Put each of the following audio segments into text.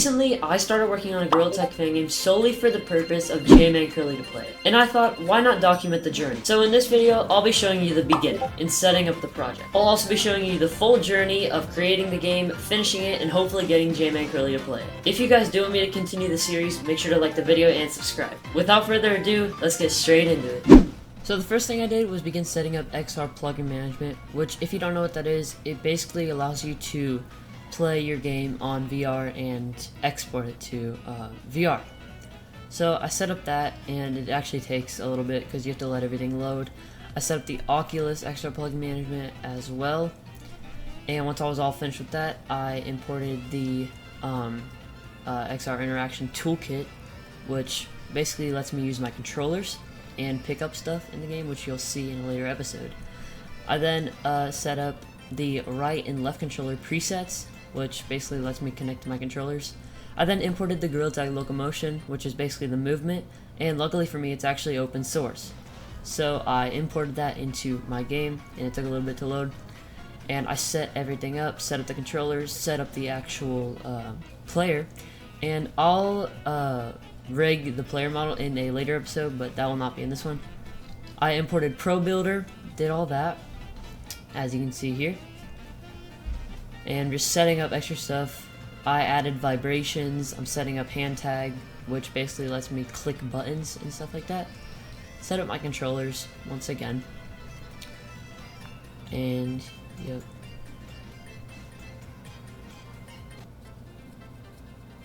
Recently, I started working on a gorillatag fangame solely for the purpose of jmancurly to play it. And I thought, why not document the journey? So in this video, I'll be showing you the beginning and setting up the project. I'll also be showing you the full journey of creating the game, finishing it, and hopefully getting jmancurly to play it. If you guys do want me to continue the series, make sure to like the video and subscribe. Without further ado, let's get straight into it. So the first thing I did was begin setting up XR plugin management, which if you don't know what that is, it basically allows you to play your game on VR and export it to VR. So I set up that, and it actually takes a little bit because you have to let everything load. I set up the Oculus XR plugin management as well, and once I was all finished with that, I imported the XR interaction toolkit, which basically lets me use my controllers and pick up stuff in the game, which you'll see in a later episode. I then set up the right and left controller presets, which basically lets me connect to my controllers. I then imported the gorillatag locomotion, which is basically the movement, and luckily for me it's actually open source. So I imported that into my game, and it took a little bit to load. And I set everything up, set up the controllers, set up the actual player, and I'll rig the player model in a later episode, but that will not be in this one. I imported Pro Builder, did all that, as you can see here. And just setting up extra stuff. I added vibrations, I'm setting up hand tag, which basically lets me click buttons and stuff like that. Set up my controllers once again. And, yep.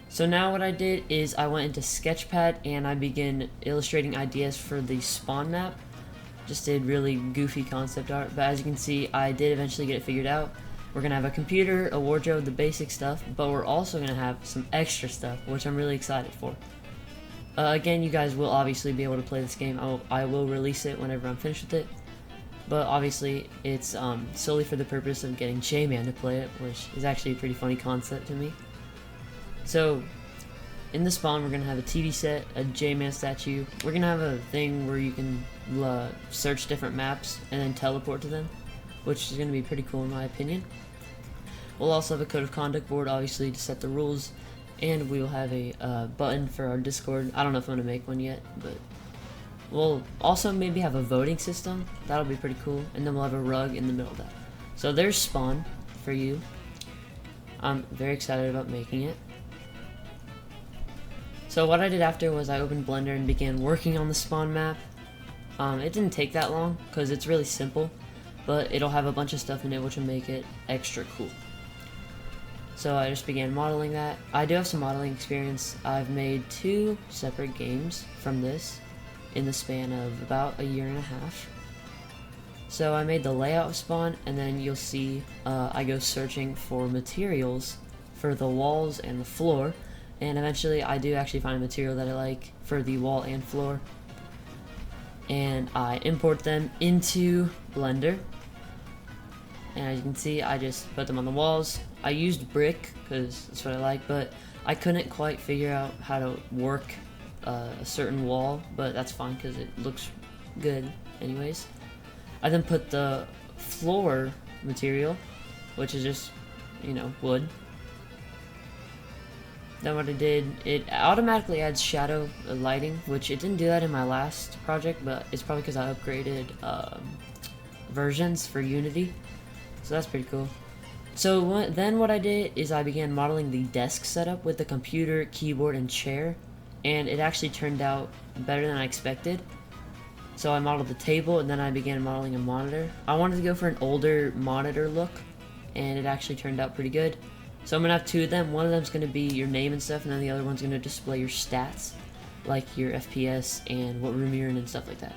So now what I did is I went into Sketchpad and I began illustrating ideas for the spawn map. Just did really goofy concept art, but as you can see, I did eventually get it figured out. We're going to have a computer, a wardrobe, the basic stuff, but we're also going to have some extra stuff, which I'm really excited for. Again, you guys will obviously be able to play this game. I will release it whenever I'm finished with it, but obviously it's solely for the purpose of getting JMan to play it, which is actually a pretty funny concept to me. So, in the spawn, we're going to have a TV set, a JMan statue. We're going to have a thing where you can search different maps and then teleport to them, which is going to be pretty cool in my opinion. We'll also have a code of conduct board, obviously, to set the rules, and we will have a button for our Discord. I don't know if I'm going to make one yet, but we'll also maybe have a voting system. That'll be pretty cool, and then we'll have a rug in the middle of that. So there's spawn for you. I'm very excited about making it. So what I did after was I opened Blender and began working on the spawn map. It didn't take that long because it's really simple, but it'll have a bunch of stuff in it which will make it extra cool. So I just began modeling that. I do have some modeling experience. I've made 2 separate games from this in the span of about a year and a half. So I made the layout of spawn, and then you'll see I go searching for materials for the walls and the floor, and eventually I do actually find a material that I like for the wall and floor, and I import them into Blender. And as you can see, I just put them on the walls. I used brick because that's what I like, but I couldn't quite figure out how to work a certain wall, but that's fine because it looks good anyways. I then put the floor material, which is just, you know, wood. Then what I did, it automatically adds shadow lighting, which it didn't do that in my last project, but it's probably because I upgraded versions for Unity. So that's pretty cool. So then what I did is I began modeling the desk setup with the computer, keyboard, and chair, and it actually turned out better than I expected. So I modeled the table, and then I began modeling a monitor. I wanted to go for an older monitor look, and it actually turned out pretty good. So I'm going to have 2 of them. One of them is going to be your name and stuff, and then the other one's going to display your stats, like your FPS and what room you're in and stuff like that.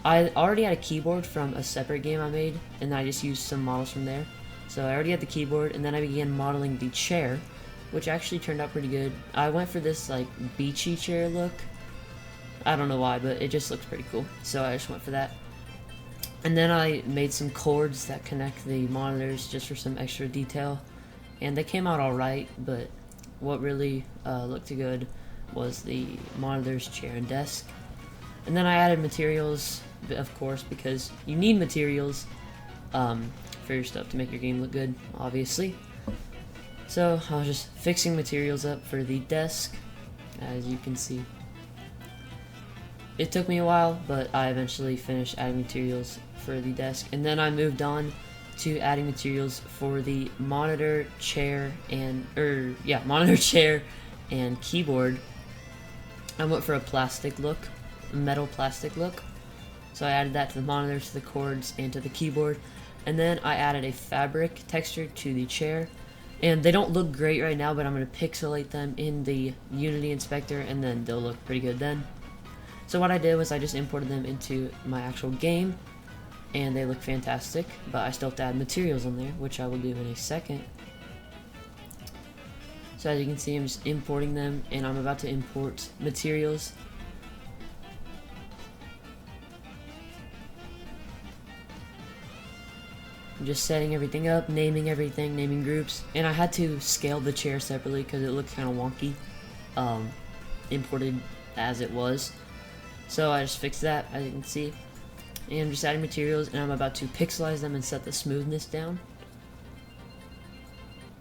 I already had a keyboard from a separate game I made, and I just used some models from there. So I already had the keyboard, and then I began modeling the chair, which actually turned out pretty good. I went for this like beachy chair look. I don't know why, but it just looks pretty cool, so I just went for that. And then I made some cords that connect the monitors just for some extra detail, and they came out alright, but what really looked good was the monitors, chair, and desk. And then I added materials, of course, because you need materials for your stuff to make your game look good, obviously. So I was just fixing materials up for the desk, as you can see. It took me a while, but I eventually finished adding materials for the desk, and then I moved on to adding materials for the monitor, chair, and monitor, chair, and keyboard. I went for a plastic look, a metal plastic look. So I added that to the monitor, to the cords, and to the keyboard. And then I added a fabric texture to the chair. And they don't look great right now, but I'm going to pixelate them in the Unity inspector, and then they'll look pretty good then. So what I did was I just imported them into my actual game, and they look fantastic, but I still have to add materials on there, which I will do in a second. So as you can see, I'm just importing them, and I'm about to import materials. I'm just setting everything up, naming everything, naming groups, and I had to scale the chair separately because it looked kind of wonky, imported as it was. So I just fixed that, as you can see, and I'm just adding materials, and I'm about to pixelize them and set the smoothness down.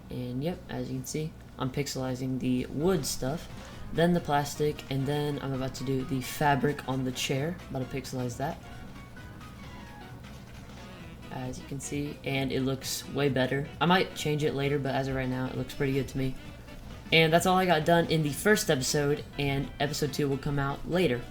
And yep, as you can see, I'm pixelizing the wood stuff, then the plastic, and then I'm about to do the fabric on the chair. About to pixelize that, as you can see, and it looks way better. I might change it later, but as of right now, it looks pretty good to me. And that's all I got done in the first episode, and episode 2 will come out later.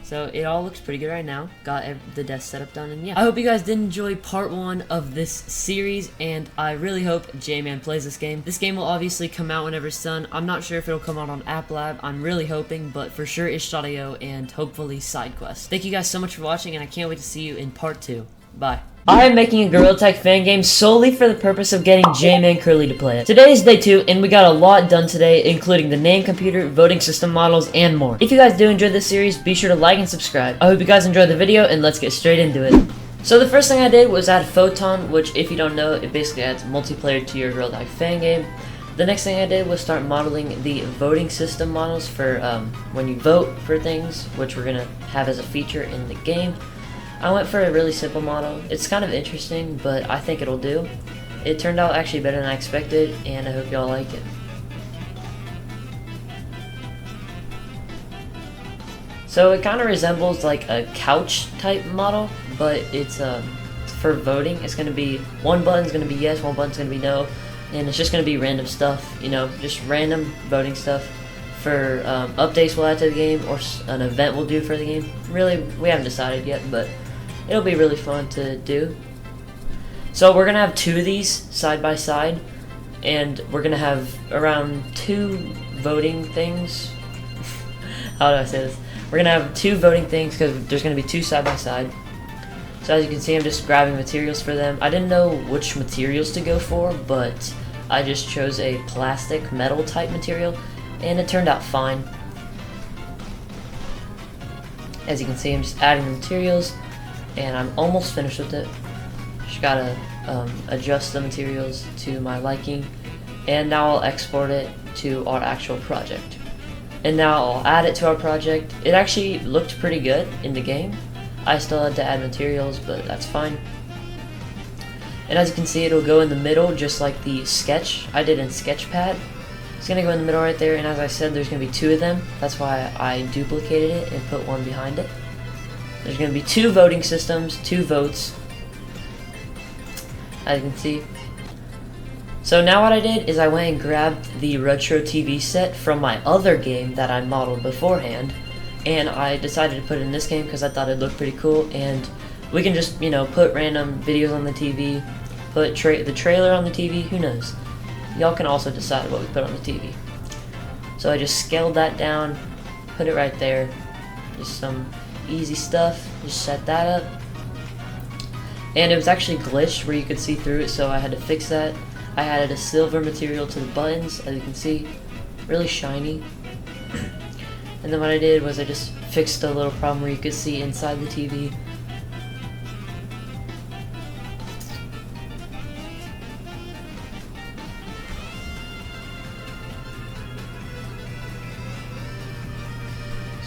So it all looks pretty good right now. Got the desk setup done, and yeah. I hope you guys did enjoy part 1 of this series, and I really hope JMan plays this game. This game will obviously come out whenever it's done. I'm not sure if it'll come out on App Lab. I'm really hoping, but for sure itch.io and hopefully SideQuest. Thank you guys so much for watching, and I can't wait to see you in part 2. Bye. I am making a gorillatag fangame solely for the purpose of getting jmancurly to play it. Today is day 2, and we got a lot done today, including the name computer, voting system models, and more. If you guys do enjoy this series, be sure to like and subscribe. I hope you guys enjoyed the video, and let's get straight into it. So the first thing I did was add Photon, which, if you don't know, it basically adds multiplayer to your gorillatag fangame. The next thing I did was start modeling the voting system models for when you vote for things, which we're gonna have as a feature in the game. I went for a really simple model. It's kind of interesting, but I think it'll do. It turned out actually better than I expected, and I hope y'all like it. So it kind of resembles like a couch type model, but it's for voting. It's going to be, one button's going to be yes, one button's going to be no, and it's just going to be random stuff, you know, just random voting stuff. For updates we'll add to the game, or an event we'll do for the game. Really, we haven't decided yet, but it'll be really fun to do. So we're gonna have 2 of these side by side, and we're gonna have around 2 voting things. How do I say this? We're gonna have 2 voting things because there's gonna be 2 side by side. So as you can see, I'm just grabbing materials for them. I didn't know which materials to go for, but I just chose a plastic metal type material, and it turned out fine. As you can see, I'm just adding the materials, and I'm almost finished with it. Just gotta adjust the materials to my liking, and now I'll export it to our actual project. And now I'll add it to our project. It actually looked pretty good in the game. I still had to add materials, but that's fine. And as you can see, it'll go in the middle just like the sketch I did in Sketchpad. It's gonna go in the middle right there, and as I said, there's gonna be 2 of them. That's why I duplicated it and put one behind it. There's gonna be 2 voting systems, 2 votes, as you can see. So now what I did is I went and grabbed the retro TV set from my other game that I modeled beforehand, and I decided to put it in this game because I thought it looked pretty cool, and we can just, you know, put random videos on the TV, put the trailer on the TV, who knows. Y'all can also decide what we put on the TV. So I just scaled that down, put it right there, just some easy stuff, just set that up. And it was actually glitched where you could see through it, so I had to fix that. I added a silver material to the buttons, as you can see, really shiny. And then what I did was I just fixed a little problem where you could see inside the TV.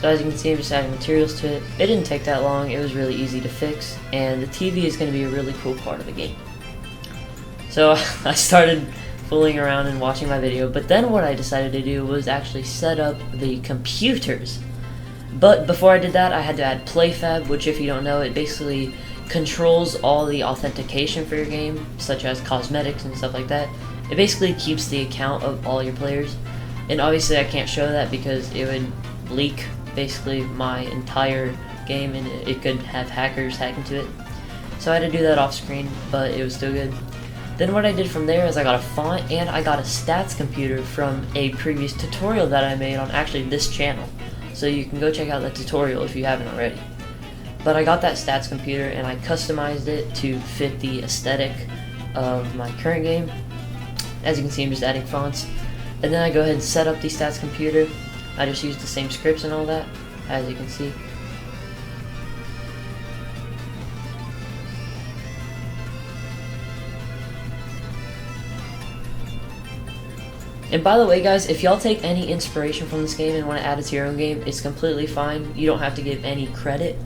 So as you can see, I'm just adding materials to it. It didn't take that long, it was really easy to fix, and the TV is going to be a really cool part of the game. So I started fooling around and watching my video. But then what I decided to do was actually set up the computers. But before I did that, I had to add PlayFab, which, if you don't know, it basically controls all the authentication for your game, such as cosmetics and stuff like that. It basically keeps the account of all your players. And obviously I can't show that because it would leak basically my entire game, and it could have hackers hack into it. So I had to do that off screen, but it was still good. Then what I did from there is I got a font and I got a stats computer from a previous tutorial that I made on actually this channel. So you can go check out that tutorial if you haven't already. But I got that stats computer and I customized it to fit the aesthetic of my current game. As you can see, I'm just adding fonts. And then I go ahead and set up the stats computer. I just used the same scripts and all that, as you can see. And by the way, guys, if y'all take any inspiration from this game and want to add it to your own game, it's completely fine. You don't have to give any credit.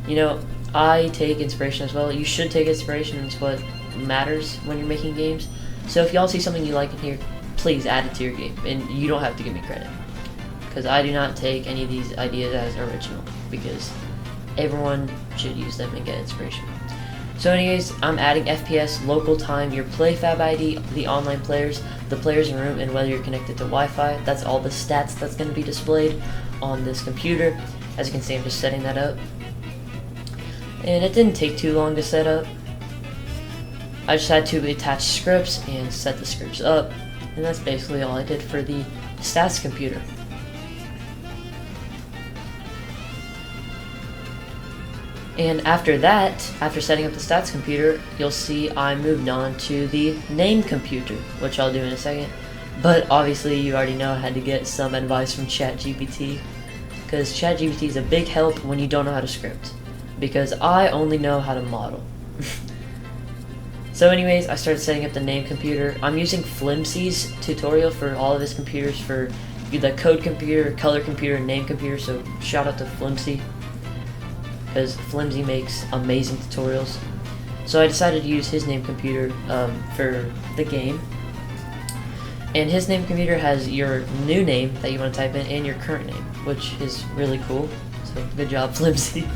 You know, I take inspiration as well. You should take inspiration. It's what matters when you're making games. So if y'all see something you like in here, please add it to your game. And you don't have to give me credit, because I do not take any of these ideas as original, because everyone should use them and get inspiration. So anyways, I'm adding FPS, local time, your PlayFab ID, the online players, the players in room, and whether you're connected to Wi-Fi. That's all the stats that's going to be displayed on this computer. As you can see, I'm just setting that up. And it didn't take too long to set up. I just had to attach scripts and set the scripts up. And that's basically all I did for the stats computer. And after that, after setting up the stats computer, you'll see I moved on to the name computer, which I'll do in a second. But obviously you already know I had to get some advice from ChatGPT, because ChatGPT is a big help when you don't know how to script, because I only know how to model. So anyways, I started setting up the name computer. I'm using Flimsy's tutorial for all of his computers, for the code computer, color computer, and name computer, so shout out to Flimsy, because Flimsy makes amazing tutorials. So I decided to use his name computer for the game. And his name computer has your new name that you want to type in and your current name, which is really cool. So good job, Flimsy.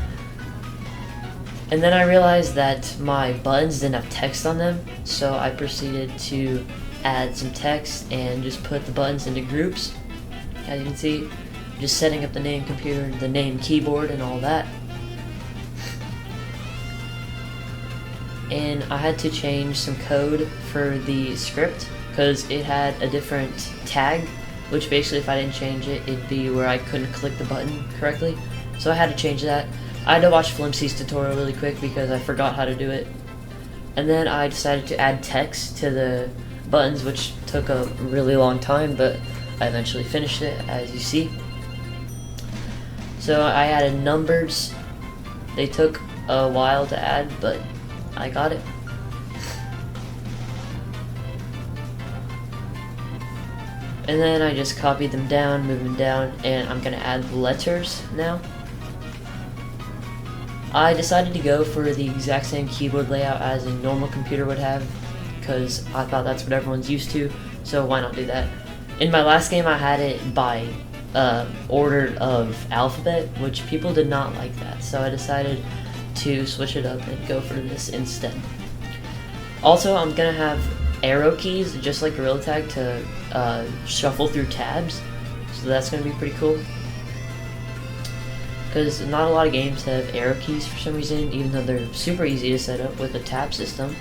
And then I realized that my buttons didn't have text on them, so I proceeded to add some text and just put the buttons into groups. As you can see, just setting up the name computer, the name keyboard, and all that. And I had to change some code for the script because it had a different tag, which basically if I didn't change it, it'd be where I couldn't click the button correctly. So I had to change that. I had to watch Flimsy's tutorial really quick because I forgot how to do it. And then I decided to add text to the buttons, which took a really long time, but I eventually finished it, as you see. So I added numbers. They took a while to add, but I got it. And then I just copied them down, moved them down, and I'm gonna add letters now. I decided to go for the exact same keyboard layout as a normal computer would have, because I thought that's what everyone's used to, so why not do that? In my last game I had it by order of alphabet, which people did not like that, so I decided to switch it up and go for this instead. Also, I'm gonna have arrow keys, just like gorillatag, to shuffle through tabs, so that's gonna be pretty cool. Because not a lot of games have arrow keys for some reason, even though they're super easy to set up with a tab system.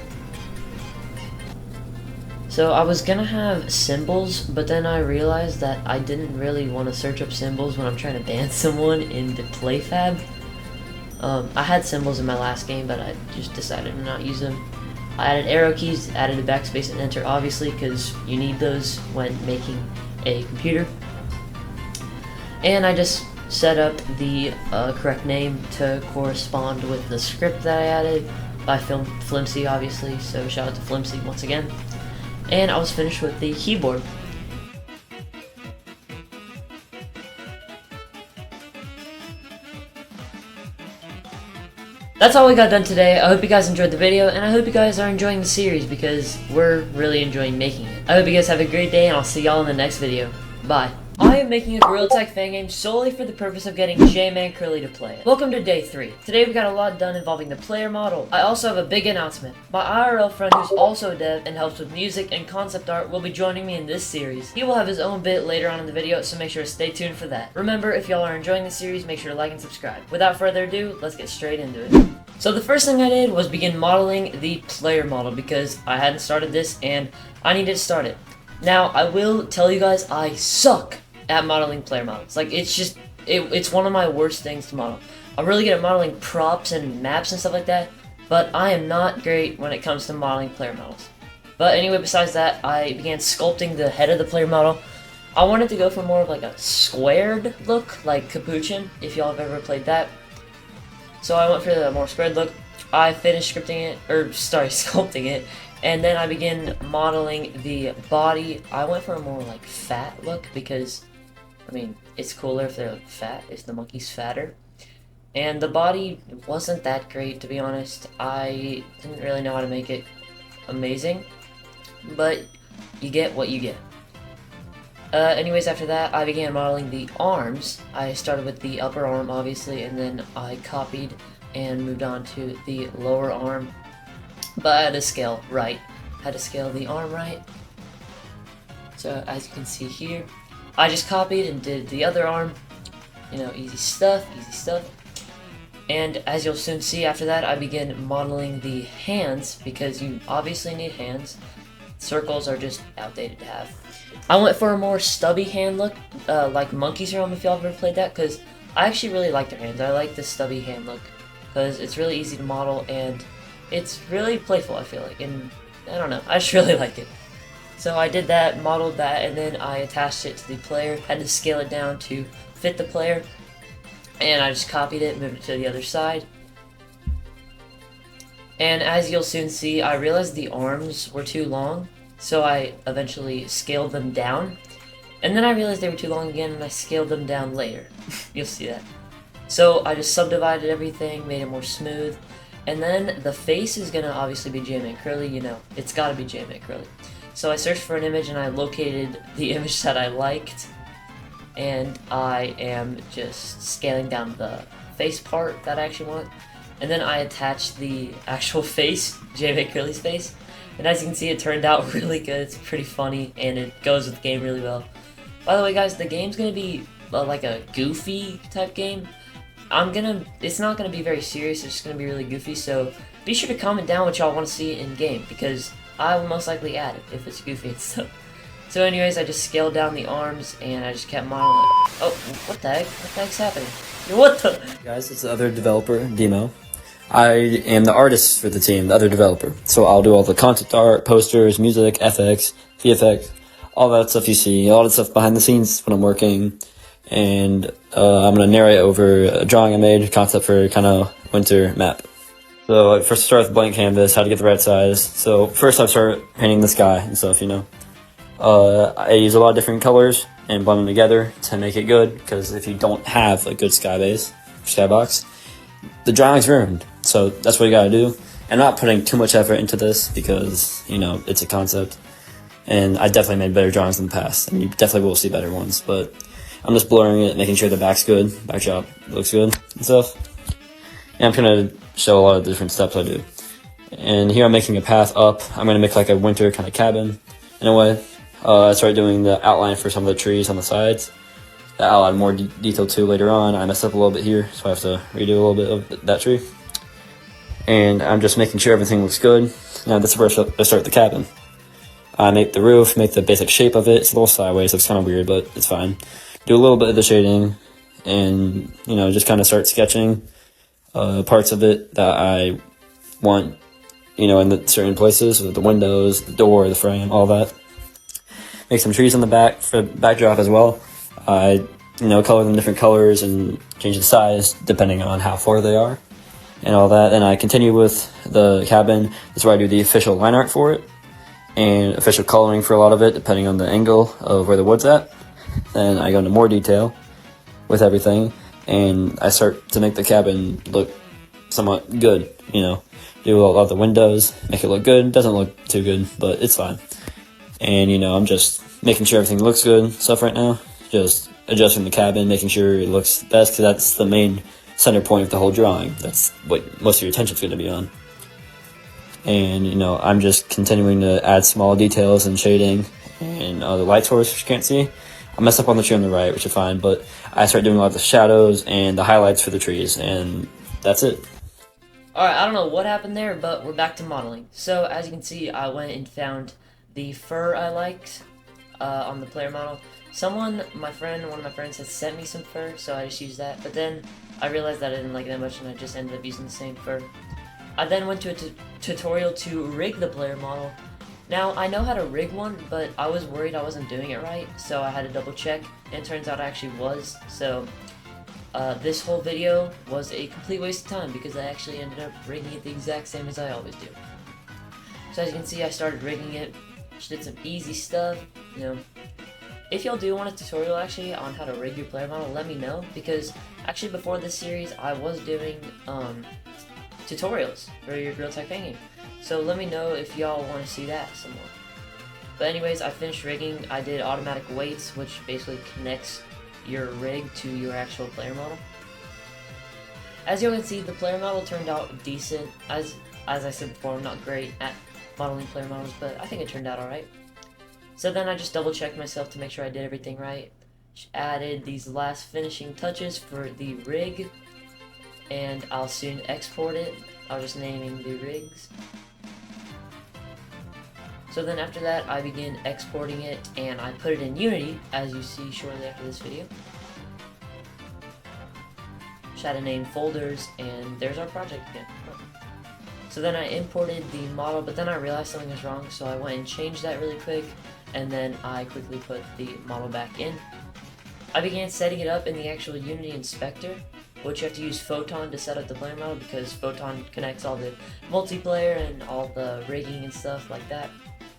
So I was gonna have symbols, but then I realized that I didn't really want to search up symbols when I'm trying to ban someone in the PlayFab. I had symbols in my last game, but I just decided to not use them. I added arrow keys, added a backspace and enter, obviously, because you need those when making a computer. And I just set up the correct name to correspond with the script that I added by Flimsy, obviously, so shout out to Flimsy once again. And I was finished with the keyboard. That's all we got done today. I hope you guys enjoyed the video, and I hope you guys are enjoying the series because we're really enjoying making it. I hope you guys have a great day, and I'll see y'all in the next video. Bye. I am making a gorillatag fangame solely for the purpose of getting JMancurly to play it. Welcome to day 3. Today we got a lot done involving the player model. I also have a big announcement. My IRL friend, who's also a dev and helps with music and concept art, will be joining me in this series. He will have his own bit later on in the video, so make sure to stay tuned for that. Remember, if y'all are enjoying the series, make sure to like and subscribe. Without further ado, let's get straight into it. So the first thing I did was begin modeling the player model because I hadn't started this and I needed to start it. Now, I will tell you guys, I suck at modeling player models. Like, it's one of my worst things to model. I'm really good at modeling props and maps and stuff like that, but I am not great when it comes to modeling player models. But anyway, besides that, I began sculpting the head of the player model. I wanted to go for more of like a squared look, like Capuchin, if y'all have ever played that. So I went for the more squared look. I finished sculpting it, and then I began modeling the body. I went for a more like fat look because, I mean, it's cooler if they're fat, if the monkey's fatter. And the body wasn't that great, to be honest. I didn't really know how to make it amazing, but you get what you get. Anyways, after that, I began modeling the arms. I started with the upper arm, obviously, and then I copied and moved on to the lower arm. But I had to scale right. I had to scale the arm right. So, as you can see here, I just copied and did the other arm. You know, easy stuff, easy stuff. And as you'll soon see after that, I began modeling the hands, because you obviously need hands. Circles are just outdated to have. I went for a more stubby hand look, like Monkey's Realm, if y'all have ever played that, because I actually really like their hands. I like the stubby hand look, because it's really easy to model, and it's really playful, I feel like, and I don't know, I just really like it. So I did that, modeled that, and then I attached it to the player, had to scale it down to fit the player, and I just copied it, moved it to the other side. And as you'll soon see, I realized the arms were too long, so I eventually scaled them down. And then I realized they were too long again, and I scaled them down later. You'll see that. So I just subdivided everything, made it more smooth. And then the face is gonna obviously be JMancurly, you know, it's gotta be JMancurly. So I searched for an image and I located the image that I liked. And I am just scaling down the face part that I actually want. And then I attached the actual face, JMancurly's face. And as you can see, it turned out really good. It's pretty funny, and it goes with the game really well. By the way, guys, the game's gonna be like a goofy type game. It's not gonna be very serious. It's just gonna be really goofy. So be sure to comment down what y'all want to see in game, because I will most likely add it if it's goofy and stuff. So anyways, I just scaled down the arms, and I just kept modeling. Oh, what the heck? What the heck's happening? What the? Guys, it's the other developer, Demo. I am the artist for the team, the other developer. So I'll do all the concept art, posters, music, FX, VFX, all that stuff you see, all that stuff behind the scenes when I'm working. And I'm going to narrate over a drawing I made, concept for kind of winter map. So I first start with blank canvas, how to get the right size. So first I start painting the sky and stuff, you know. I use a lot of different colors and blend them together to make it good, because if you don't have a good sky base, skybox, the drawing's ruined. So that's what you gotta do. I'm not putting too much effort into this because, you know, it's a concept. And I definitely made better drawings in the past, and you definitely will see better ones. But I'm just blurring it, making sure the back's good, backdrop looks good and stuff. And I'm gonna show a lot of different steps I do. And here I'm making a path up. I'm gonna make like a winter kind of cabin in a way. I started doing the outline for some of the trees on the sides. I'll add more detail to later on. I messed up a little bit here, so I have to redo a little bit of that tree. And I'm just making sure everything looks good. Now this is where I start the cabin. I make the roof, make the basic shape of it. It's a little sideways, so it's kind of weird, but it's fine. Do a little bit of the shading, and, you know, just kind of start sketching parts of it that I want, you know, in the certain places, with the windows, the door, the frame, all that. Make some trees on the back for backdrop as well. I, you know, color them different colors and change the size depending on how far they are and all that. And I continue with the cabin. This is where I do the official line art for it and official coloring for a lot of it, depending on the angle of where the wood's at. Then I go into more detail with everything, and I start to make the cabin look somewhat good, you know. Do a lot of the windows, make it look good. Doesn't look too good, but it's fine. And, I'm just making sure everything looks good and stuff right now. Just adjusting the cabin, making sure it looks best, because that's the main center point of the whole drawing. That's what most of your attention's going to be on. And, I'm just continuing to add small details and shading and the light source, which you can't see. I messed up on the tree on the right, which is fine, but I started doing a lot of the shadows and the highlights for the trees, and that's it. Alright, I don't know what happened there, but we're back to modeling. So, as you can see, I went and found the fur I liked on the player model. One of my friends had sent me some fur, so I just used that. But then I realized that I didn't like it that much, and I just ended up using the same fur. I then went to a tutorial to rig the player model. Now, I know how to rig one, but I was worried I wasn't doing it right, so I had to double check, and it turns out I actually was. So, this whole video was a complete waste of time because I actually ended up rigging it the exact same as I always do. So as you can see, I started rigging it, just did some easy stuff, If y'all do want a tutorial actually on how to rig your player model, let me know, because actually before this series I was doing tutorials for your gorillatag fangame. So let me know if y'all want to see that some more. But anyways, I finished rigging. I did automatic weights, which basically connects your rig to your actual player model. As you can see, the player model turned out decent. As I said before, I'm not great at modeling player models, but I think it turned out alright. So then I just double checked myself to make sure I did everything right. Just added these last finishing touches for the rig, and I'll soon export it. I was just naming the rigs. So then after that, I began exporting it, and I put it in Unity, as you see shortly after this video. Just had to name folders, and there's our project again. So then I imported the model, but then I realized something was wrong, so I went and changed that really quick, and then I quickly put the model back in. I began setting it up in the actual Unity inspector, which you have to use Photon to set up the player model, because Photon connects all the multiplayer and all the rigging and stuff like that.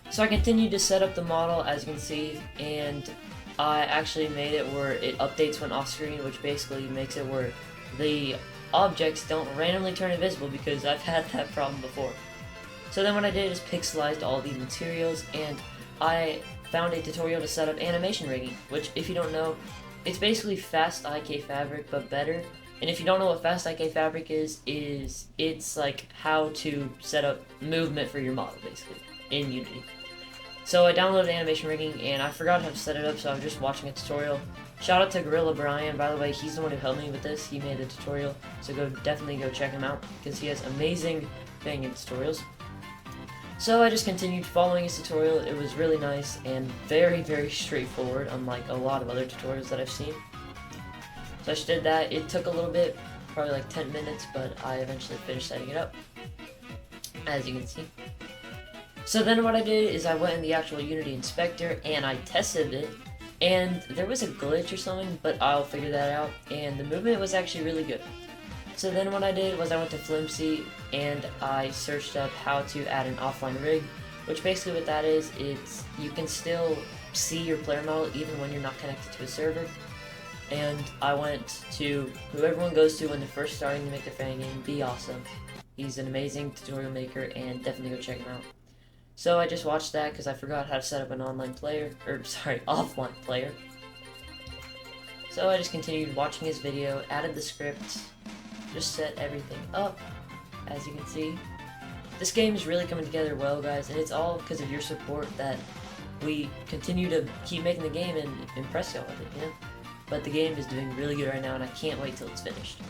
So I continued to set up the model, as you can see, and I actually made it where it updates when off screen, which basically makes it where the objects don't randomly turn invisible, because I've had that problem before. So then what I did is pixelized all the materials, and I found a tutorial to set up animation rigging, which, if you don't know, it's basically Fast IK Fabric but better. And if you don't know what Fast IK Fabric is it's like how to set up movement for your model, basically, in Unity. So I downloaded animation rigging, and I forgot how to set it up, so I was just watching a tutorial. Shout out to Gorilla Brian, by the way. He's the one who helped me with this. He made the tutorial, so definitely go check him out, because he has amazing fangame tutorials. So I just continued following his tutorial. It was really nice and very, very straightforward, unlike a lot of other tutorials that I've seen. So I just did that. It took a little bit, probably like 10 minutes, but I eventually finished setting it up, as you can see. So then what I did is I went in the actual Unity inspector and I tested it, and there was a glitch or something, but I'll figure that out, and the movement was actually really good. So then what I did was I went to Flimsy and I searched up how to add an offline rig, which basically what that is, it's you can still see your player model even when you're not connected to a server. And I went to who everyone goes to when they're first starting to make their fangame, Be Awesome. He's an amazing tutorial maker, and definitely go check him out. So I just watched that because I forgot how to set up an offline player. So I just continued watching his video, added the script, just set everything up, as you can see. This game is really coming together well, guys, and it's all because of your support that we continue to keep making the game and impress y'all with it, But the game is doing really good right now, and I can't wait till it's finished.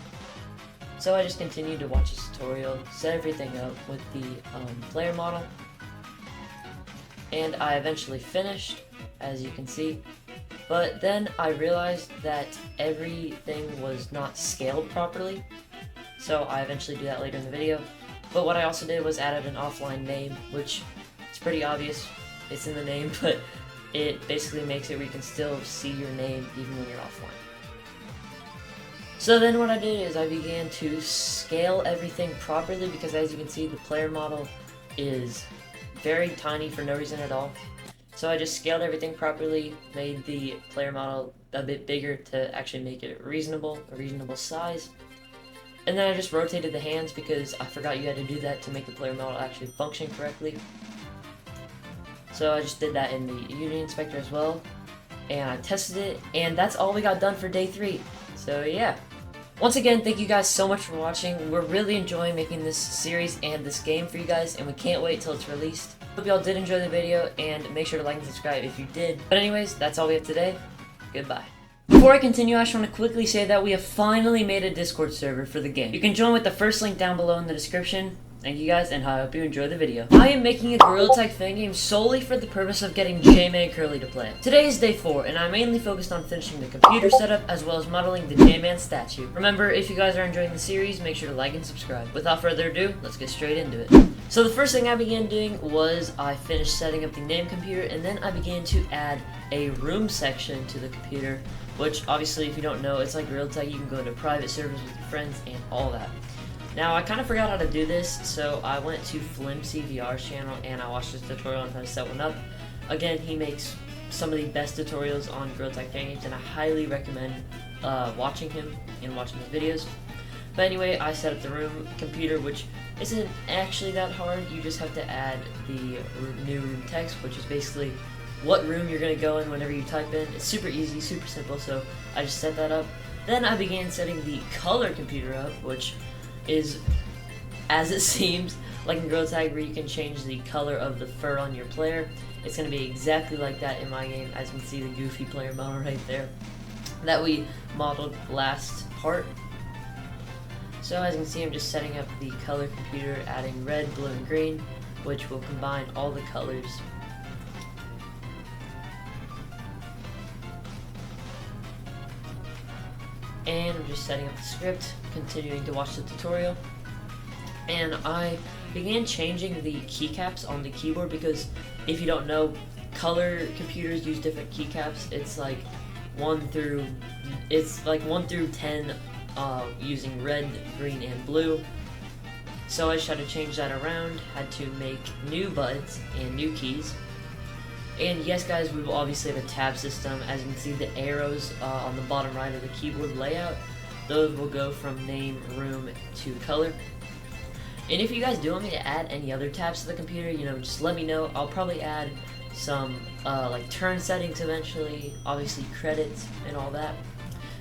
So I just continued to watch this tutorial, set everything up with the player model, and I eventually finished, as you can see. But then I realized that everything was not scaled properly, so I eventually do that later in the video. But what I also did was added an offline name, which is pretty obvious, it's in the name, but it basically makes it where you can still see your name even when you're offline. So then what I did is I began to scale everything properly, because as you can see, the player model is very tiny for no reason at all. So I just scaled everything properly, made the player model a bit bigger to actually make it a reasonable size. And then I just rotated the hands because I forgot you had to do that to make the player model actually function correctly. So I just did that in the Unity Inspector as well, and I tested it, and that's all we got done for day 3. So yeah. Once again, thank you guys so much for watching. We're really enjoying making this series and this game for you guys, and we can't wait till it's released. Hope y'all did enjoy the video, and make sure to like and subscribe if you did. But anyways, that's all we have today. Goodbye. Before I continue, I just want to quickly say that we have finally made a Discord server for the game. You can join with the first link down below in the description. Thank you guys, and I hope you enjoy the video. I am making a gorillatag fangame solely for the purpose of getting JMancurly to play it. Today is day 4, and I'm mainly focused on finishing the computer setup as well as modeling the JMan statue. Remember, if you guys are enjoying the series, make sure to like and subscribe. Without further ado, let's get straight into it. So the first thing I began doing was I finished setting up the name computer, and then I began to add a room section to the computer, which obviously, if you don't know, it's like gorillatag. You can go into private servers with your friends and all that. Now, I kind of forgot how to do this, so I went to Flimsy VR's channel and I watched his tutorial on how to set one up. Again, he makes some of the best tutorials on gorillatag fangames, and I highly recommend watching him and watching his videos. But anyway, I set up the room computer, which isn't actually that hard. You just have to add the new room text, which is basically what room you're going to go in whenever you type in. It's super easy, super simple, so I just set that up. Then I began setting the color computer up, which is, as it seems, like in gorillatag, where you can change the color of the fur on your player. It's going to be exactly like that in my game, as you can see the goofy player model right there that we modeled last part. So as you can see, I'm just setting up the color computer, adding red, blue, and green, which will combine all the colors. And I'm just setting up the script, continuing to watch the tutorial. And I began changing the keycaps on the keyboard because if you don't know, color computers use different keycaps. It's like 1 through 10 using red, green, and blue. So I just had to change that around, had to make new buttons and new keys. And yes guys, we will obviously have a tab system. As you can see, the arrows on the bottom right of the keyboard layout, those will go from name, room, to color. And if you guys do want me to add any other tabs to the computer, just let me know. I'll probably add some like turn settings eventually, obviously credits and all that.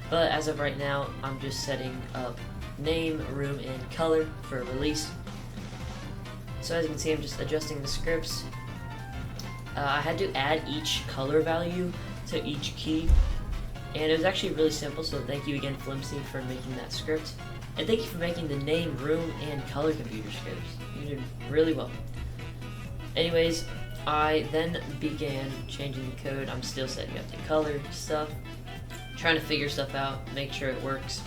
But as of right now, I'm just setting up name, room, and color for release. So as you can see, I'm just adjusting the scripts. I had to add each color value to each key, and it was actually really simple, so thank you again, Flimsy, for making that script. And thank you for making the name, room, and color computer scripts. You did really well. Anyways, I then began changing the code. I'm still setting up the color stuff, trying to figure stuff out, make sure it works.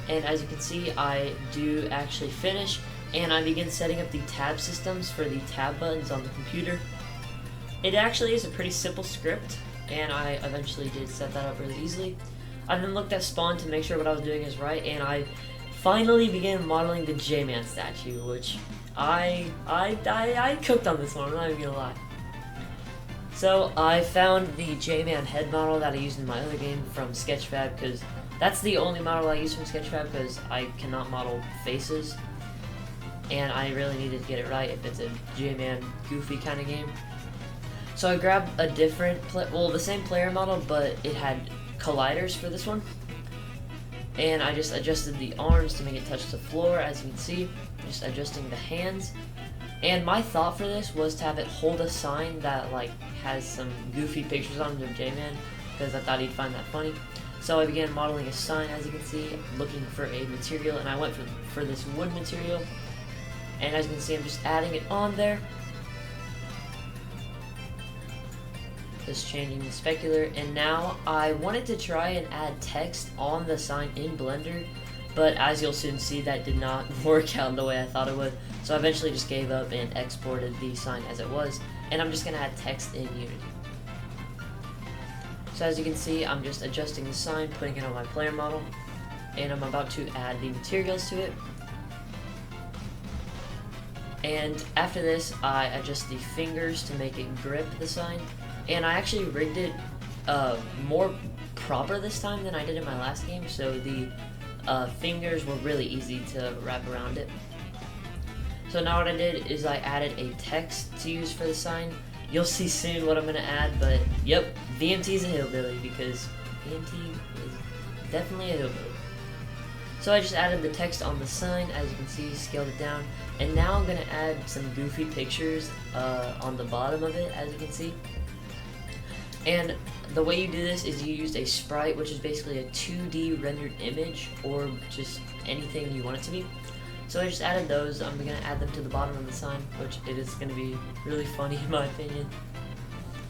And as you can see, I do actually finish, and I begin setting up the tab systems for the tab buttons on the computer. It actually is a pretty simple script, and I eventually did set that up really easily. I then looked at spawn to make sure what I was doing is right, and I finally began modeling the JMan statue, which I cooked on this one, I'm not even gonna lie. So I found the JMan head model that I used in my other game from Sketchfab, because that's the only model I use from Sketchfab, because I cannot model faces, and I really needed to get it right if it's a JMan goofy kind of game. So I grabbed a different, the same player model, but it had colliders for this one, and I just adjusted the arms to make it touch the floor, as you can see, just adjusting the hands. And my thought for this was to have it hold a sign that has some goofy pictures on it of JMan, because I thought he'd find that funny. So I began modeling a sign, as you can see, looking for a material, and I went for this wood material. And as you can see, I'm just adding it on there. Just changing the specular, and now I wanted to try and add text on the sign in Blender, but as you'll soon see, that did not work out the way I thought it would. So I eventually just gave up and exported the sign as it was, and I'm just going to add text in Unity. So as you can see, I'm just adjusting the sign, putting it on my player model, and I'm about to add the materials to it. And after this, I adjust the fingers to make it grip the sign, and I actually rigged it more proper this time than I did in my last game, so the fingers were really easy to wrap around it. So now what I did is I added a text to use for the sign. You'll see soon what I'm going to add, but yep, VMT is a hillbilly because VMT is definitely a hillbilly. So I just added the text on the sign, as you can see, scaled it down, and now I'm going to add some goofy pictures on the bottom of it, as you can see. And the way you do this is you used a sprite, which is basically a 2D rendered image, or just anything you want it to be. So I just added those. I'm going to add them to the bottom of the sign, which it is going to be really funny in my opinion.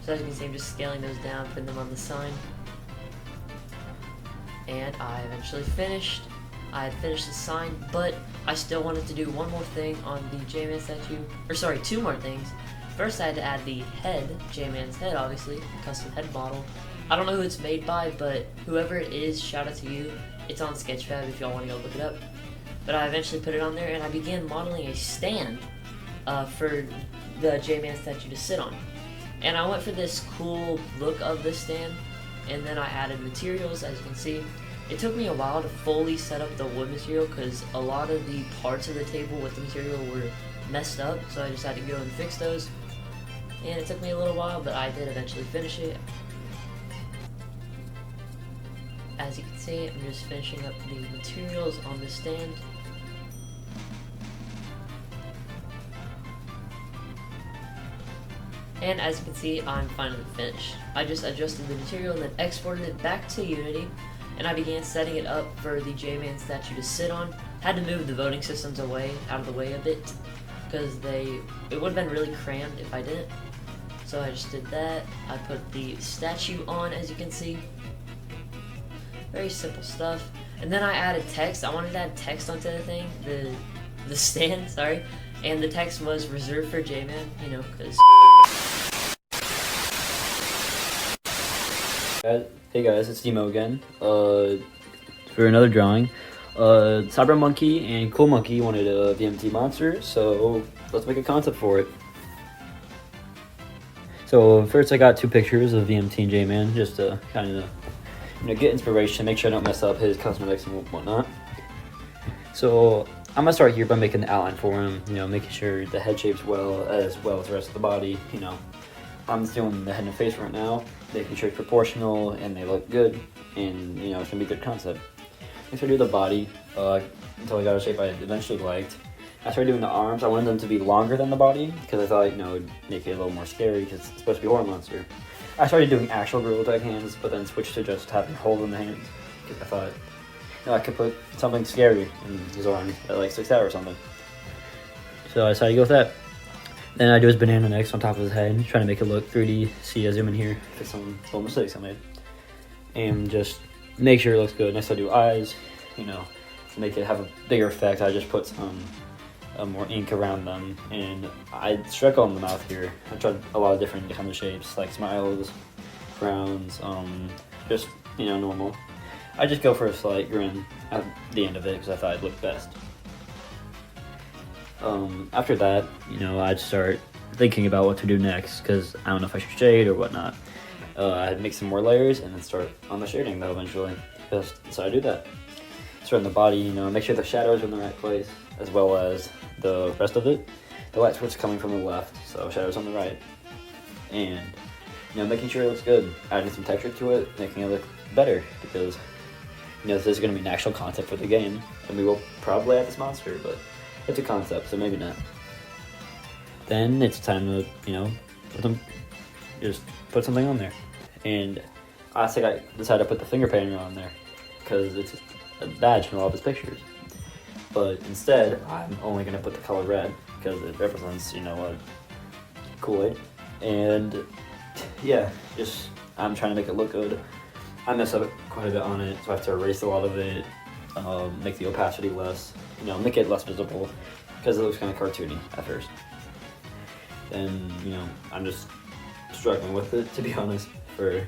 So as you can see, I'm just scaling those down, putting them on the sign. And I eventually finished. I had finished the sign, but I still wanted to do one more thing on the JMan statue. Or sorry, two more things. First, I had to add the head, JMan's head, obviously, custom head model. I don't know who it's made by, but whoever it is, shout out to you. It's on Sketchfab if y'all want to go look it up. But I eventually put it on there, and I began modeling a stand for the JMan statue to sit on. And I went for this cool look of the stand, and then I added materials, as you can see. It took me a while to fully set up the wood material because a lot of the parts of the table with the material were messed up, so I just had to go and fix those. And it took me a little while, but I did eventually finish it. As you can see, I'm just finishing up the materials on the stand. And as you can see, I'm finally finished. I just adjusted the material and then exported it back to Unity, and I began setting it up for the JMan statue to sit on. Had to move the voting systems out of the way a bit, because it would have been really crammed if I didn't. So I just did that. I put the statue on, as you can see. Very simple stuff. And then I added text. I wanted to add text onto the thing, the stand, sorry. And the text was reserved for JMan, you know, because... Hey guys, it's Demo again. For another drawing. Cyber Monkey and Cool Monkey wanted a VMT monster, so let's make a concept for it. So first I got two pictures of VMT and JMan, just to kind of get inspiration, make sure I don't mess up his cosmetics and whatnot. So I'm gonna start here by making the outline for him, making sure the head shape's well as the rest of the body, I'm just doing the head and face right now, making sure it's proportional and they look good, and it's gonna be a good concept. Next I do the body, until I got a shape I eventually liked. I started doing the arms. I wanted them to be longer than the body, because I thought, it would make it a little more scary, because it's supposed to be a horror monster. I started doing actual gorillatag hands, but then switched to just having a hole in the hands, because I thought, I could put something scary in his arm that sticks out or something. So I decided to go with that. Then I do his banana next on top of his head, trying to make it look 3D. See, I zoom in here, fix some little mistakes I made. And just make sure it looks good. Next I do eyes, to make it have a bigger effect. I just put some more ink around them, and I struck on the mouth here. I tried a lot of different kind of shapes, like smiles, frowns, just, normal. I just go for a slight grin at the end of it because I thought it looked best. After that, I'd start thinking about what to do next, because I don't know if I should shade or whatnot. I'd make some more layers and then start on the shading though eventually. So I do that. Start on the body, make sure the shadows are in the right place, as well as the rest of it. The light source coming from the left, so shadows on the right. And, making sure it looks good. Adding some texture to it, making it look better, because, this is going to be an actual concept for the game, and we will probably add this monster, but it's a concept, so maybe not. Then it's time to, just put something on there. And I think I decided to put the finger painting on there, because it's a badge in all of his pictures. But instead, I'm only going to put the color red, because it represents, Kool-Aid. And yeah, I'm trying to make it look good. I messed up quite a bit on it, so I have to erase a lot of it, make the opacity less, make it less visible, because it looks kind of cartoony at first. Then, I'm just struggling with it, to be honest, for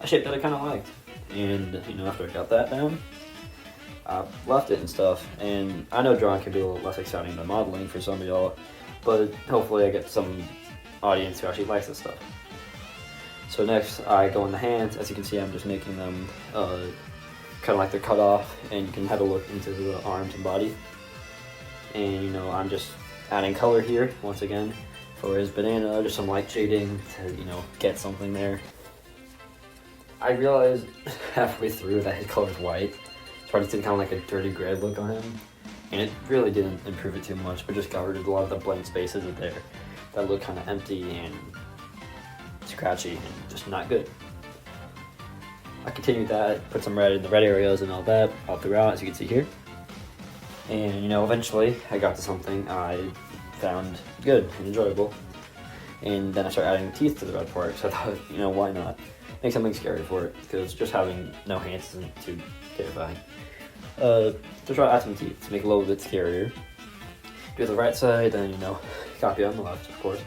a shape that I kind of liked. And, after I got that down, I left it and stuff. And I know drawing can be a little less exciting than modeling for some of y'all, but hopefully I get some audience who actually likes this stuff. So next, I go in the hands. As you can see, I'm just making them kind of like they're cut off, and you can have a look into the arms and body. And you know, I'm just adding color here once again for his banana, just some light shading to, you know, get something there. I realized halfway through that his color is white. Started to see kind of like a dirty gray look on him, and it really didn't improve it too much, but just got rid of a lot of the blank spaces there that look kind of empty and scratchy and just not good. I continued that, put some red in the red areas and all that all throughout, as you can see here. And you know, eventually I got to something I found good and enjoyable. And then I started adding teeth to the red part, so I thought, you know, why not? Make something scary for it, because just having no hands isn't too terrifying. To try to add some teeth to make it a little bit scarier. Do the right side, then, you know, copy on the left, of course.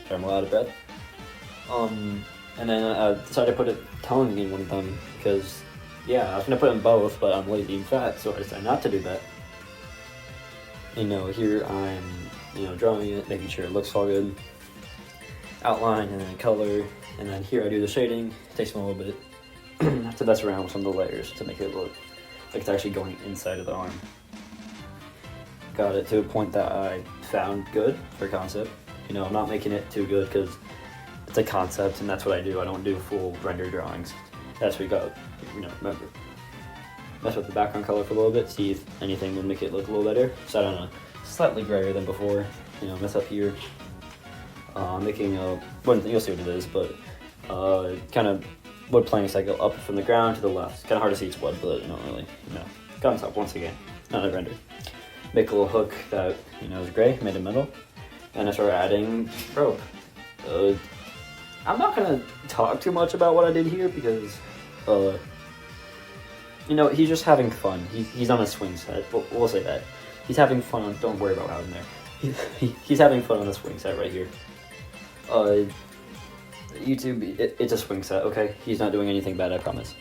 Sorry, I'm a little out of breath. And then I decided to put a tongue in one of them, because, yeah, I was going to put in both, but I'm lazy and fat, so I decided not to do that. You know, here I'm, you know, drawing it, making sure it looks all good. Outline and then color, and then here I do the shading. It takes me a little bit to mess around with some of the layers to make it look like it's actually going inside of the arm. Got it to a point that I found good for concept. You know, I'm not making it too good because it's a concept and that's what I do. I don't do full render drawings. That's what you got, you know, remember. Mess with the background color for a little bit, see if anything would make it look a little better. So I don't know, slightly grayer than before. You know, mess up here. Making a, well, you'll see what it is, but kind of wood planks that go up from the ground to the left. It's kind of hard to see it's wood, but not really, you know. Concept once again, not a render. Make a little hook that, you know, is gray, made of metal. And I started adding rope. I'm not gonna talk too much about what I did here because, you know, he's just having fun. He's on a swing set, we'll say that. He's having fun, don't worry about having there. He's having fun on the swing set right here. YouTube, it's a swing set, okay? He's not doing anything bad, I promise.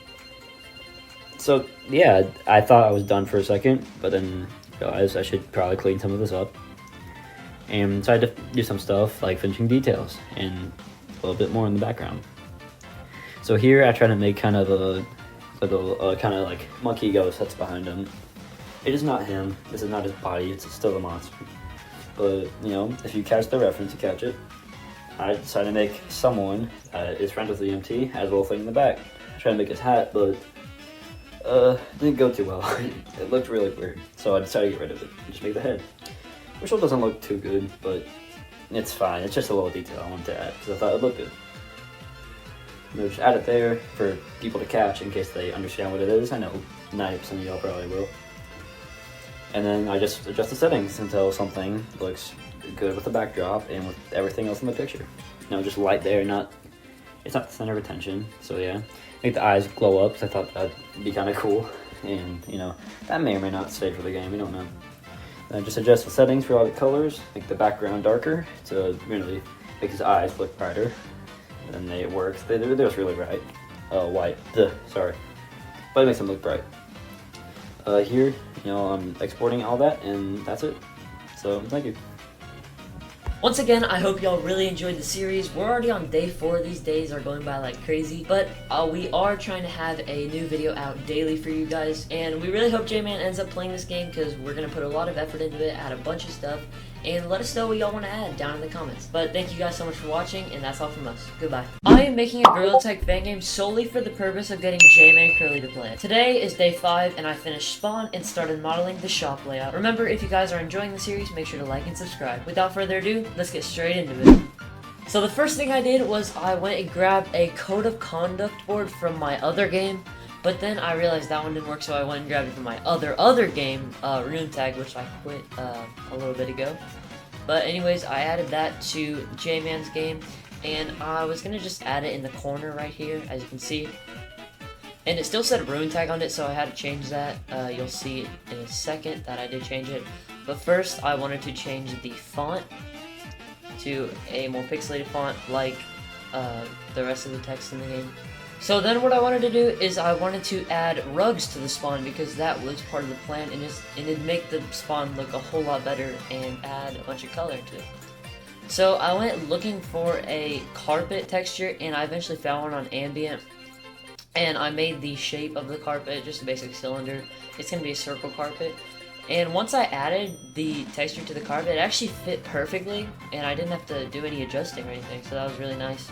So, yeah, I thought I was done for a second, but then realized I should probably clean some of this up. And decided to do some stuff like finishing details and a little bit more in the background. So here I try to make kind of a little, kind of like monkey ghost that's behind him. It is not him, this is not his body, it's still a monster. But, you know, if you catch the reference, you catch it. I decided to make someone that is friends with the EMT, has a little thing in the back. I tried to make his hat, but didn't go too well. It looked really weird, so I decided to get rid of it and just make the head. Which one doesn't look too good, but it's fine. It's just a little detail I wanted to add, because I thought it looked good. And just add it there for people to catch in case they understand what it is. I know 90% of y'all probably will. And then I just adjust the settings until something looks good with the backdrop and with everything else in the picture. You know, just light there, it's not the center of attention. So yeah, make the eyes glow up, because I thought that'd be kind of cool. And you know, that may or may not stay for the game, we don't know. Then just adjust the settings for all the colors, make the background darker to really make his eyes look brighter. And it works, they're just really bright. White, sorry. But it makes them look bright. Here, you know, I'm exporting all that, and that's it. So, thank you. Once again, I hope y'all really enjoyed the series. We're already on day 4. These days are going by like crazy, but we are trying to have a new video out daily for you guys, and we really hope JMan ends up playing this game because we're going to put a lot of effort into it, add a bunch of stuff, and let us know what y'all want to add down in the comments. But thank you guys so much for watching, and that's all from us. Goodbye. I am making a gorillatag fangame solely for the purpose of getting JMancurly to play it. Today is day 5, and I finished spawn and started modeling the shop layout. Remember, if you guys are enjoying the series, make sure to like and subscribe. Without further ado, let's get straight into it. So the first thing I did was I went and grabbed a code of conduct board from my other game, but then I realized that one didn't work, so I went and grabbed it from my other game, Runtag, which I quit a little bit ago. But anyways, I added that to JMan's game, and I was gonna just add it in the corner right here, as you can see. And it still said Runtag on it, so I had to change that. You'll see in a second that I did change it. But first, I wanted to change the font to a more pixelated font like the rest of the text in the game. So then what I wanted to do is I wanted to add rugs to the spawn because that was part of the plan, and it'd make the spawn look a whole lot better and add a bunch of color to it. So I went looking for a carpet texture, and I eventually found one on Ambient. and I made the shape of the carpet just a basic cylinder. It's going to be a circle carpet. And once I added the texture to the carpet, it actually fit perfectly, and I didn't have to do any adjusting or anything, so that was really nice.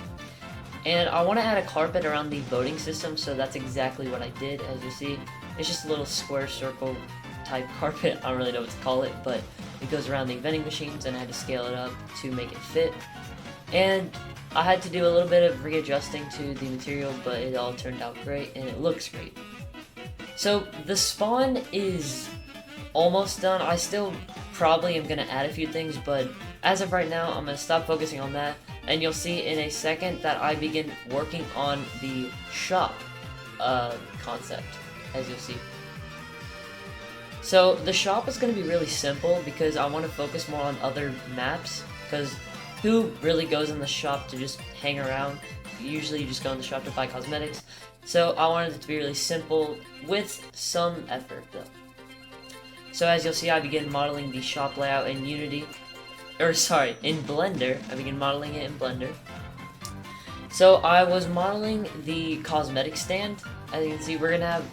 And I want to add a carpet around the voting system, so that's exactly what I did. As you see, it's just a little square circle type carpet. I don't really know what to call it, but it goes around the vending machines, and I had to scale it up to make it fit. And I had to do a little bit of readjusting to the material, but it all turned out great, and it looks great. So the spawn is almost done. I still probably am going to add a few things, but as of right now, I'm going to stop focusing on that, and you'll see in a second that I begin working on the shop concept, as you'll see. So the shop is going to be really simple because I want to focus more on other maps, because who really goes in the shop to just hang around? Usually you just go in the shop to buy cosmetics. So I wanted it to be really simple with some effort though. So as you'll see, I begin modeling the shop layout in in Blender. I begin modeling it in Blender. So I was modeling the cosmetic stand. As you can see, we're gonna have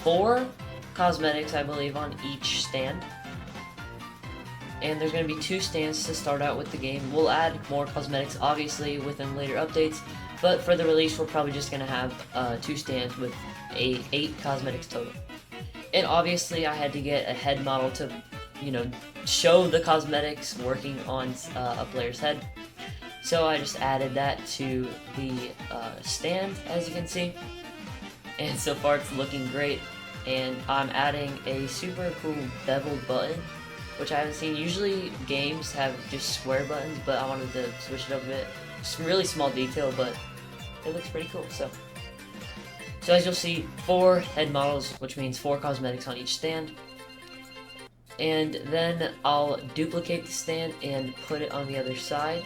4 cosmetics, I believe, on each stand. And there's going to be 2 stands to start out with the game. We'll add more cosmetics, obviously, within later updates. But for the release, we're probably just going to have 2 stands with 8 cosmetics total. And obviously, I had to get a head model to, show the cosmetics working on a player's head. So I just added that to the stand, as you can see. And so far, it's looking great. And I'm adding a super cool beveled button, which I haven't seen. Usually games have just square buttons, but I wanted to switch it up a bit. Some really small detail, but it looks pretty cool. So as you'll see, 4 head models, which means 4 cosmetics on each stand. And then I'll duplicate the stand and put it on the other side,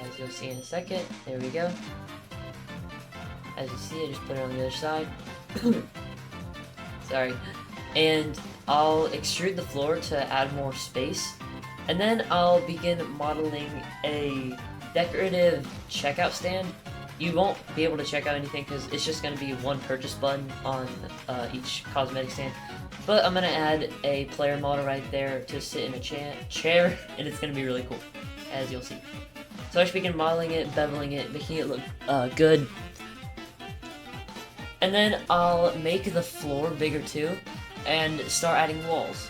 as you'll see in a second. There we go. As you see, I just put it on the other side. Sorry. And I'll extrude the floor to add more space, and then I'll begin modeling a decorative checkout stand. You won't be able to check out anything because it's just going to be one purchase button on each cosmetic stand, but I'm going to add a player model right there to sit in a chair, and it's going to be really cool, as you'll see. So I should begin modeling it, beveling it, making it look good, and then I'll make the floor bigger too, and start adding walls.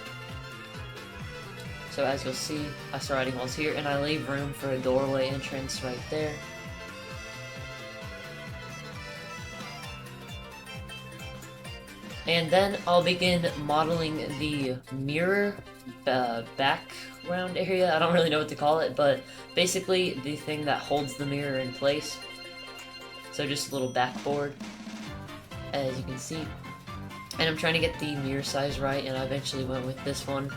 So as you'll see, I start adding walls here, and I leave room for a doorway entrance right there. And then I'll begin modeling the mirror background area. I don't really know what to call it, but basically the thing that holds the mirror in place. So just a little backboard, as you can see. And I'm trying to get the mirror size right, and I eventually went with this one.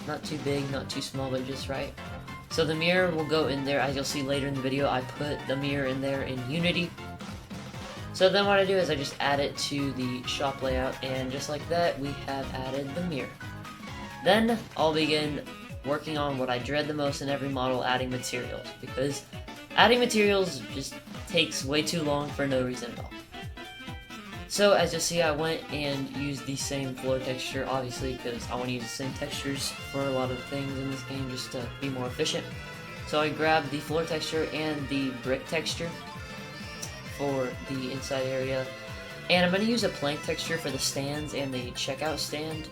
Not too big, not too small, but just right. So the mirror will go in there. As you'll see later in the video, I put the mirror in there in Unity. So then what I do is I just add it to the shop layout, and just like that, we have added the mirror. Then I'll begin working on what I dread the most in every model, adding materials, because adding materials just takes way too long for no reason at all. So as you'll see, I went and used the same floor texture, obviously, because I want to use the same textures for a lot of things in this game just to be more efficient. So I grabbed the floor texture and the brick texture for the inside area, and I'm going to use a plank texture for the stands and the checkout stand.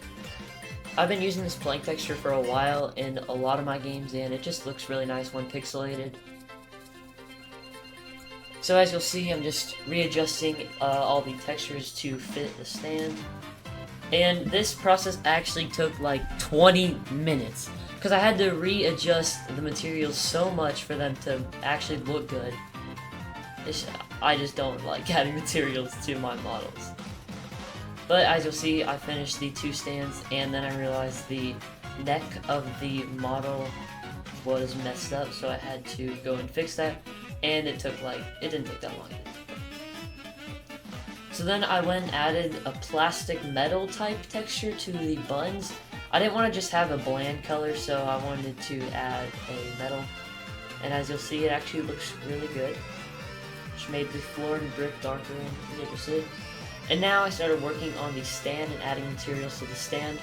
I've been using this plank texture for a while in a lot of my games, and it just looks really nice when pixelated. So as you'll see, I'm just readjusting all the textures to fit the stand. And this process actually took like 20 minutes, because I had to readjust the materials so much for them to actually look good. I just don't like adding materials to my models. But as you'll see, I finished the 2 stands, and then I realized the neck of the model was messed up, so I had to go and fix that. And it didn't take that long. So then I went and added a plastic metal type texture to the buns. I didn't want to just have a bland color, so I wanted to add a metal. And as you'll see, it actually looks really good. which made the floor and brick darker and interesting. And now I started working on the stand and adding materials to the stand.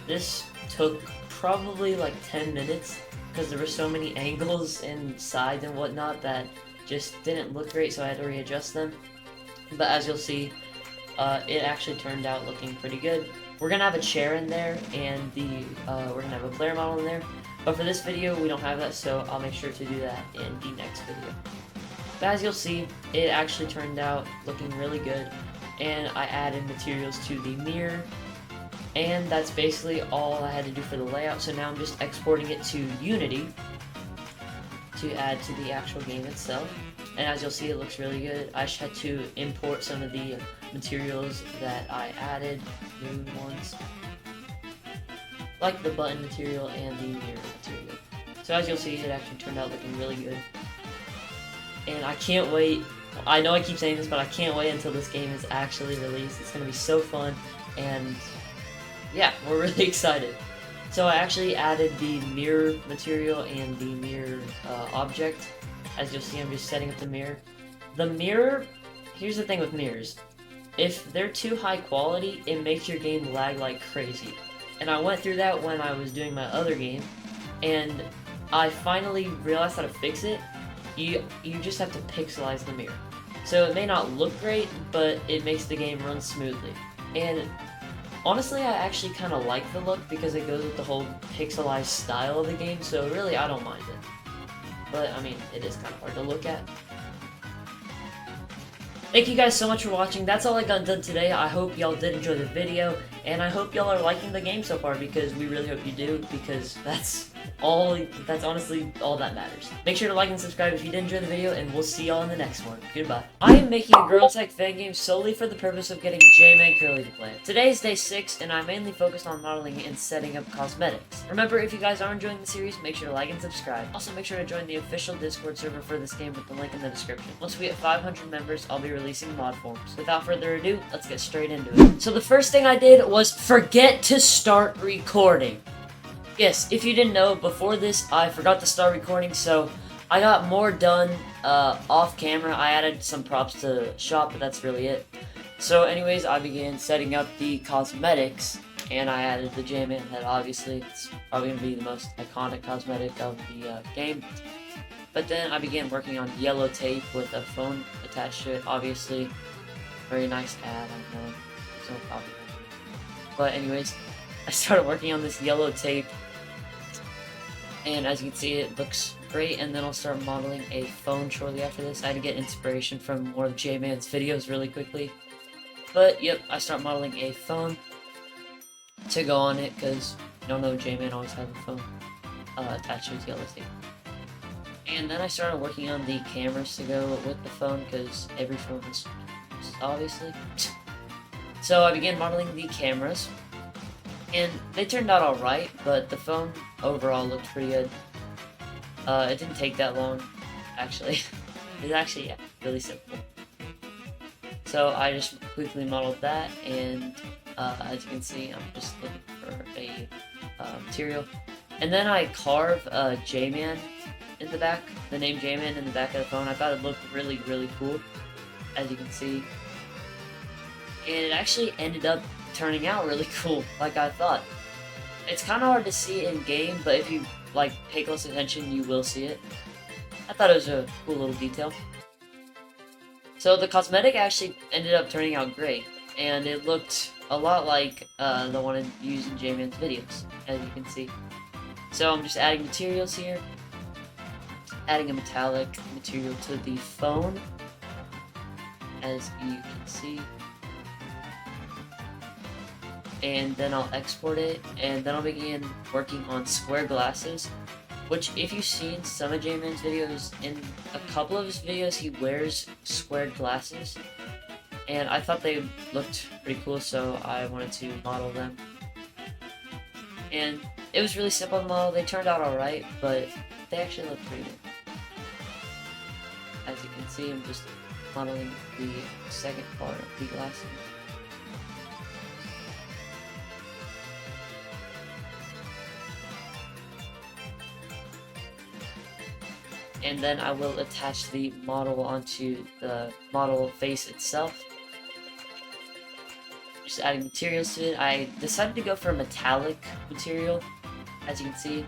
This took probably like 10 minutes because there were so many angles and sides and whatnot that just didn't look great, so I had to readjust them. But as you'll see, it actually turned out looking pretty good. We're gonna have a chair in there, and we're gonna have a player model in there. But for this video, we don't have that, so I'll make sure to do that in the next video. But as you'll see, it actually turned out looking really good, and I added materials to the mirror, and that's basically all I had to do for the layout. So now I'm just exporting it to Unity to add to the actual game itself. And as you'll see, it looks really good. I just had to import some of the materials that I added, new ones, like the button material and the mirror material. So as you'll see, it actually turned out looking really good. And I can't wait. I know I keep saying this, but I can't wait until this game is actually released. It's going to be so fun, and yeah, we're really excited. So I actually added the mirror material and the mirror object. As you'll see, I'm just setting up the mirror. The mirror, here's the thing with mirrors. If they're too high quality, it makes your game lag like crazy. And I went through that when I was doing my other game, and I finally realized how to fix it. You just have to pixelize the mirror. So it may not look great, but it makes the game run smoothly. And honestly, I actually kind of like the look because it goes with the whole pixelized style of the game, so really I don't mind it. But, I mean, it is kind of hard to look at. Thank you guys so much for watching. That's all I got done today. I hope y'all did enjoy the video, and I hope y'all are liking the game so far, because we really hope you do, because that's honestly all that matters. Make sure to like and subscribe if you did enjoy the video, and we'll see y'all in the next one. Goodbye. I am making a gorillatag fangame solely for the purpose of getting JMancurly to play it. Today is day 6, and I'm mainly focused on modeling and setting up cosmetics. Remember, if you guys are enjoying the series, make sure to like and subscribe. Also, make sure to join the official Discord server for this game with the link in the description. Once we hit 500 members, I'll be releasing mod forms. Without further ado, let's get straight into it. So the first thing I did was forget to start recording. Yes, if you didn't know, before this, I forgot to start recording, so I got more done off camera. I added some props to shop, but that's really it. So anyways, I began setting up the cosmetics, and I added the JMan head, obviously. It's probably going to be the most iconic cosmetic of the game. But then I began working on yellow tape with a phone attached to it, obviously. Very nice ad, I know. There's no copyright. But anyways, I started working on this yellow tape, and as you can see, it looks great. And then I'll start modeling a phone shortly after this. I had to get inspiration from more of JMan's videos really quickly. But yep, I start modeling a phone to go on it, because you don't know, JMan always has a phone attached to his yellow tape. And then I started working on the cameras to go with the phone, because every phone is obviously. So I began modeling the cameras, and they turned out alright, but the phone overall looked pretty good. It didn't take that long, actually. It's actually, yeah, really simple. So I just quickly modeled that, and as you can see, I'm just looking for a material. And then I carve JMan in the back, the name JMan in the back of the phone. I thought it looked really, really cool, as you can see. And it actually ended up turning out really cool, like I thought. It's kind of hard to see in game, but if you like pay close attention, you will see it. I thought it was a cool little detail. So the cosmetic actually ended up turning out great, and it looked a lot like the one I used in JMan's videos, as you can see. So I'm just adding materials here, adding a metallic material to the phone, as you can see. And then I'll export it, and then I'll begin working on square glasses, which if you've seen some of JMan's videos, in a couple of his videos he wears squared glasses, and I thought they looked pretty cool, so I wanted to model them. And it was really simple to model. They turned out alright, but they actually look pretty good. As you can see, I'm just modeling the second part of the glasses. and then I will attach the model onto the model face itself. Just adding materials to it. I decided to go for a metallic material, as you can see,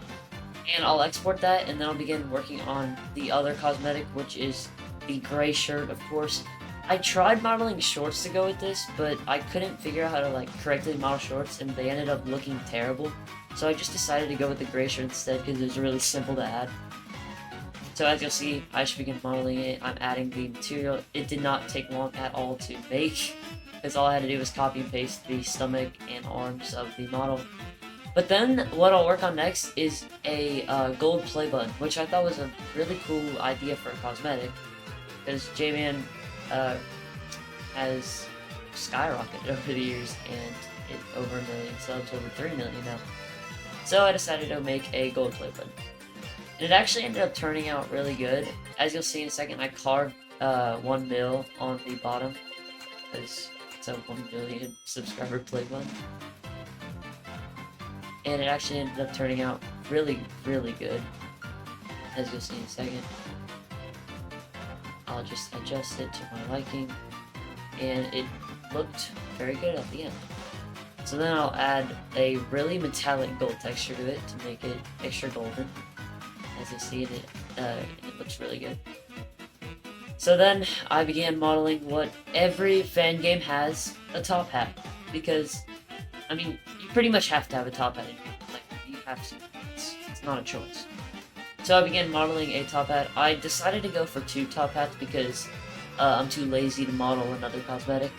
and I'll export that, and then I'll begin working on the other cosmetic, which is the gray shirt, of course. I tried modeling shorts to go with this, but I couldn't figure out how to like correctly model shorts, and they ended up looking terrible. So I just decided to go with the gray shirt instead because it was really simple to add. So as you'll see, I should begin modeling it. I'm adding the material. It did not take long at all to make, because all I had to do was copy and paste the stomach and arms of the model. But then what I'll work on next is a gold play button, which I thought was a really cool idea for a cosmetic, because JMan has skyrocketed over the years, and it's over 1 million subs, over 3 million now. So I decided to make a gold play button. And it actually ended up turning out really good. As you'll see in a second, I carved 1 mil on the bottom, because it's a 1 million subscriber play button. And it actually ended up turning out really, really good, as you'll see in a second. I'll just adjust it to my liking, and it looked very good at the end. So then I'll add a really metallic gold texture to it to make it extra golden. As you see, it looks really good. So then I began modeling what every fan game has, a top hat, because I mean, you pretty much have to have a top hat in here. Like, you have to. It's not a choice. So I began modeling a top hat. I decided to go for 2 top hats because I'm too lazy to model another cosmetic.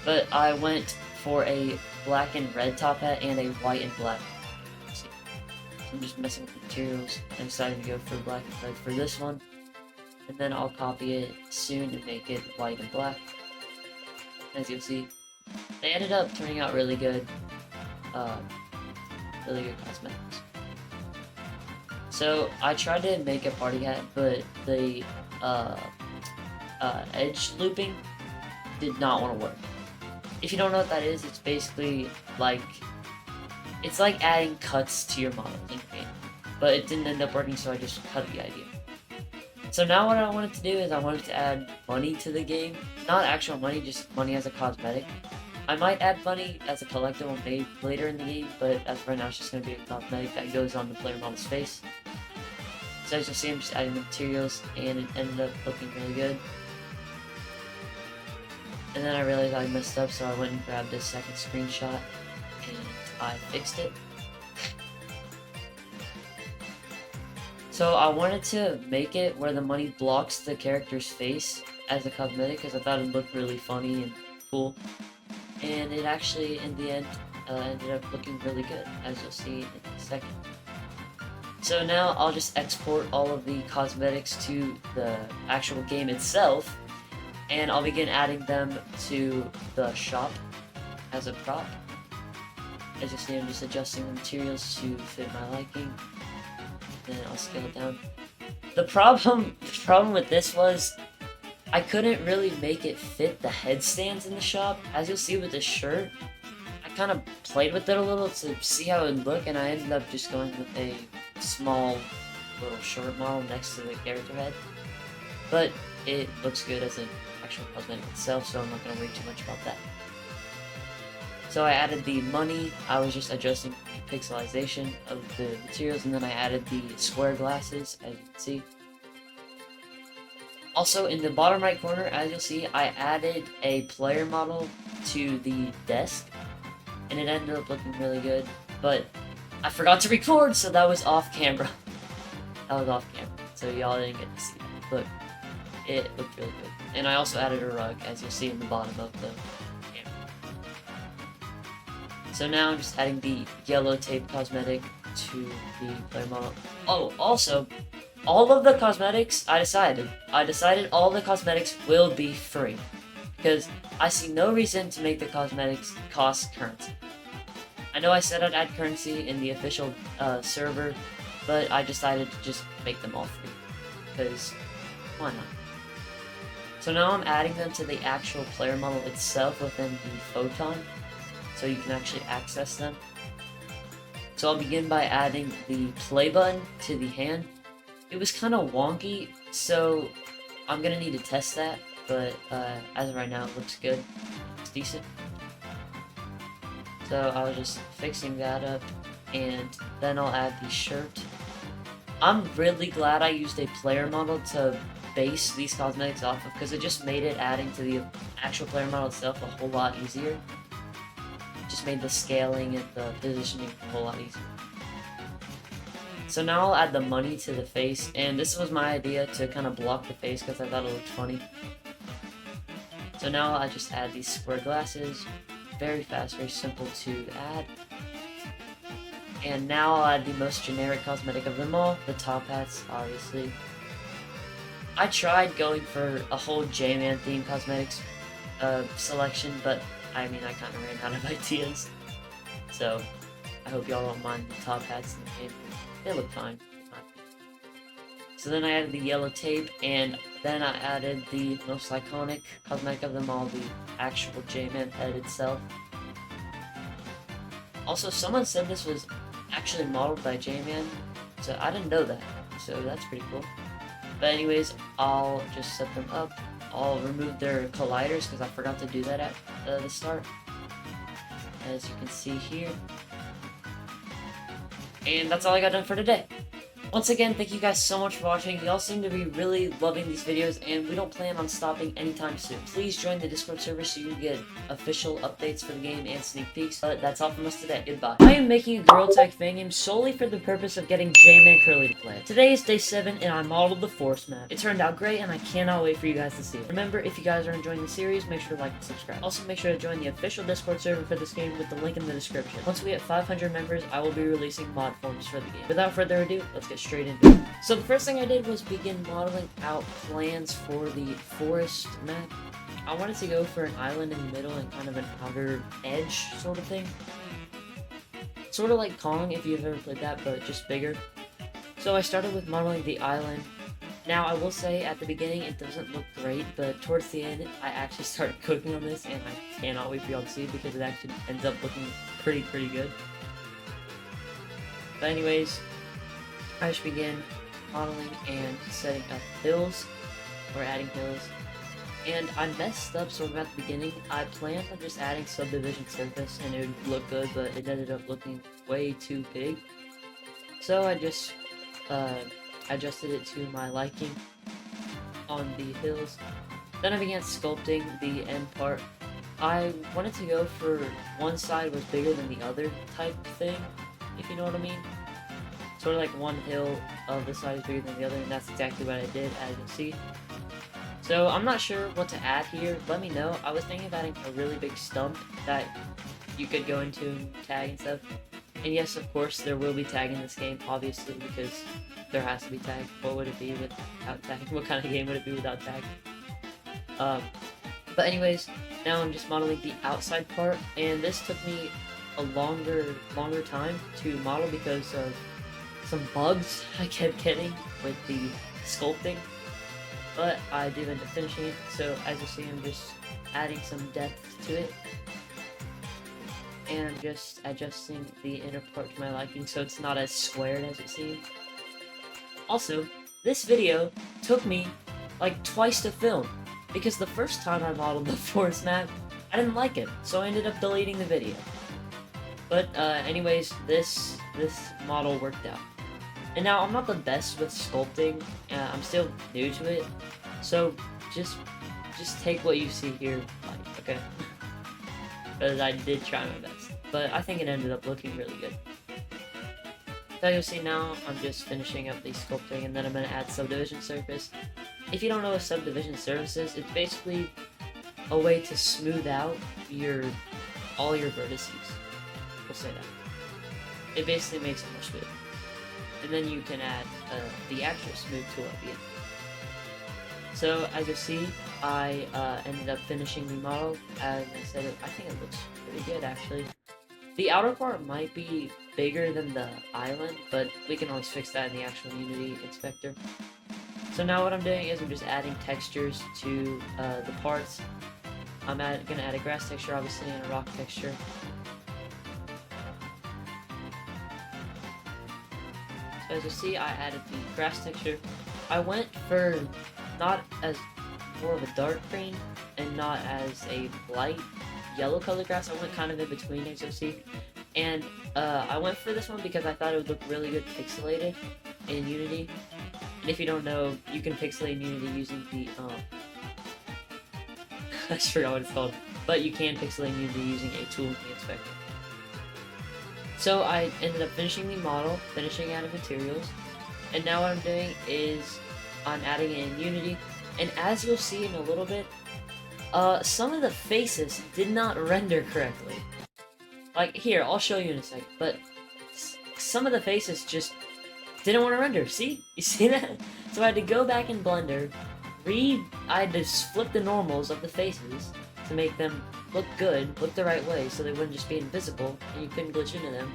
But I went for a black and red top hat and a white and black. So I'm just messing with the materials. I decided to go for black and red for this one. And then I'll copy it soon to make it white and black. As you'll see, they ended up turning out really good. Really good cosmetics. So I tried to make a party hat, but the edge looping did not want to work. If you don't know what that is, it's basically like, it's like adding cuts to your model in game. But it didn't end up working, so I just cut the idea. So now what I wanted to do is I wanted to add money to the game. Not actual money, just money as a cosmetic. I might add money as a collectible made later in the game, but as of right now it's just going to be a cosmetic that goes on the player model's face. So as you'll see, I'm just adding the materials, and it ended up looking really good. And then I realized I messed up, so I went and grabbed a second screenshot, and I fixed it. So I wanted to make it where the money blocks the character's face as a cosmetic, because I thought it looked really funny and cool. And it actually, in the end, ended up looking really good, as you'll see in a second. So now I'll just export all of the cosmetics to the actual game itself, and I'll begin adding them to the shop as a prop. As you see, I'm just adjusting the materials to fit my liking. Then I'll scale it down. The problem with this was I couldn't really make it fit the headstands in the shop. As you'll see with this shirt, I kind of played with it a little to see how it would look, and I ended up just going with a small little shirt model next to the character head. But it looks good as an actual cosmetic itself, so I'm not going to worry too much about that. So I added the money. I was just adjusting the pixelization of the materials, and then I added the square glasses, as you can see. Also, in the bottom right corner, as you'll see, I added a player model to the desk, and it ended up looking really good, but I forgot to record, so that was off camera. That was off camera, so y'all didn't get to see that, but it looked really good. And I also added a rug, as you'll see in the bottom of the camera. So now I'm just adding the yellow tape cosmetic to the player model. Oh, also, all of the cosmetics, I decided all the cosmetics will be free, because I see no reason to make the cosmetics cost currency. I know I said I'd add currency in the official server, but I decided to just make them all free, because why not? So now I'm adding them to the actual player model itself within the photon, so you can actually access them. So I'll begin by adding the play button to the hand. it was kind of wonky, so I'm gonna need to test that, but as of right now, it looks good. It's decent. So I was just fixing that up, and then I'll add the shirt. I'm really glad I used a player model to base these cosmetics off of, because it just made it adding to the actual player model itself a whole lot easier. Just made the scaling and the positioning a whole lot easier. So now I'll add the money to the face, and this was my idea to kind of block the face because I thought it looked funny. So now I just add these square glasses. Very fast, very simple to add. And now I'll add the most generic cosmetic of them all, the top hats, obviously. I tried going for a whole JMan theme cosmetics selection, but I mean, I kind of ran out of ideas. So I hope y'all don't mind the top hats in the game. They look fine. So then I added the yellow tape, and then I added the most iconic cosmetic of them all, the actual JMan head itself. Also, someone said this was actually modeled by JMan, so I didn't know that, so that's pretty cool. But anyways, I'll just set them up. I'll remove their colliders because I forgot to do that at the start, as you can see here. And that's all I got done for today. Once again, thank you guys so much for watching. Y'all seem to be really loving these videos, and we don't plan on stopping anytime soon. Please join the Discord server so you can get official updates for the game and sneak peeks. But that's all from us today. Goodbye. I am making a gorillatag fangame solely for the purpose of getting jmancurly to play it. Today is day 7, and I modeled the forest map. It turned out great, and I cannot wait for you guys to see it. Remember, if you guys are enjoying the series, make sure to like and subscribe. Also, make sure to join the official Discord server for this game with the link in the description. Once we hit 500 members, I will be releasing mod forms for the game. Without further ado, let's get straight into it. So the first thing I did was begin modeling out plans for the forest map. I wanted to go for an island in the middle and kind of an outer edge sort of thing. Sort of like Kong, if you've ever played that, but just bigger. So I started with modeling the island. Now I will say at the beginning it doesn't look great, but towards the end I actually started cooking on this, and I cannot wait for y'all to see it because it actually ends up looking pretty good. But anyways, I just began modeling and setting up hills, or adding hills, and I messed up sort of at the beginning. I planned on just adding subdivision surface and it would look good, but it ended up looking way too big. So I just adjusted it to my liking on the hills. Then I began sculpting the end part. I wanted to go for one side was bigger than the other type thing, if you know what I mean. Sort of like one hill of the side is bigger than the other, and that's exactly what I did, as you can see. So I'm not sure what to add here. Let me know. I was thinking of adding a really big stump that you could go into and tag and stuff. And yes, of course, there will be tag in this game, obviously, because there has to be tag. What would it be without tag? What kind of game would it be without tag? But anyways, now I'm just modeling the outside part, and this took me a longer time to model because of some bugs I kept getting with the sculpting, but I did end up finishing it. So as you see, I'm just adding some depth to it, and I'm just adjusting the inner part to my liking so it's not as squared as it seems. Also, this video took me like twice to film, because the first time I modeled the forest map, I didn't like it, so I ended up deleting the video. But anyways, this model worked out. And now, I'm not the best with sculpting, I'm still new to it, so just take what you see here, like, okay? Because I did try my best, but I think it ended up looking really good. So you'll see now, I'm just finishing up the sculpting, and then I'm going to add subdivision surface. If you don't know what subdivision surface is, it's basically a way to smooth out all your vertices. We'll say that. It basically makes it more smooth. And then you can add the actual smooth tool at the end. So as you see, I ended up finishing the model. As I said, I think it looks pretty good actually. The outer part might be bigger than the island, but we can always fix that in the actual Unity inspector. So now what I'm doing is I'm just adding textures to the parts. I'm gonna add a grass texture obviously and a rock texture. as you see, I added the grass texture. I went for not as more of a dark green and not as a light yellow color grass. I went kind of in between, as you see. And I went for this one because I thought it would look really good pixelated in Unity. And if you don't know, you can pixelate in Unity using the I just forgot what it's called, but you can pixelate in Unity using a tool in the inspector. So I ended up finishing the model, finishing adding materials, and now what I'm doing is I'm adding it in Unity, and as you'll see in a little bit, some of the faces did not render correctly. Like, here, I'll show you in a second, but some of the faces just didn't want to render. See? You see that? So I had to go back in Blender, I had to flip the normals of the faces to make them look good, look the right way, so they wouldn't just be invisible, and you couldn't glitch into them.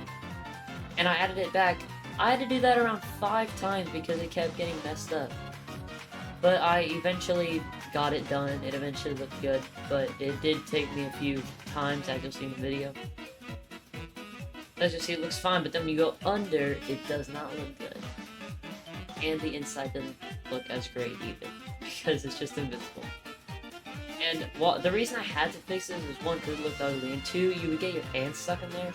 And I added it back. I had to do that around 5 times because it kept getting messed up. But I eventually got it done. It eventually looked good, but it did take me a few times, as you'll see in the video. As you see, it looks fine, but then when you go under, it does not look good. And the inside doesn't look as great either, because it's just invisible. And the reason I had to fix this is 1, because it looked ugly, and 2, you would get your hands stuck in there,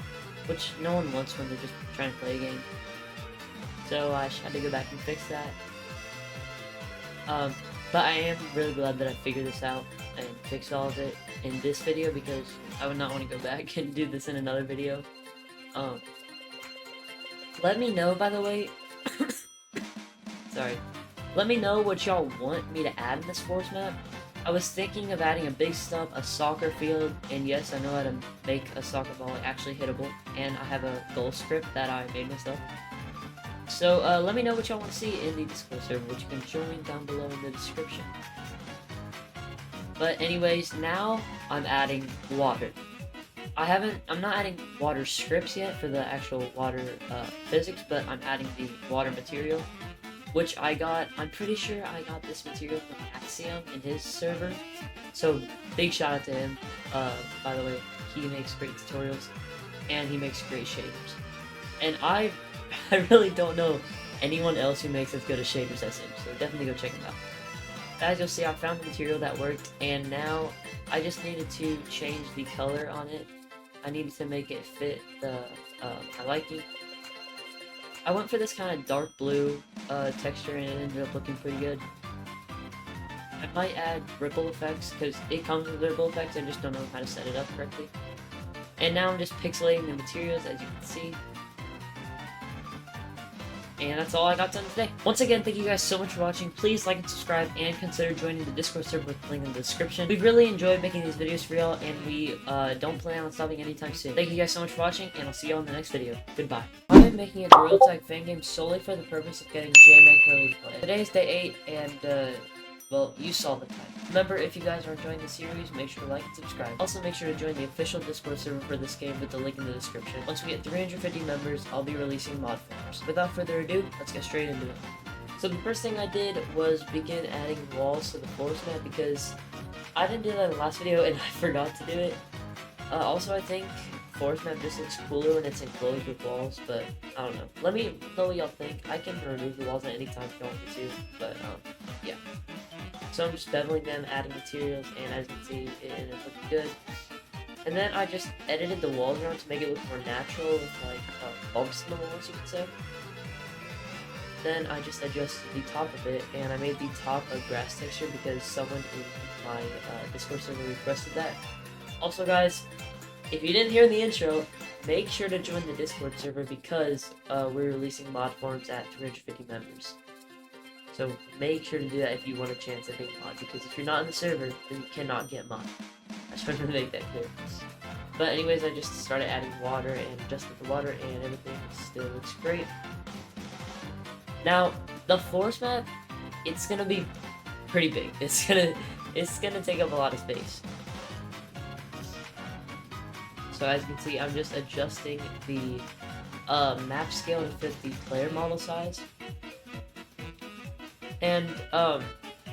which no one wants when they're just trying to play a game. So I had to go back and fix that. But I am really glad that I figured this out and fixed all of it in this video, because I would not want to go back and do this in another video. Let me know, by the way, sorry, let me know what y'all want me to add in this forest map. I was thinking of adding a big stump, a soccer field, and yes, I know how to make a soccer ball actually hittable, and I have a goal script that I made myself. So let me know what y'all want to see in the Discord server, which you can join down below in the description. But anyways, now I'm adding water. I'm not adding water scripts yet for the actual water physics, but I'm adding the water material, which I'm pretty sure I got this material from Axiom in his server. So big shout out to him. By the way, he makes great tutorials and he makes great shaders. And I really don't know anyone else who makes as good as shaders as him, so definitely go check him out. As you'll see, I found the material that worked, and now I just needed to change the color on it. I needed to make it fit my liking. I went for this kind of dark blue texture, and it ended up looking pretty good. I might add ripple effects, because it comes with ripple effects, I just don't know how to set it up correctly. And now I'm just pixelating the materials, as you can see. And that's all I got done today. Once again, thank you guys so much for watching. Please like and subscribe, and consider joining the Discord server with the link in the description. We've really enjoyed making these videos for y'all, and we don't plan on stopping anytime soon. Thank you guys so much for watching, and I'll see y'all in the next video. Goodbye. I am making a gorillatag fangame solely for the purpose of getting JMancurly to play. Today is day 8, and well, you saw the time. Remember, if you guys are enjoying the series, make sure to like and subscribe. Also, make sure to join the official Discord server for this game with the link in the description. Once we get 350 members, I'll be releasing mod forms. Without further ado, let's get straight into it. So the first thing I did was begin adding walls to the forest map, because I didn't do that in the last video and I forgot to do it. Also, I think forest map just looks cooler when it's enclosed with walls, but I don't know. Let me know what y'all think. I can remove the walls at any time if you want me to, but yeah. So I'm just beveling them, adding materials, and as you can see, it ended up looking good. And then I just edited the walls around to make it look more natural, with like bumps in the walls, you could say. Then I just adjusted the top of it, and I made the top a grass texture because someone in my Discord server requested that. Also, guys, if you didn't hear in the intro, make sure to join the Discord server, because we're releasing mod forms at 350 members. So make sure to do that if you want a chance at being mod, because if you're not in the server, then you cannot get mod. I just wanted to make that clear. But anyways, I just started adding water and adjusted the water, and everything still looks great. Now, the forest map, it's gonna be pretty big. It's gonna take up a lot of space. So as you can see, I'm just adjusting the map scale to fit the player model size. And I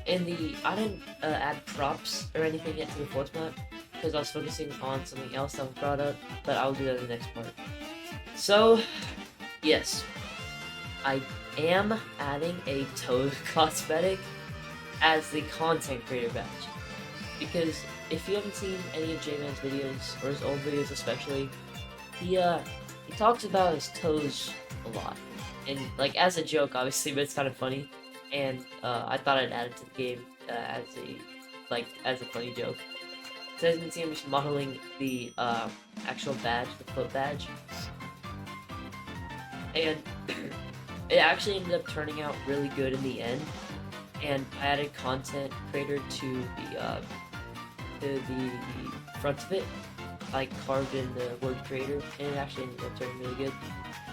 didn't add props or anything yet to the forest map, because I was focusing on something else that was brought up, but I'll do that in the next part. So, yes, I am adding a Toad cosmetic as the content creator badge. Because if you haven't seen any of JMan's videos, or his old videos especially, he talks about his toes a lot. And like as a joke obviously, but it's kind of funny. And I thought I'd add it to the game as a funny joke. So as you can see, I'm just modeling the actual badge, the foot badge. And it actually ended up turning out really good in the end. And I added content creator to the front of it. I carved in the word creator, and it actually ended up turning really good.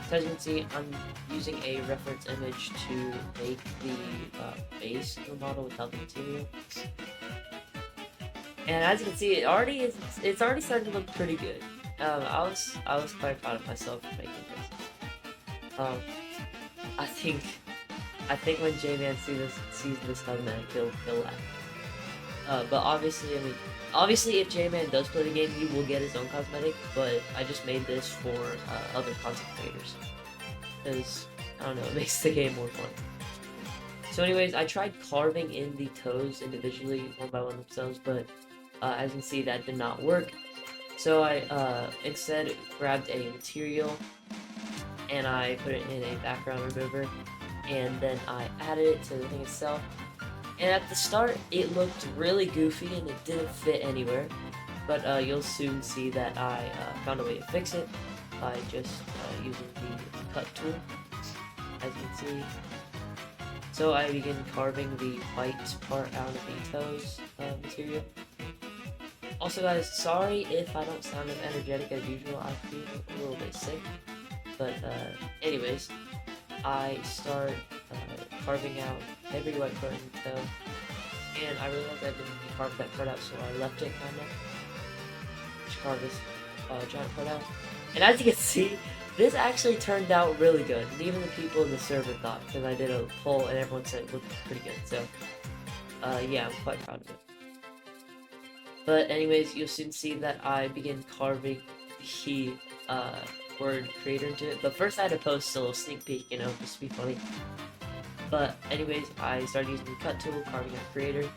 So as you can see, I'm using a reference image to make the base of the model without the material. And as you can see, it's already starting to look pretty good. I was quite proud of myself for making this. I think when JMan sees this cosmetic, he'll laugh. But obviously, obviously if JMan does play the game, he will get his own cosmetic. But I just made this for other content creators, because I don't know, it makes the game more fun. So anyways, I tried carving in the toes individually, one by one themselves, but as you can see, that did not work. So I instead grabbed a material and I put it in a background remover, and then I added it to the thing itself. And at the start, it looked really goofy and it didn't fit anywhere. But you'll soon see that I found a way to fix it by just using the cut tool, as you can see. So I begin carving the white part out of the toes material. Also guys, sorry if I don't sound as energetic as usual, I feel a little bit sick. But anyways, I start carving out every white part in the toe, and I realized I didn't carve that part out, so I left it kind of. Just carve this giant part out. And as you can see, this actually turned out really good, and even the people in the server thought, because I did a poll and everyone said it looked pretty good, so yeah, I'm quite proud of it. But anyways, you'll soon see that I begin carving the word creator into it, but first I had to post a little sneak peek, you know, just to be funny. But anyways, I started using the cut tool, carving out creator.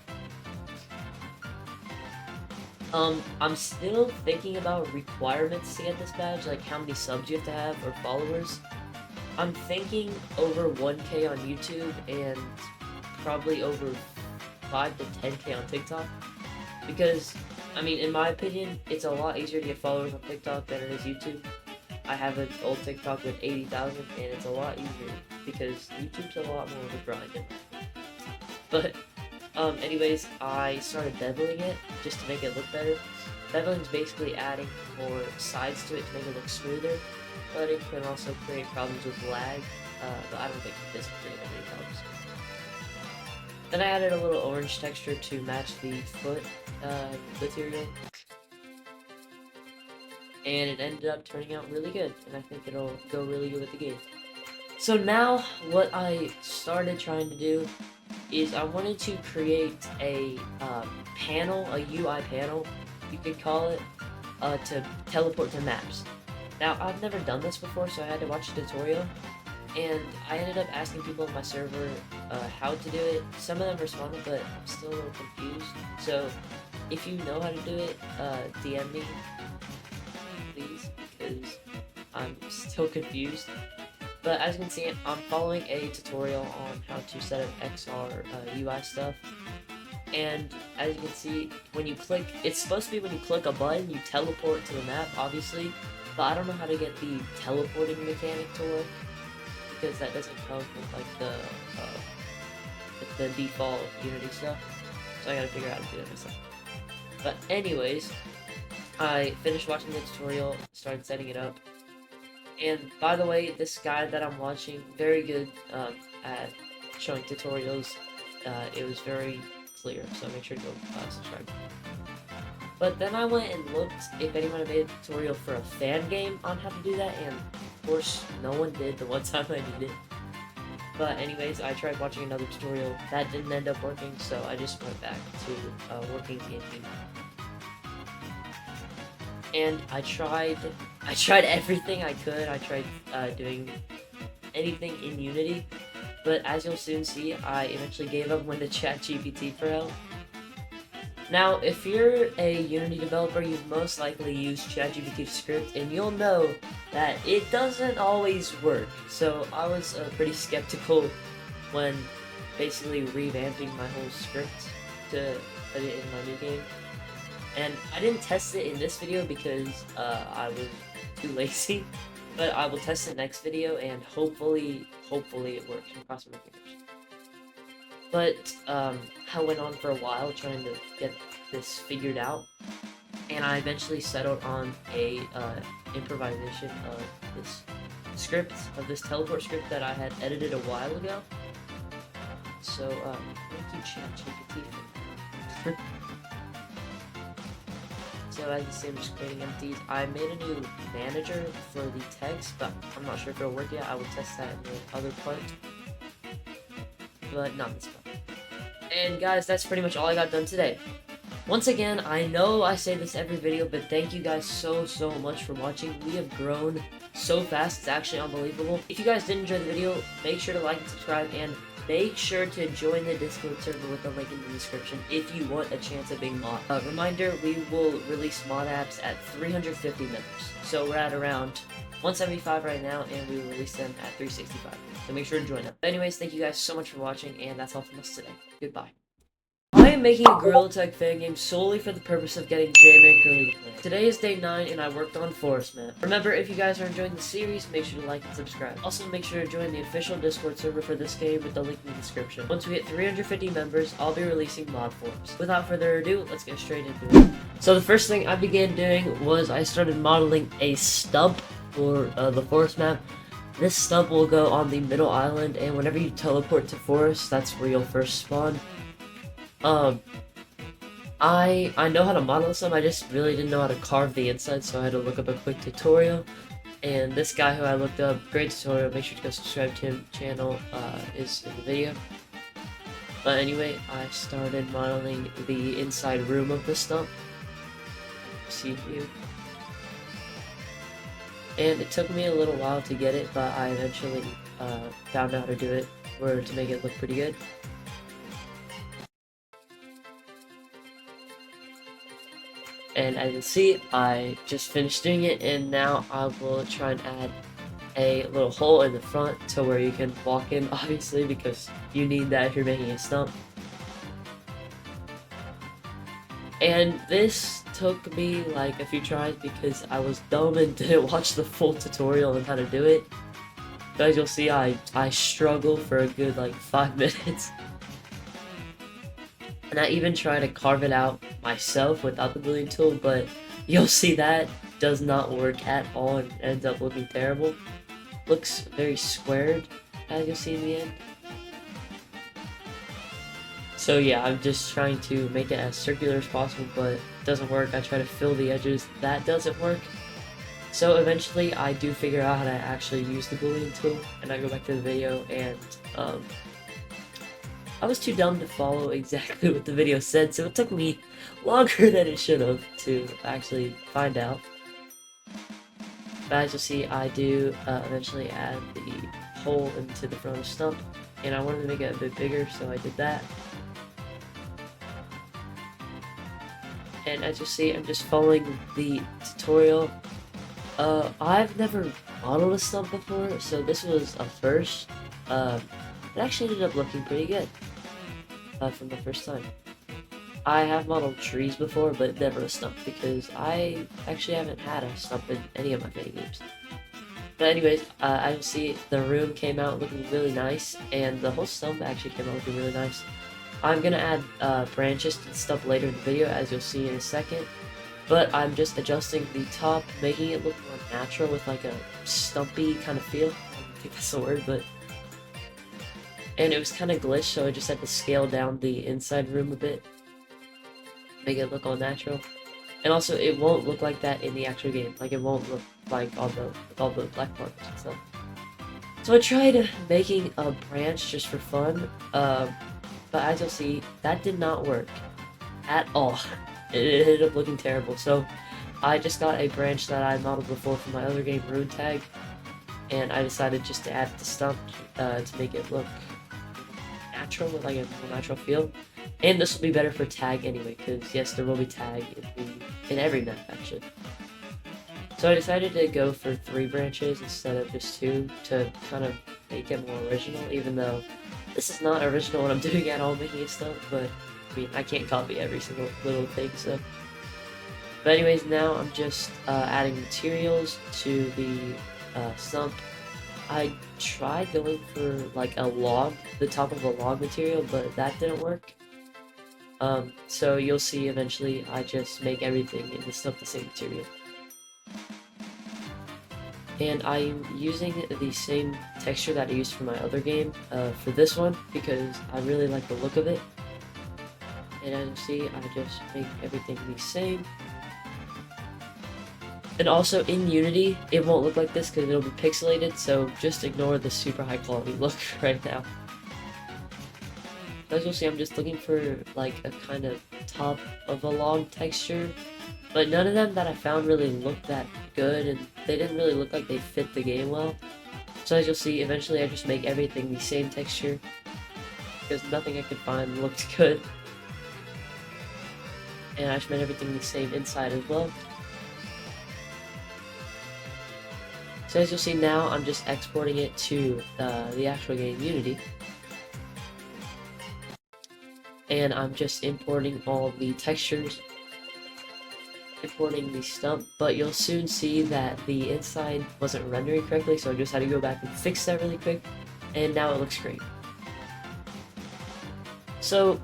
I'm still thinking about requirements to get this badge, like how many subs you have to have or followers. I'm thinking over 1K on YouTube and probably over 5 to 10K on TikTok. Because, I mean, in my opinion, it's a lot easier to get followers on TikTok than it is YouTube. I have an old TikTok with 80,000, and it's a lot easier because YouTube's a lot more of a grind. But, anyways, I started beveling it just to make it look better. Beveling's basically adding more sides to it to make it look smoother, but it can also create problems with lag, but I don't think this really helps. Then I added a little orange texture to match the foot material, and it ended up turning out really good, and I think it'll go really good with the game. So now, what I started trying to do is I wanted to create a panel, a UI panel, you could call it, to teleport to maps. Now, I've never done this before, so I had to watch a tutorial, and I ended up asking people in my server how to do it. Some of them responded, but I'm still a little confused. So, if you know how to do it, DM me, please, because I'm still confused. But as you can see, I'm following a tutorial on how to set up XR UI stuff. And as you can see, when you click, it's supposed to be when you click a button, you teleport to the map, obviously. But I don't know how to get the teleporting mechanic to work, because that doesn't come with like the default Unity stuff. So I gotta figure out how to do that myself. But anyways, I finished watching the tutorial, started setting it up. And by the way, this guy that I'm watching, very good at showing tutorials. It was very clear, so make sure to go subscribe. But then I went and looked if anyone had made a tutorial for a fan game on how to do that, and of course no one did the one time I needed it. But anyways, I tried watching another tutorial. That didn't end up working, so I just went back to working in Unity. And I tried everything I could. I tried doing anything in Unity, but as you'll soon see, I eventually gave up and went to ChatGPT for help. Now, if you're a Unity developer, you've most likely used ChatGPT script, and you'll know that it doesn't always work. So I was pretty skeptical when basically revamping my whole script to put it in my new game. And I didn't test it in this video because I was too lazy, but I will test it next video, and hopefully it works. I'm crossing my fingers. But I went on for a while trying to get this figured out, and I eventually settled on a improvisation of this script, of this teleport script that I had edited a while ago. So thank you, ChatGPT. So as you see, I'm just creating empties. I made a new manager for the text, but I'm not sure if it'll work yet. I will test that in the other part, but not this part. And guys, that's pretty much all I got done today. Once again, I know I say this every video, but thank you guys so much for watching. We have grown so fast, it's actually unbelievable. If you guys did enjoy the video, make sure to like and subscribe, and make sure to join the Discord server with the link in the description if you want a chance at being mod. Reminder, we will release mod apps at 350 members. So we're at around 175 right now, and we will release them at 365. So make sure to join them. But anyways, thank you guys so much for watching, and that's all from us today. Goodbye. I am making a gorillatag game solely for the purpose of getting JMancurly to play. Today is day 9, and I worked on Forest Map. Remember, if you guys are enjoying the series, make sure to like and subscribe. Also, make sure to join the official Discord server for this game with the link in the description. Once we hit 350 members, I'll be releasing mod forms. Without further ado, let's get straight into it. So the first thing I began doing was I started modeling a stump for the Forest Map. This stump will go on the middle island, and whenever you teleport to forest, that's where you'll first spawn. I know how to model some, I just really didn't know how to carve the inside, so I had to look up a quick tutorial. And this guy who I looked up, great tutorial, make sure to go subscribe to his channel, is in the video. But anyway, I started modeling the inside room of the stump. See you. And it took me a little while to get it, but I eventually found out how to do it to make it look pretty good. And as you see, I just finished doing it, and now I will try and add a little hole in the front to where you can walk in, obviously, because you need that if you're making a stump. And this took me like a few tries because I was dumb and didn't watch the full tutorial on how to do it. So as you'll see, I struggle for a good like 5 minutes. And I even try to carve it out myself without the boolean tool, but you'll see that does not work at all and ends up looking terrible. Looks very squared, as you'll see in the end. So yeah, I'm just trying to make it as circular as possible, but it doesn't work. I try to fill the edges, that doesn't work. So eventually I do figure out how to actually use the boolean tool, and I go back to the video, and I was too dumb to follow exactly what the video said, so it took me longer than it should have to actually find out. But as you'll see, I do eventually add the hole into the front of the stump, and I wanted to make it a bit bigger, so I did that. And as you'll see, I'm just following the tutorial. I've never modeled a stump before, so this was a first. It actually ended up looking pretty good from the first time. I have modeled trees before, but never a stump, because I actually haven't had a stump in any of my mini games. But anyways, as you see, the room came out looking really nice, and the whole stump actually came out looking really nice. I'm gonna add branches to the stump later in the video, as you'll see in a second. But I'm just adjusting the top, making it look more natural with like a stumpy kind of feel. I don't think that's the word, but... And it was kind of glitched, so I just had to scale down the inside room a bit. Make it look all natural. And also, it won't look like that in the actual game. Like, it won't look like all the black marks and stuff. So I tried making a branch just for fun. But as you'll see, that did not work at all. It ended up looking terrible. So I just got a branch that I modeled before from my other game, Tag, and I decided just to add it to Stump to make it look natural, with like a more natural feel. And this will be better for tag anyway, because yes, there will be tag in every map actually. So I decided to go for 3 branches instead of just 2 to kind of make it more original, even though this is not original what I'm doing at all, making a stump, but I mean, I can't copy every single little thing, so. But anyways, now I'm just adding materials to the stump. I tried going for like a log, the top of a log material, but that didn't work. So you'll see eventually I just make everything in the stump the same material. And I'm using the same texture that I used for my other game for this one because I really like the look of it. And as you see, I just make everything the same. And also in Unity, it won't look like this because it'll be pixelated, so just ignore the super high quality look right now. As you'll see, I'm just looking for like a kind of top of a log texture, but none of them that I found really looked that good, and they didn't really look like they fit the game well. So as you'll see, eventually I just make everything the same texture because nothing I could find looked good. And I just made everything the same inside as well. So as you'll see now, I'm just exporting it to the actual game Unity. And I'm just importing all the textures, importing the stump, but you'll soon see that the inside wasn't rendering correctly, so I just had to go back and fix that really quick, and now it looks great. So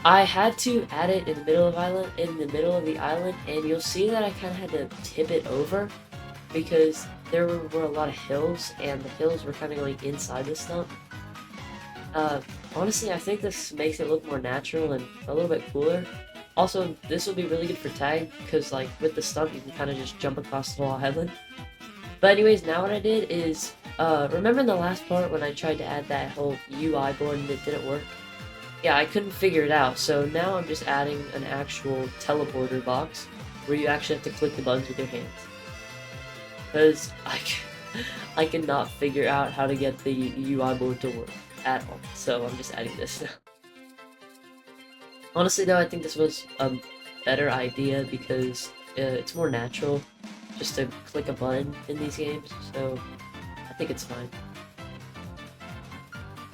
I had to add it in the middle of the island, and you'll see that I kind of had to tip it over because there were a lot of hills, and the hills were kind of going inside the stump. Honestly, I think this makes it look more natural and a little bit cooler. Also, this will be really good for tag, because like with the stump, you can kind of just jump across the whole island. But anyways, now what I did is, remember in the last part when I tried to add that whole UI board and it didn't work? Yeah, I couldn't figure it out, so now I'm just adding an actual teleporter box where you actually have to click the buttons with your hands. Because I cannot figure out how to get the UI board to work at all, so I'm just adding this now. Honestly though, I think this was a better idea because it's more natural just to click a button in these games, so I think it's fine.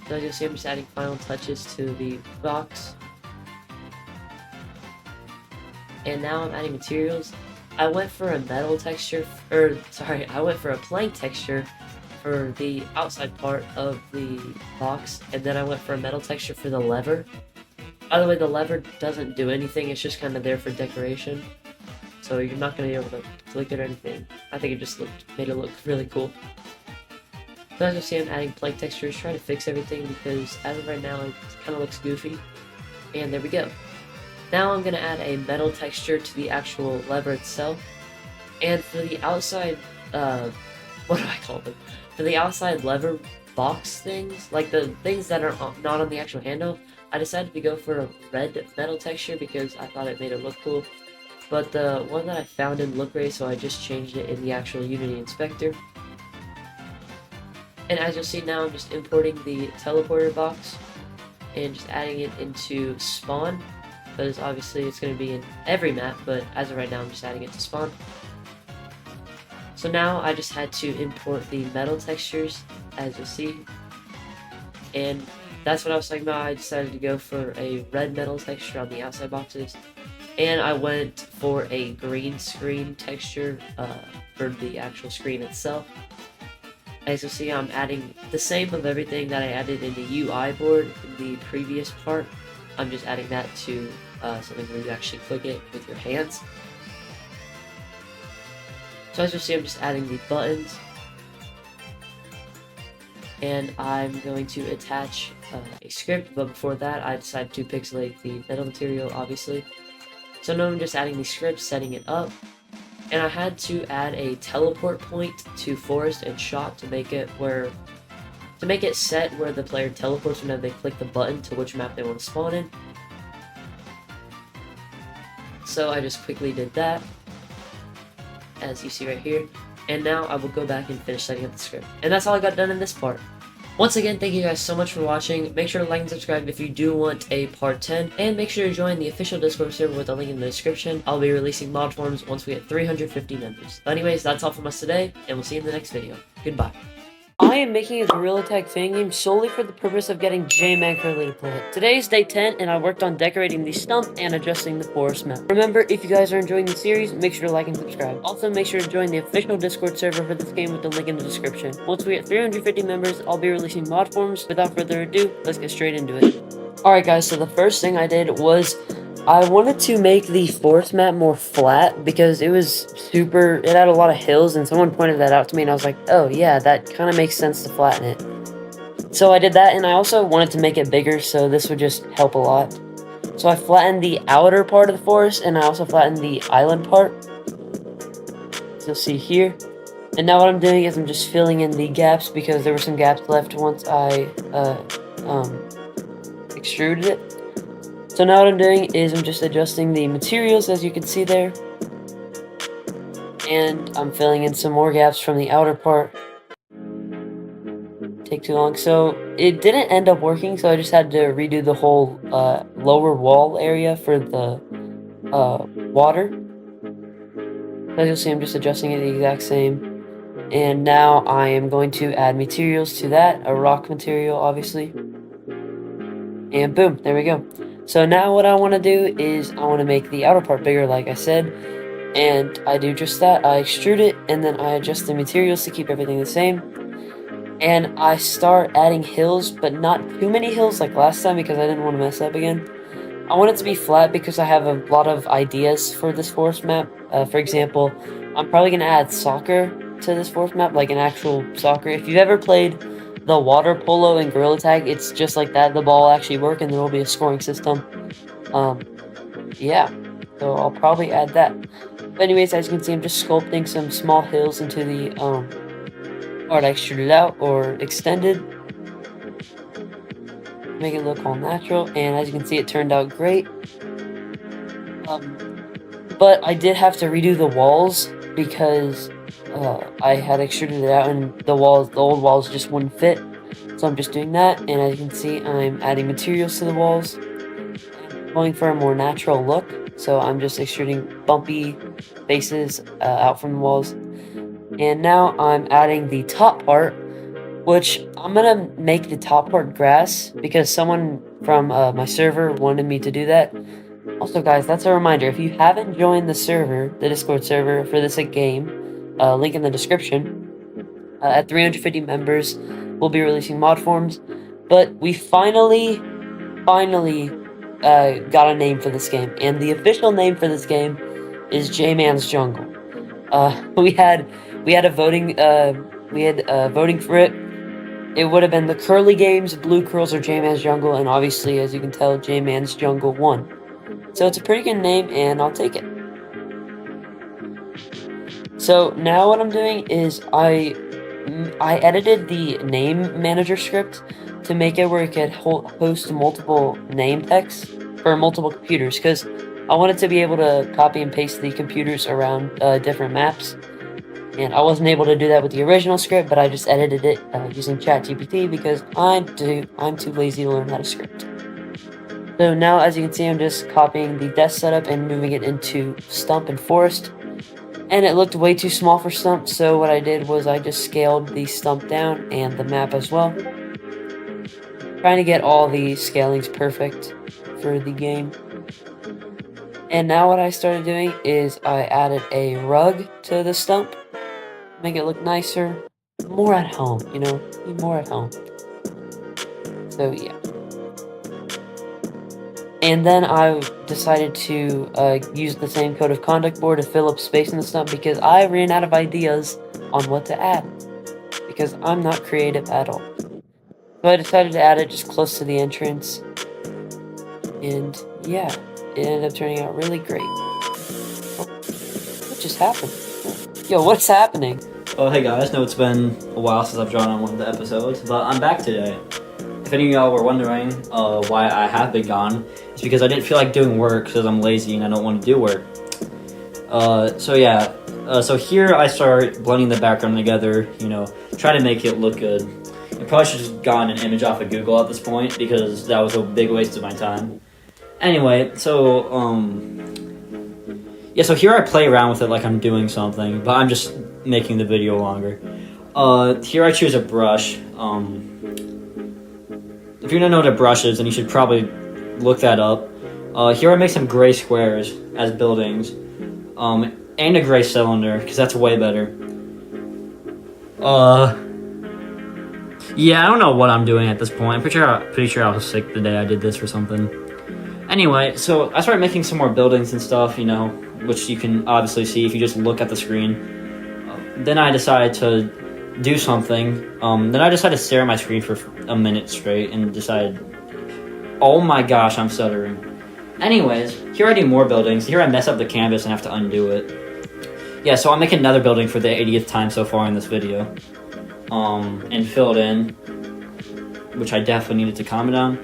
So as you'll see, I'm just adding final touches to the box. And now I'm adding materials. I went for a metal texture, I went for a plank texture for the outside part of the box, and then I went for a metal texture for the lever. By the way, the lever doesn't do anything, it's just kind of there for decoration. So you're not going to be able to click it or anything. I think it just made it look really cool. So as you see, I'm adding plank textures, trying to fix everything because as of right now it kind of looks goofy. And there we go. Now I'm going to add a metal texture to the actual lever itself. And for the outside, what do I call them? For the outside lever box things, like the things that are not on the actual handle, I decided to go for a red metal texture because I thought it made it look cool. But the one that I found didn't look great, so I just changed it in the actual Unity inspector. And as you'll see now, I'm just importing the teleporter box and just adding it into spawn, because obviously it's going to be in every map, but as of right now I'm just adding it to spawn. So now I just had to import the metal textures, as you'll see, and that's what I was talking about. I decided to go for a red metal texture on the outside boxes, and I went for a green screen texture for the actual screen itself. As you'll see, I'm adding the same of everything that I added in the UI board in the previous part. I'm just adding that to something where you actually click it with your hands. So as you'll see, I'm just adding the buttons. And I'm going to attach a script, but before that I decided to pixelate the metal material, obviously. So now I'm just adding the script, setting it up. And I had to add a teleport point to forest and shop to make it set where the player teleports whenever they click the button to which map they want to spawn in. So I just quickly did that, as you see right here. And now I will go back and finish setting up the script. And that's all I got done in this part. Once again, thank you guys so much for watching. Make sure to like and subscribe if you do want a part 10. And make sure to join the official Discord server with the link in the description. I'll be releasing mod forms once we get 350 members. But anyways, that's all from us today, and we'll see you in the next video. Goodbye. I am making a gorilla tag fangame solely for the purpose of getting JMancurly to play it. Today is day 10, and I worked on decorating the stump and adjusting the forest map. Remember, if you guys are enjoying the series, make sure to like and subscribe. Also, make sure to join the official Discord server for this game with the link in the description. Once we get 350 members, I'll be releasing mod forms. Without further ado, let's get straight into it. Alright guys, so the first thing I did was I wanted to make the forest map more flat because it had a lot of hills, and someone pointed that out to me and I was like, oh yeah, that kind of makes sense to flatten it. So I did that, and I also wanted to make it bigger, so this would just help a lot. So I flattened the outer part of the forest, and I also flattened the island part. So you'll see here. And now what I'm doing is I'm just filling in the gaps because there were some gaps left once I extruded it. So now what I'm doing is I'm just adjusting the materials, as you can see there. And I'm filling in some more gaps from the outer part. Take too long. So it didn't end up working, so I just had to redo the whole lower wall area for the water. As you'll see, I'm just adjusting it the exact same. And now I am going to add materials to that, a rock material, obviously. And boom, there we go. So now what I want to do is I want to make the outer part bigger, like I said, and I do just that. I extrude it, and then I adjust the materials to keep everything the same. And I start adding hills, but not too many hills like last time because I didn't want to mess up again. I want it to be flat because I have a lot of ideas for this forest map. For example, I'm probably going to add soccer to this forest map, like an actual soccer. If you've ever played the water polo and gorilla tag, it's just like that. The ball will actually work, and there will be a scoring system. Yeah, so I'll probably add that. But anyways, as you can see, I'm just sculpting some small hills into the part I extruded out or extended. Make it look all natural, and as you can see, it turned out great. But I did have to redo the walls because I had extruded it out, and the old walls just wouldn't fit. So I'm just doing that, and as you can see, I'm adding materials to the walls. I'm going for a more natural look, so I'm just extruding bumpy faces out from the walls. And now I'm adding the top part, which I'm gonna make the top part grass because someone from my server wanted me to do that. Also guys, that's a reminder, if you haven't joined the server, the Discord server for this game, link in the description. At 350 members, we'll be releasing mod forms. But we finally got a name for this game, and the official name for this game is JMan's Jungle. We had a voting voting for it. It would have been the Curly Games, Blue Curls, or JMan's Jungle, and obviously, as you can tell, JMan's Jungle won. So it's a pretty good name, and I'll take it. So now what I'm doing is I edited the name manager script to make it where it could host multiple name texts for multiple computers, because I wanted to be able to copy and paste the computers around different maps. And I wasn't able to do that with the original script, but I just edited it using ChatGPT because I'm too lazy to learn how to script. So now, as you can see, I'm just copying the desk setup and moving it into Stump and Forest. And it looked way too small for Stump, so what I did was I just scaled the Stump down and the map as well. Trying to get all the scalings perfect for the game. And now what I started doing is I added a rug to the Stump. Make it look nicer. More at home, you know? Be more at home. So, yeah. And then I decided to use the same code of conduct board to fill up space in the Stump because I ran out of ideas on what to add. Because I'm not creative at all. So I decided to add it just close to the entrance. And yeah, it ended up turning out really great. Oh, what just happened? Yo, what's happening? Oh, hey guys, know it's been a while since I've drawn on one of the episodes, but I'm back today. If any of y'all were wondering why I have been gone, it's because I didn't feel like doing work because I'm lazy and I don't want to do work. So here I start blending the background together, you know, try to make it look good. I probably should have just gotten an image off of Google at this point because that was a big waste of my time. Anyway, so yeah, so here I play around with it like I'm doing something, but I'm just making the video longer. Here I choose a brush. If you don't know what a brush is, then you should probably look that up. Here I make some gray squares as buildings, and a gray cylinder, because that's way better. Yeah, I don't know what I'm doing at this point. I'm pretty sure I was sick the day I did this or something. Anyway, so I started making some more buildings and stuff, you know, which you can obviously see if you just look at the screen. Then I decided to do something. Then I decided to stare at my screen for a minute straight and decided, oh my gosh, I'm stuttering. Anyways, here I do more buildings. Here I mess up the canvas and have to undo it. Yeah, so I'm making another building for the 80th time so far in this video. And fill it in, which I definitely needed to comment on.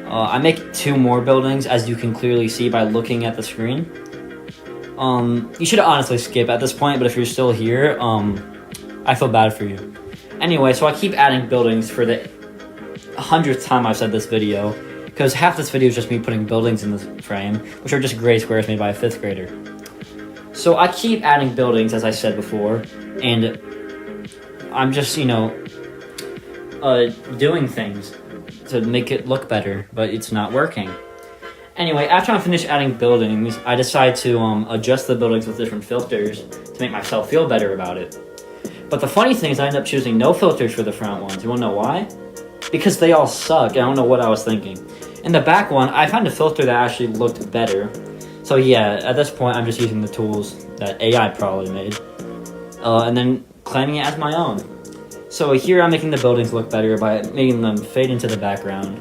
I make 2 more buildings, as you can clearly see by looking at the screen. You should honestly skip at this point, but if you're still here, I feel bad for you. Anyway, so I keep adding buildings for the 100th time I've said this video, because half this video is just me putting buildings in this frame, which are just gray squares made by a 5th grader. So I keep adding buildings, as I said before, and I'm just, you know, doing things to make it look better, but it's not working. Anyway, after I finish adding buildings, I decide to adjust the buildings with different filters to make myself feel better about it. But the funny thing is I end up choosing no filters for the front ones. You wanna know why? Because they all suck. I don't know what I was thinking. In the back one, I found a filter that actually looked better. So yeah, at this point, I'm just using the tools that AI probably made. And then claiming it as my own. So here I'm making the buildings look better by making them fade into the background.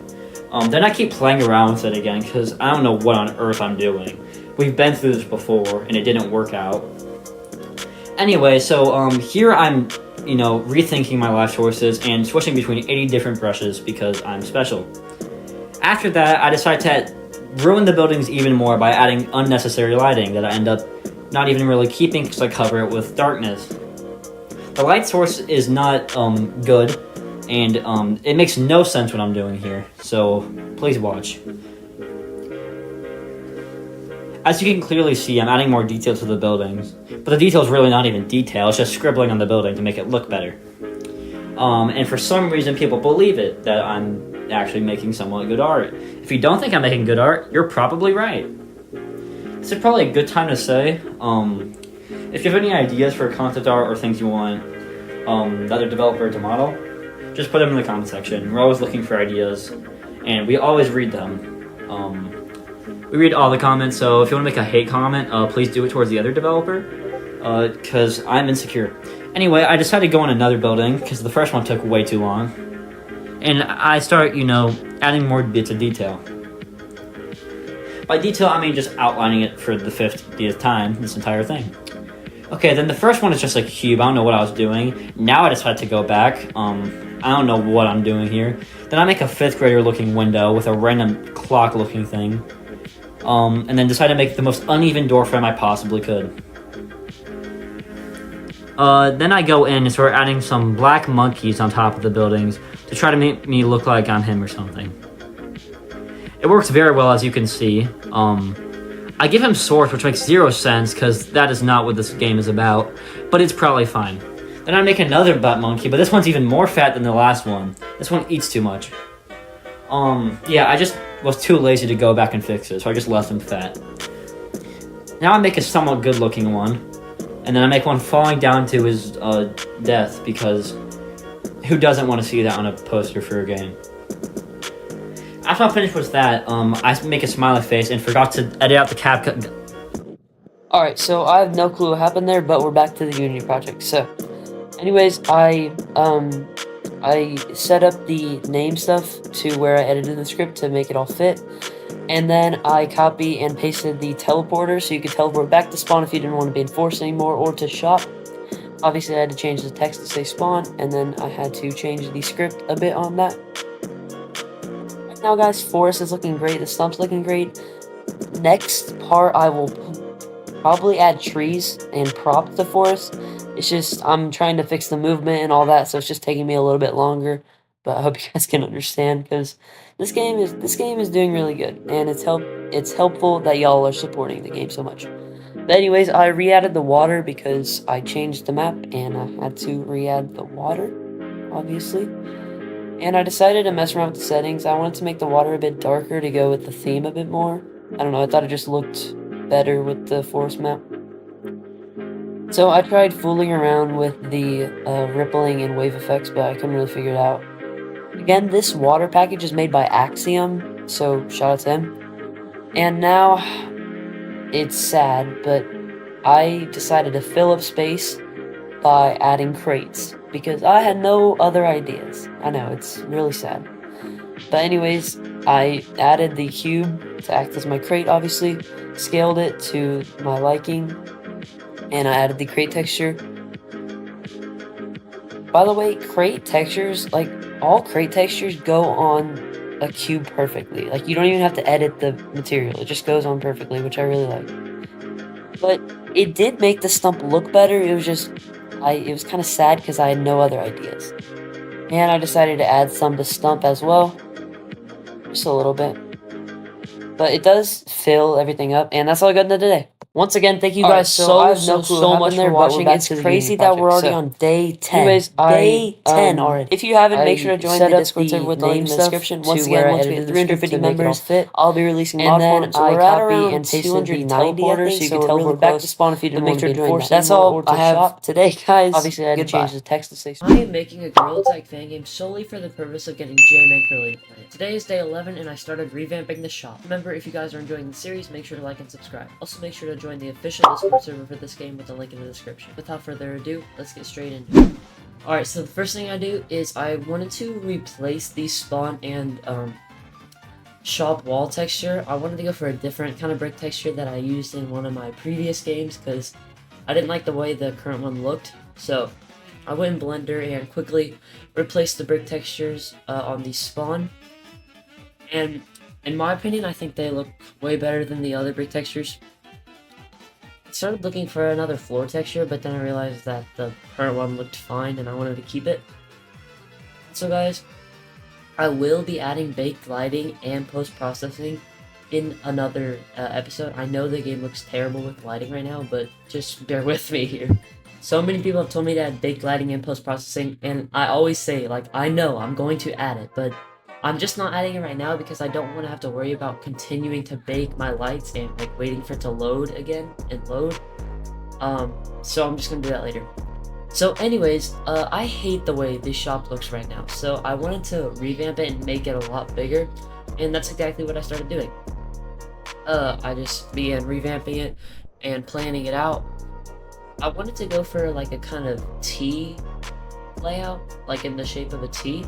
Then I keep playing around with it again because I don't know what on earth I'm doing. We've been through this before and it didn't work out. Anyway, so here I'm, you know, rethinking my life choices and switching between 80 different brushes because I'm special. After that, I decide to ruin the buildings even more by adding unnecessary lighting that I end up not even really keeping because I cover it with darkness. The light source is not good, and it makes no sense what I'm doing here, so please watch. As you can clearly see, I'm adding more detail to the buildings, but the detail is really not even detail, it's just scribbling on the building to make it look better. And for some reason, people believe it, that I'm actually making somewhat good art. If you don't think I'm making good art, you're probably right. This is probably a good time to say, if you have any ideas for concept art or things you want the other developer to model, just put them in the comment section. We're always looking for ideas, and we always read them. We read all the comments, so if you want to make a hate comment, please do it towards the other developer, because I'm insecure. Anyway, I decided to go on another building, because the first one took way too long. And I start, you know, adding more bits of detail. By detail, I mean just outlining it for the 50th time, this entire thing. Okay, then the first one is just a cube. I don't know what I was doing. Now I decided to go back. I don't know what I'm doing here. Then I make a 5th grader looking window with a random clock looking thing. And then decide to make the most uneven door frame I possibly could. Then I go in and start adding some black monkeys on top of the buildings to try to make me look like I'm him or something. It works very well, as you can see. I give him swords, which makes 0 sense, because that is not what this game is about, but it's probably fine. Then I make another butt monkey, but this one's even more fat than the last one. This one eats too much. Yeah, I just was too lazy to go back and fix it, so I just left him fat. Now I make a somewhat good-looking one, and then I make one falling down to his death, because who doesn't want to see that on a poster for a game? After I finished with that, I make a smiley face and forgot to edit out the CapCut. Alright, so I have no clue what happened there, but we're back to the Unity project. So, anyways, I set up the name stuff to where I edited the script to make it all fit. And then I copy and pasted the teleporter so you could teleport back to spawn if you didn't want to be enforced anymore, or to shop. Obviously, I had to change the text to say spawn, and then I had to change the script a bit on that. Right now, guys, forest is looking great, the stump's looking great. Next part, I will probably add trees and prop the forest. It's just, I'm trying to fix the movement and all that, so it's just taking me a little bit longer. but I hope you guys can understand, because this game is doing really good, and it's helpful that y'all are supporting the game so much. But anyways, I re-added the water because I changed the map and I had to re-add the water, obviously. And I decided to mess around with the settings. I wanted to make the water a bit darker to go with the theme a bit more. I don't know, I thought it just looked better with the forest map. So I tried fooling around with the rippling and wave effects, but I couldn't really figure it out. Again, this water package is made by Axiom, so shout out to him. And now, it's sad, but I decided to fill up space by adding crates, because I had no other ideas. I know, it's really sad. But anyways, I added the cube to act as my crate, obviously, scaled it to my liking, and I added the crate texture. By the way, crate textures, like, all crate textures go on a cube perfectly. Like, you don't even have to edit the material, it just goes on perfectly, which I really like. But it did make the stump look better. It was just, it was kind of sad because I had no other ideas. And I decided to add some to stump as well, just a little bit. But it does fill everything up, and that's all I got today. Once again, thank you guys so much for watching. It's crazy that we're already on day 10. Anyways, day 10 already. If you haven't, make sure to join the Discord server with the link in the description. Once again, once we hit 350 members, I'll be releasing mod forms. So we're at around and pasted the teleporter, so you can teleport back to spawn if you didn't want to join that. That's all I have today, guys. Obviously, I had to change the text to say. I am making a gorilla tag fan game solely for the purpose of getting JMancurly to play it. Today is day 11, and I started revamping the shop. Remember, if you guys are enjoying the series, make sure to like and subscribe. Also, make sure to join the official Discord server for this game with the link in the description. Without further ado, let's get straight into it. Alright, so the first thing I do is I wanted to replace the spawn and shop wall texture. I wanted to go for a different kind of brick texture that I used in one of my previous games because I didn't like the way the current one looked. So I went in Blender and quickly replaced the brick textures on the spawn. And in my opinion, I think they look way better than the other brick textures. I started looking for another floor texture, but then I realized that the current one looked fine and I wanted to keep it. So guys, I will be adding baked lighting and post-processing in another episode. I know the game looks terrible with lighting right now, but just bear with me here. So many people have told me to add baked lighting and post-processing, and I always say, like, I know I'm going to add it, but I'm just not adding it right now because I don't want to have to worry about continuing to bake my lights and like waiting for it to load again and load. So I'm just gonna do that later. So anyways, I hate the way this shop looks right now, so I wanted to revamp it and make it a lot bigger, and that's exactly what I started doing. I just began revamping it and planning it out. I wanted to go for like a kind of T layout, like in the shape of a T.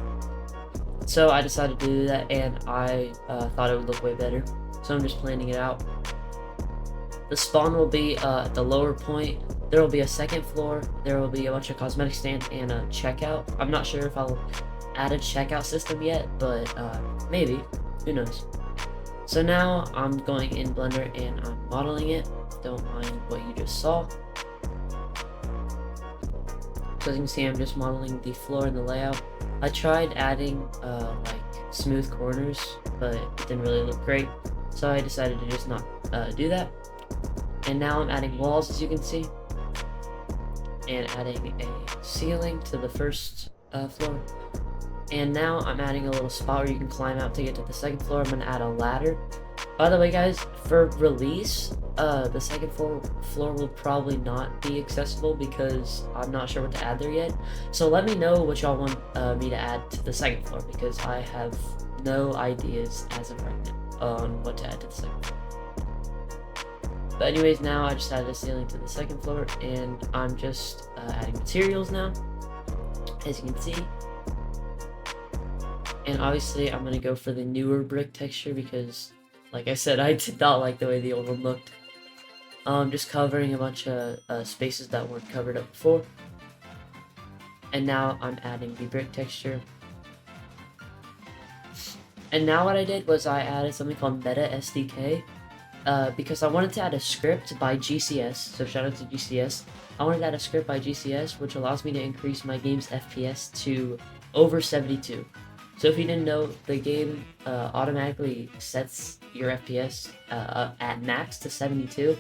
So I decided to do that, and I thought it would look way better. So I'm just planning it out. The spawn will be at the lower point. There will be a second floor. There will be a bunch of cosmetic stands and a checkout. I'm not sure if I'll add a checkout system yet, but maybe. Who knows? So now I'm going in Blender and I'm modeling it. Don't mind what you just saw. So as you can see, I'm just modeling the floor and the layout. I tried adding like smooth corners, but it didn't really look great, so I decided to just not do that. And now I'm adding walls, as you can see, and adding a ceiling to the first floor. And now I'm adding a little spot where you can climb out to get to the second floor. I'm gonna add a ladder. By the way, guys, for release, the second floor will probably not be accessible because I'm not sure what to add there yet. So let me know what y'all want me to add to the second floor, because I have no ideas as of right now on what to add to the second floor. But anyways, now I just added a ceiling to the second floor, and I'm just adding materials now, as you can see. And obviously I'm going to go for the newer brick texture because, like I said, I did not like the way the old one looked. Just covering a bunch of spaces that weren't covered up before. And now I'm adding the brick texture. And now what I did was I added something called Meta SDK. Because I wanted to add a script by GCS, so shout out to GCS. I wanted to add a script by GCS, which allows me to increase my game's FPS to over 72. So if you didn't know, the game automatically sets your FPS at max to 72,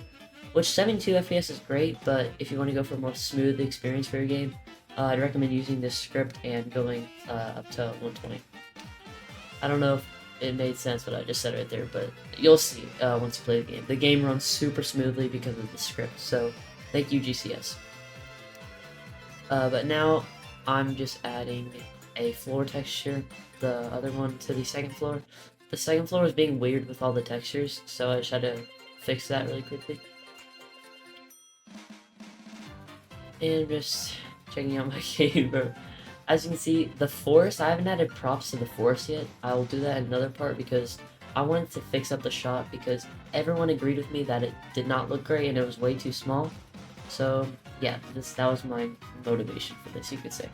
which 72 FPS is great, but if you want to go for a more smooth experience for your game, I'd recommend using this script and going up to 120. I don't know if it made sense what I just said right there, but you'll see once you play the game. The game runs super smoothly because of the script, so thank you, GCS. But now I'm just adding a floor texture, the other one to the second floor. The second floor is being weird with all the textures, so I just had to fix that really quickly. And just checking out my game, bro. As you can see, the forest, I haven't added props to the forest yet. I will do that in another part because I wanted to fix up the shot because everyone agreed with me that it did not look great and it was way too small. So yeah, that was my motivation for this, you could say.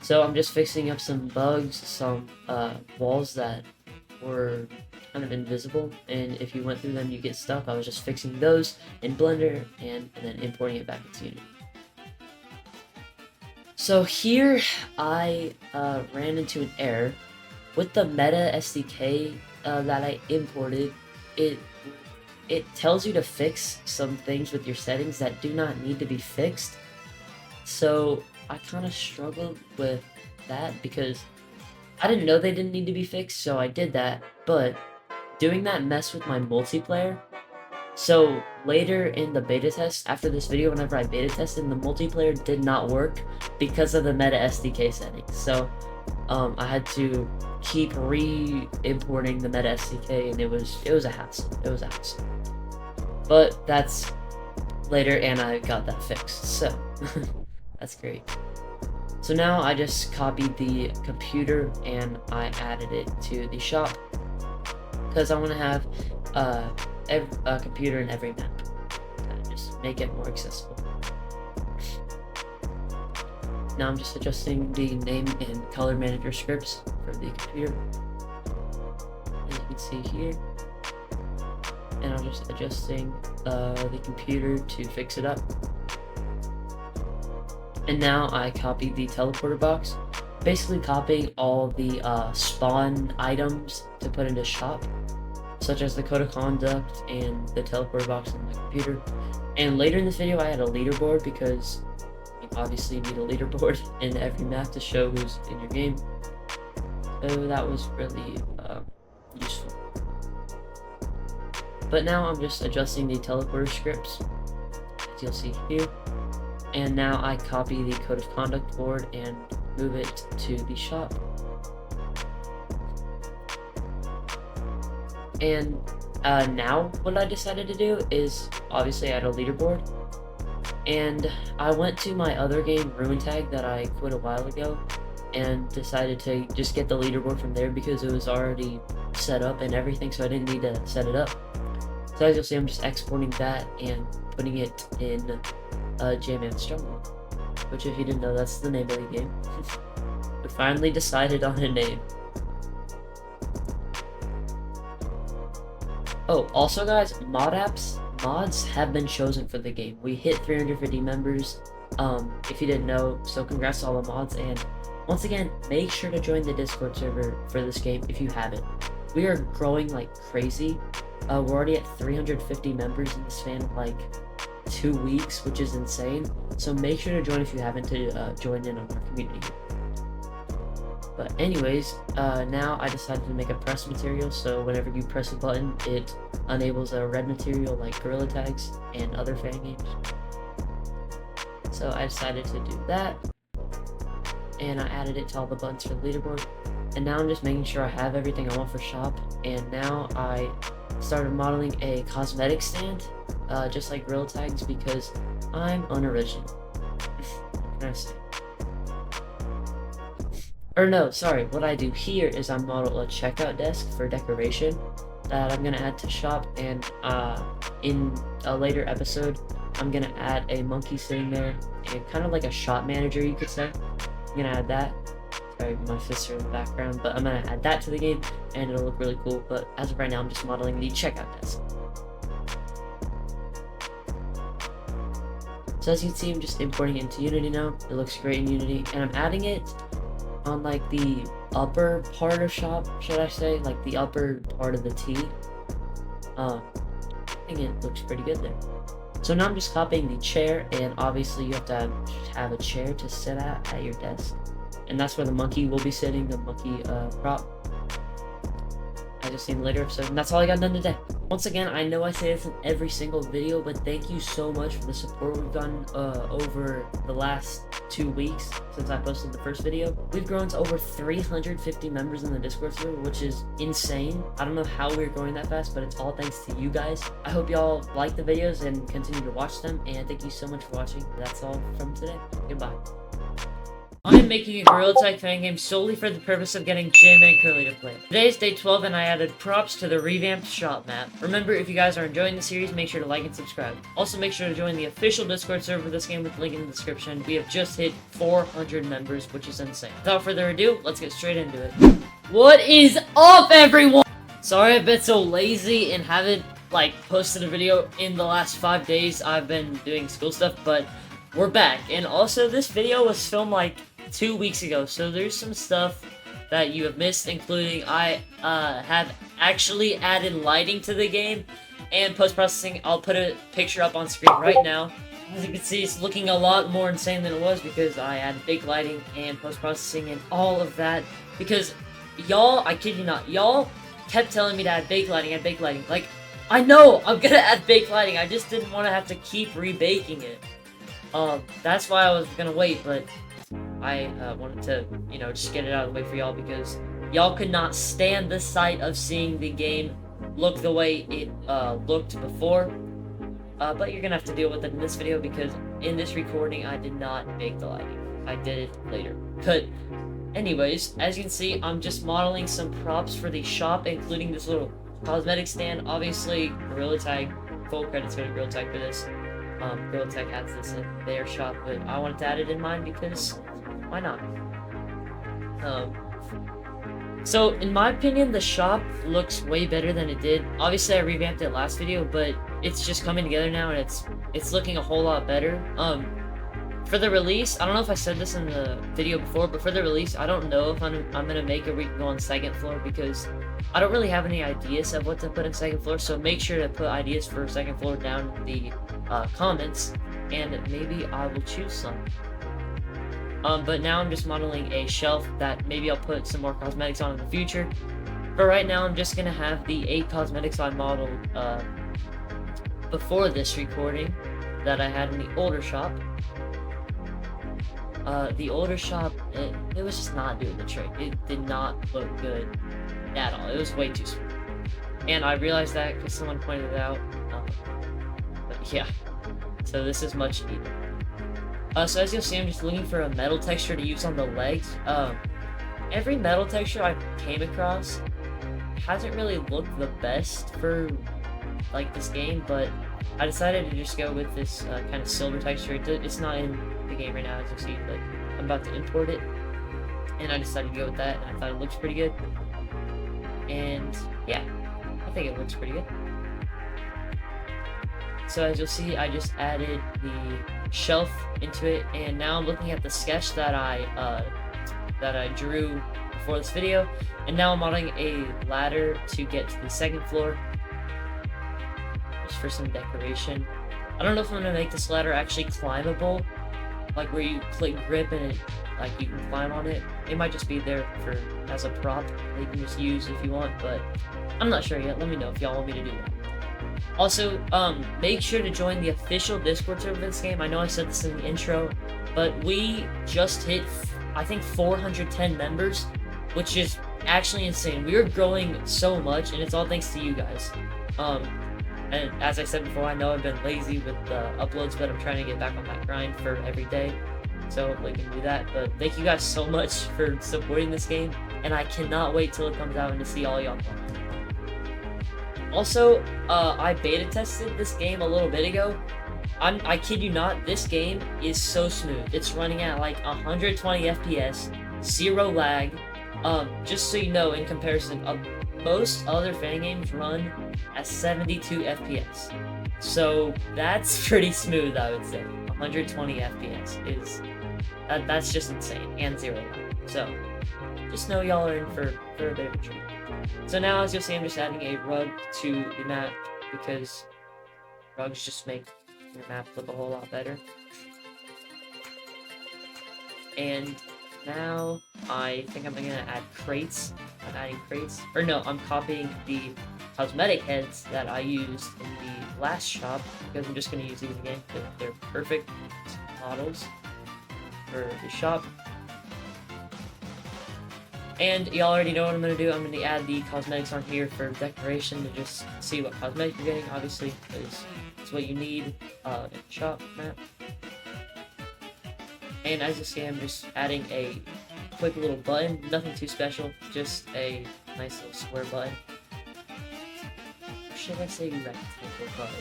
So I'm just fixing up some bugs, some walls that were kind of invisible, and if you went through them you get stuck. I was just fixing those in Blender and then importing it back into Unity. So here I ran into an error with the Meta SDK that I imported. It tells you to fix some things with your settings that do not need to be fixed. So I kind of struggled with that because I didn't know they didn't need to be fixed, so I did that, but doing that messed with my multiplayer. So later in the beta test, after this video, whenever I beta tested, the multiplayer did not work because of the Meta SDK settings. So I had to keep re-importing the Meta SDK, and it was a hassle. It was a hassle. But that's later, and I got that fixed. So that's great. So now I just copied the computer and I added it to the shop because I want to have a computer in every map. Just make it more accessible. Now I'm just adjusting the name and color manager scripts for the computer, as you can see here. And I'm just adjusting the computer to fix it up. And now I copied the teleporter box, basically copying all the spawn items to put into shop, such as the code of conduct and the teleporter box on the computer. And later in this video I had a leaderboard because you obviously need a leaderboard in every map to show who's in your game. So that was really useful. But now I'm just adjusting the teleporter scripts, as you'll see here. And now I copy the code of conduct board and move it to the shop. And now what I decided to do is obviously add a leaderboard. And I went to my other game, Revamping, that I quit a while ago, and decided to just get the leaderboard from there because it was already set up and everything, so I didn't need to set it up. So as you'll see, I'm just exporting that and putting it in JMan, which if you didn't know, that's the name of the game. We finally decided on a name. Oh, also guys, mods have been chosen for the game. We hit 350 members, if you didn't know, so congrats to all the mods, and once again, make sure to join the Discord server for this game if you haven't. We are growing like crazy. We're already at 350 members in the span of like 2 weeks, which is insane. So make sure to join if you haven't to join in on our community. But anyways, now I decided to make a press material, so whenever you press a button, it enables a red material like gorilla tags and other fan games. So I decided to do that, and I added it to all the buttons for the leaderboard. And now I'm just making sure I have everything I want for shop, and now I started modeling a cosmetic stand, just like gorilla tags, because I'm unoriginal. What can I say? Or no, sorry, what I do here is I model a checkout desk for decoration that I'm gonna add to shop, and in a later episode I'm gonna add a monkey sitting there and kind of like a shop manager, you could say. I'm gonna add that. Sorry, my fists are in the background, but I'm gonna add that to the game and it'll look really cool. But as of right now, I'm just modeling the checkout desk. So as you can see, I'm just importing it into Unity now. It looks great in Unity, and I'm adding it on like the upper part of shop, should I say, like the upper part of the T. I think it looks pretty good there. So now I'm just copying the chair, and obviously you have to have a chair to sit at your desk, and that's where the monkey will be sitting, the monkey prop. As you'll see in the later episode, and that's all I got done today. Once again, I know I say this in every single video, but thank you so much for the support we've gotten over the last 2 weeks since I posted the first video. We've grown to over 350 members in the Discord server, which is insane. I don't know how we're growing that fast, but it's all thanks to you guys. I hope y'all like the videos and continue to watch them, and thank you so much for watching. That's all from today. Goodbye. I'm making a gorillatag fangame solely for the purpose of getting jmancurly to play. Today is day 12 and I added props to the revamped shop map. Remember, if you guys are enjoying the series, make sure to like and subscribe. Also, make sure to join the official Discord server for this game with the link in the description. We have just hit 400 members, which is insane. Without further ado, let's get straight into it. What is up, everyone? Sorry I've been so lazy and haven't posted a video in the last 5 days. I've been doing school stuff, but we're back. And also, this video was filmed 2 weeks ago, so there's some stuff that you have missed, including I have actually added lighting to the game and post-processing. I'll put a picture up on screen right now. As you can see, it's looking a lot more insane than it was because I added big lighting and post-processing and all of that, because y'all, I kid you not, y'all kept telling me to add bake lighting, I know I'm gonna add bake lighting, I just didn't want to have to keep rebaking it. That's why I was gonna wait, but I wanted to, just get it out of the way for y'all, because y'all could not stand the sight of seeing the game look the way it looked before. But you're gonna have to deal with it in this video, because in this recording I did not make the lighting. I did it later. But anyways, as you can see, I'm just modeling some props for the shop, including this little cosmetic stand. Obviously, gorillatag, full credits go to gorillatag for this. gorillatag has this in their shop, but I wanted to add it in mine because why not? So in my opinion, the shop looks way better than it did. Obviously, I revamped it last video, but it's just coming together now, and it's looking a whole lot better. For the release, I don't know if I said this in the video before, but for the release, I don't know if I'm gonna make it where you can go on second floor, because I don't really have any ideas of what to put in second floor. So make sure to put ideas for second floor down in the comments, and maybe I will choose some. But now I'm just modeling a shelf that maybe I'll put some more cosmetics on in the future. But right now I'm just gonna have the 8 cosmetics I modeled before this recording that I had in the older shop. The older shop, it was just not doing the trick. It did not look good at all. It was way too small. And I realized that because someone pointed it out. But yeah, so this is much needed. So as you'll see, I'm just looking for a metal texture to use on the legs. Every metal texture I came across hasn't really looked the best for this game, but I decided to just go with this kind of silver texture. It's not in the game right now, as you'll see, but I'm about to import it, and I decided to go with that, and I thought it looks pretty good. And yeah, I think it looks pretty good. So as you'll see, I just added the shelf into it, and now I'm looking at the sketch that I drew before this video, and now I'm modeling a ladder to get to the second floor, just for some decoration. I don't know if I'm gonna make this ladder actually climbable, where you click grip and it, you can climb on it. It might just be there as a prop that you can just use if you want, but I'm not sure yet. Let me know if y'all want me to do that. Also, make sure to join the official Discord server for this game. I know I said this in the intro, but we just hit, I think, 410 members, which is actually insane. We are growing so much, and it's all thanks to you guys. And as I said before, I know I've been lazy with the uploads, but I'm trying to get back on that grind for every day. So hopefully I can do that. But thank you guys so much for supporting this game, and I cannot wait till it comes out and to see all y'all play. Also, I beta tested this game a little bit ago. I kid you not, this game is so smooth. It's running at 120 FPS, 0 lag. Just so you know, in comparison, most other fan games run at 72 FPS. So that's pretty smooth, I would say. 120 FPS is that's just insane, and 0 lag. So just know y'all are in for a bit of a treat. So now, as you'll see, I'm just adding a rug to the map because rugs just make your map look a whole lot better. And now I think I'm gonna add crates. I'm adding crates. Or no, I'm copying the cosmetic heads that I used in the last shop because I'm just gonna use these again because they're perfect models for the shop. And y'all already know what I'm gonna do. I'm gonna add the cosmetics on here for decoration to just see what cosmetic you're getting, obviously, because it's what you need in the shop map. And as you see, I'm just adding a quick little button, nothing too special, just a nice little square button. Or should I say rectangle button?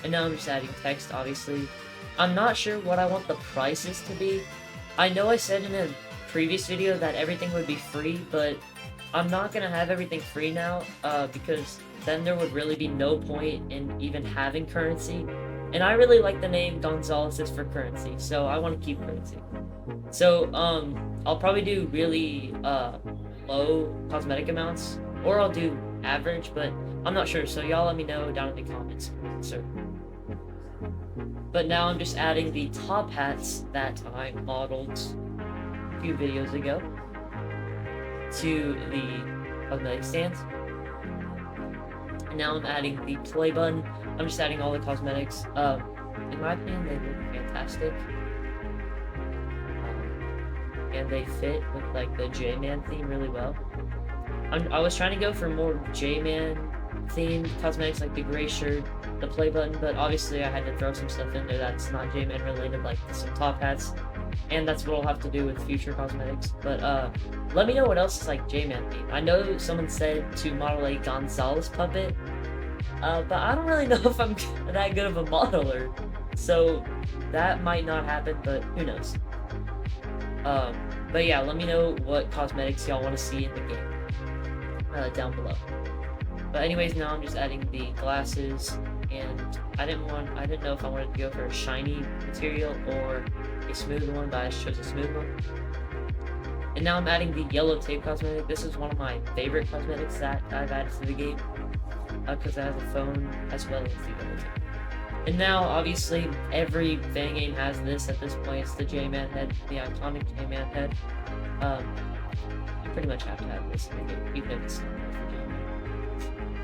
And now I'm just adding text, obviously. I'm not sure what I want the prices to be. I know I said in a previous video that everything would be free, but I'm not gonna have everything free now, because then there would really be no point in even having currency. And I really like the name Gonzalez for currency, so I want to keep currency. So, I'll probably do really, low cosmetic amounts, or I'll do average, but I'm not sure, so y'all let me know down in the comments, sir. But now I'm just adding the top hats that I modeled a few videos ago to the cosmetic stands. And now I'm adding the play button. I'm just adding all the cosmetics. In my opinion, they look fantastic. And they fit with like the JMan theme really well. I was trying to go for more JMan themed cosmetics like the gray shirt, the play button, but obviously I had to throw some stuff in there that's not JMan related, like some top hats, and that's what I'll have to do with future cosmetics. But let me know what else is like JMan themed. I know someone said to model a Gonzalez puppet, but I don't really know if I'm that good of a modeler, so that might not happen, but who knows. But yeah, let me know what cosmetics y'all want to see in the game down below. But anyways, now I'm just adding the glasses, and I didn't know if I wanted to go for a shiny material or a smooth one, but I just chose a smooth one. And now I'm adding the yellow tape cosmetic. This is one of my favorite cosmetics that I've added to the game, because it has a phone as well as the yellow tape. And now, obviously, every fan game has this at this point. It's the JMan head, the iconic JMan head. You pretty much have to have this in the game, even if it's not for JMan.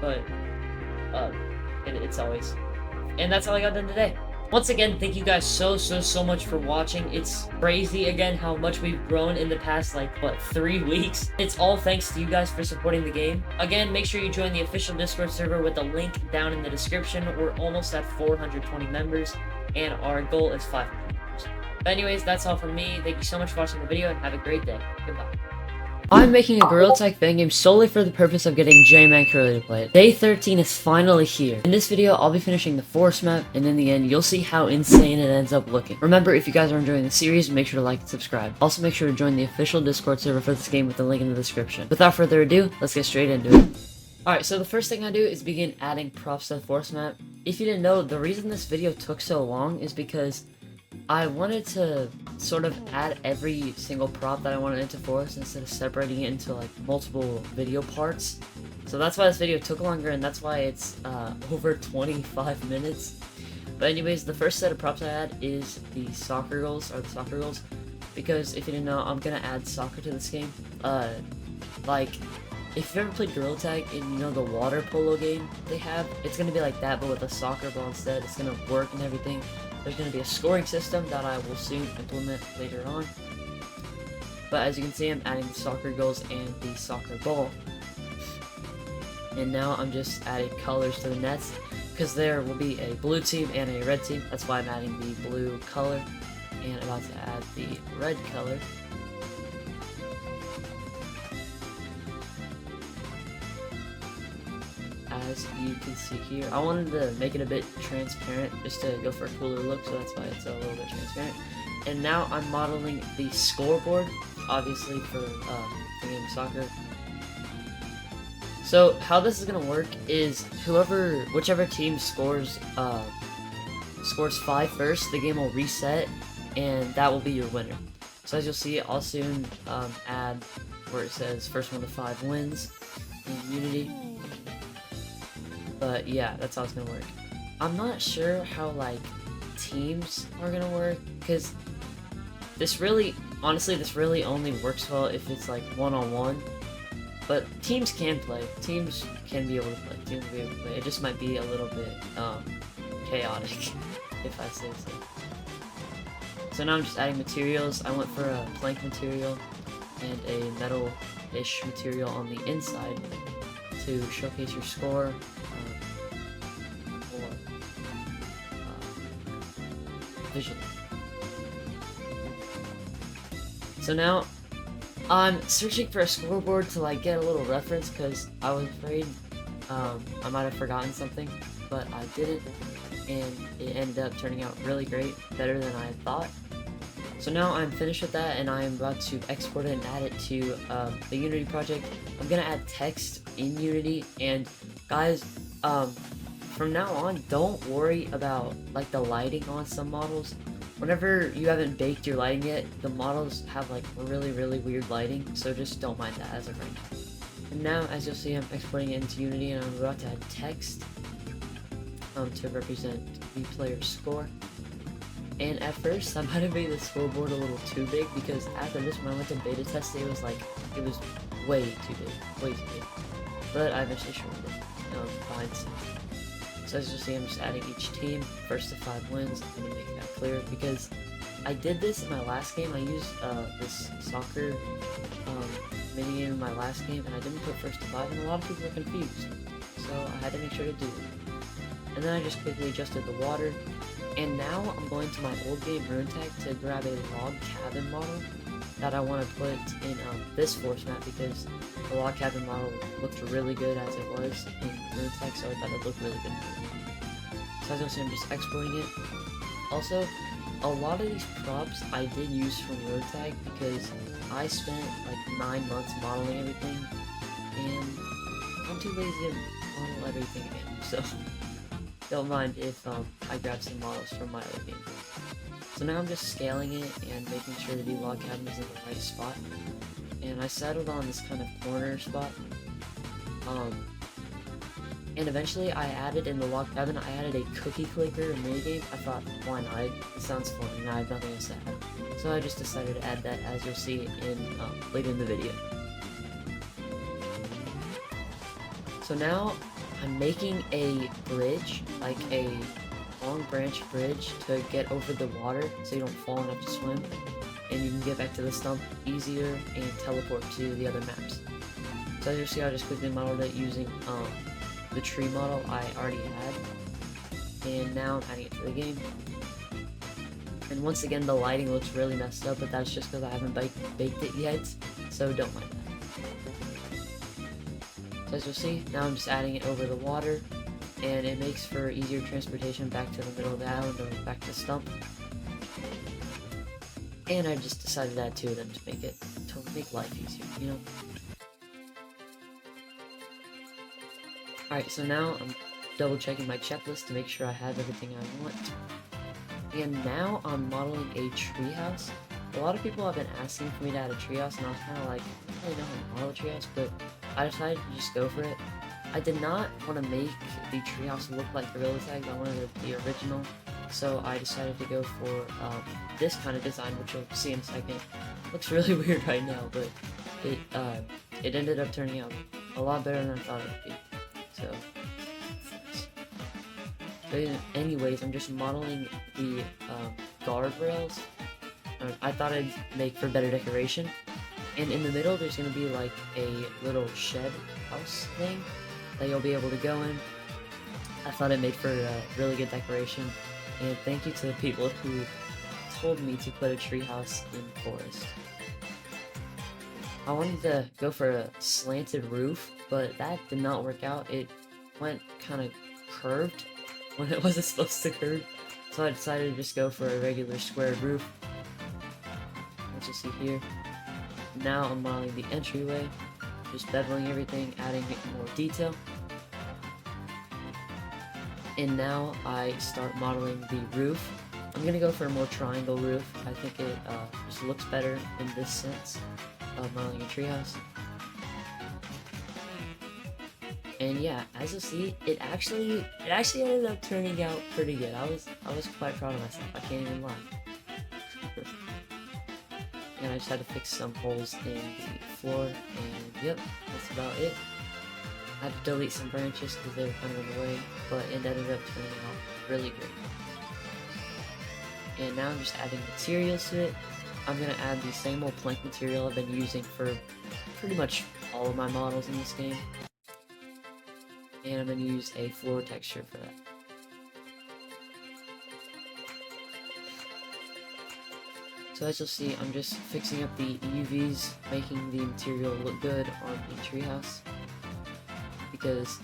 But it's always. And that's all I got done today. Once again, thank you guys so much for watching. It's crazy again how much we've grown in the past, like, what, 3 weeks? It's all thanks to you guys for supporting the game. Again, make sure you join the official Discord server with the link down in the description. We're almost at 420 members, and our goal is 500 members. But anyways, that's all from me. Thank you so much for watching the video, and have a great day. Goodbye. I'm making a gorillatag fan game solely for the purpose of getting JMancurly to play it. Day 13 is finally here. In this video, I'll be finishing the forest map, and in the end, you'll see how insane it ends up looking. Remember, if you guys are enjoying the series, make sure to like and subscribe. Also, make sure to join the official Discord server for this game with the link in the description. Without further ado, let's get straight into it. Alright, so the first thing I do is begin adding props to the forest map. If you didn't know, the reason this video took so long is because I wanted to sort of add every single prop that I wanted into forest instead of separating it into like multiple video parts. So that's why this video took longer, and that's why it's over 25 minutes. But anyways, the first set of props I add is the soccer goals, because if you didn't know, I'm gonna add soccer to this game. Like, if you've ever played gorillatag and you know the water polo game they have, it's gonna be like that, but with a soccer ball instead. It's gonna work and everything. There's going to be a scoring system that I will soon implement later on. But as you can see, I'm adding the soccer goals and the soccer ball. And now I'm just adding colors to the nets, because there will be a blue team and a red team. That's why I'm adding the blue color, and about to add the red color. As you can see here, I wanted to make it a bit transparent just to go for a cooler look, so that's why it's a little bit transparent. And now I'm modeling the scoreboard, obviously for fangame soccer. So how this is gonna work is whichever team scores 5 first, the game will reset, and that will be your winner. So as you'll see, I'll soon add where it says first 1 to 5 wins in Unity. But yeah, that's how it's gonna work. I'm not sure how like teams are gonna work, because honestly, this really only works well if it's like one-on-one. But teams can play. Teams can be able to play. Teams will be able to play. It just might be a little bit chaotic, if I say so. So now I'm just adding materials. I went for a plank material and a metal-ish material on the inside to showcase your score. Visually. So now I'm searching for a scoreboard to like get a little reference, because I was afraid I might have forgotten something, but I didn't, and it ended up turning out really great, better than I had thought. So now I'm finished with that, and I am about to export it and add it to the Unity project. I'm gonna add text in Unity, and guys, from now on, don't worry about like the lighting on some models. Whenever you haven't baked your lighting yet, the models have like really weird lighting, so just don't mind that as of right now. And now, as you'll see, I'm exporting it into Unity, and I'm about to add text to represent the player's score. And at first, I might have made the scoreboard a little too big, because after this, when I went to beta test it, it was way too big, But I eventually shortened it behind scenes. So as you see, I'm just adding each team, first to 5 wins. I'm going to make that clear, because I did this in my last game. I used this soccer minigame in my last game, and I didn't put first to 5, and a lot of people were confused. So I had to make sure to do it. And then I just quickly adjusted the water. And now I'm going to my old game RuneTag to grab a log cabin model that I want to put in this force map, because the log cabin model looked really good as it was in RuneTag, so I thought it looked really good. So as you'll see, I'm just exporting it. Also, a lot of these props I did use from RuneTag, because I spent like 9 months modeling everything, and I'm too lazy to model everything again, so don't mind if I grab some models from my other game. So now I'm just scaling it and making sure the log cabin is in the right spot. And I settled on this kind of corner spot. And eventually I added in the log cabin, I added a cookie clicker minigame. I thought, why not? It sounds fun, and I have nothing else to add. So I just decided to add that, as you'll see in later in the video. So now I'm making a bridge, like a long branch bridge, to get over the water so you don't fall and have to swim, and you can get back to the stump easier and teleport to the other maps. So as you see, I just quickly modeled it using the tree model I already had, and now I'm adding it to the game. And once again, the lighting looks really messed up, but that's just because I haven't baked it yet, so don't mind that. So as you'll see, now I'm just adding it over the water, and it makes for easier transportation back to the middle of the island or back to Stump. And I just decided to add 2 of them to make life easier, you know? Alright, so now I'm double checking my checklist to make sure I have everything I want. And now I'm modeling a treehouse. A lot of people have been asking for me to add a treehouse, and I was kind of like, I don't really know how to model a treehouse, but I decided to just go for it. I did not want to make the treehouse look like gorillatag. I wanted it to be original, so I decided to go for this kind of design, which you'll see in a second. It looks really weird right now, but it ended up turning out a lot better than I thought it would be. So, but anyways, I'm just modeling the guardrails. I thought I'd make for better decoration. And in the middle, there's going to be like a little shed house thing that you'll be able to go in. I thought it made for a really good decoration. And thank you to the people who told me to put a treehouse in forest. I wanted to go for a slanted roof, but that did not work out. It went kind of curved when it wasn't supposed to curve. So I decided to just go for a regular squared roof. As you see here. now I'm modeling the entryway, just beveling everything, adding more detail. And now I start modeling the roof. I'm gonna go for a more triangle roof. I think it just looks better in this sense of modeling a treehouse. And yeah, as you'll see, it actually ended up turning out pretty good. I was quite proud of myself. I can't even lie. And I just had to fix some holes in the floor, and yep, that's about it. I had to delete some branches because they were kind of in the way, but it ended up turning out really great. And now I'm just adding materials to it. I'm gonna add the same old plank material I've been using for pretty much all of my models in this game. And I'm going to use a floor texture for that. So as you'll see, I'm just fixing up the UVs, making the material look good on the treehouse. Because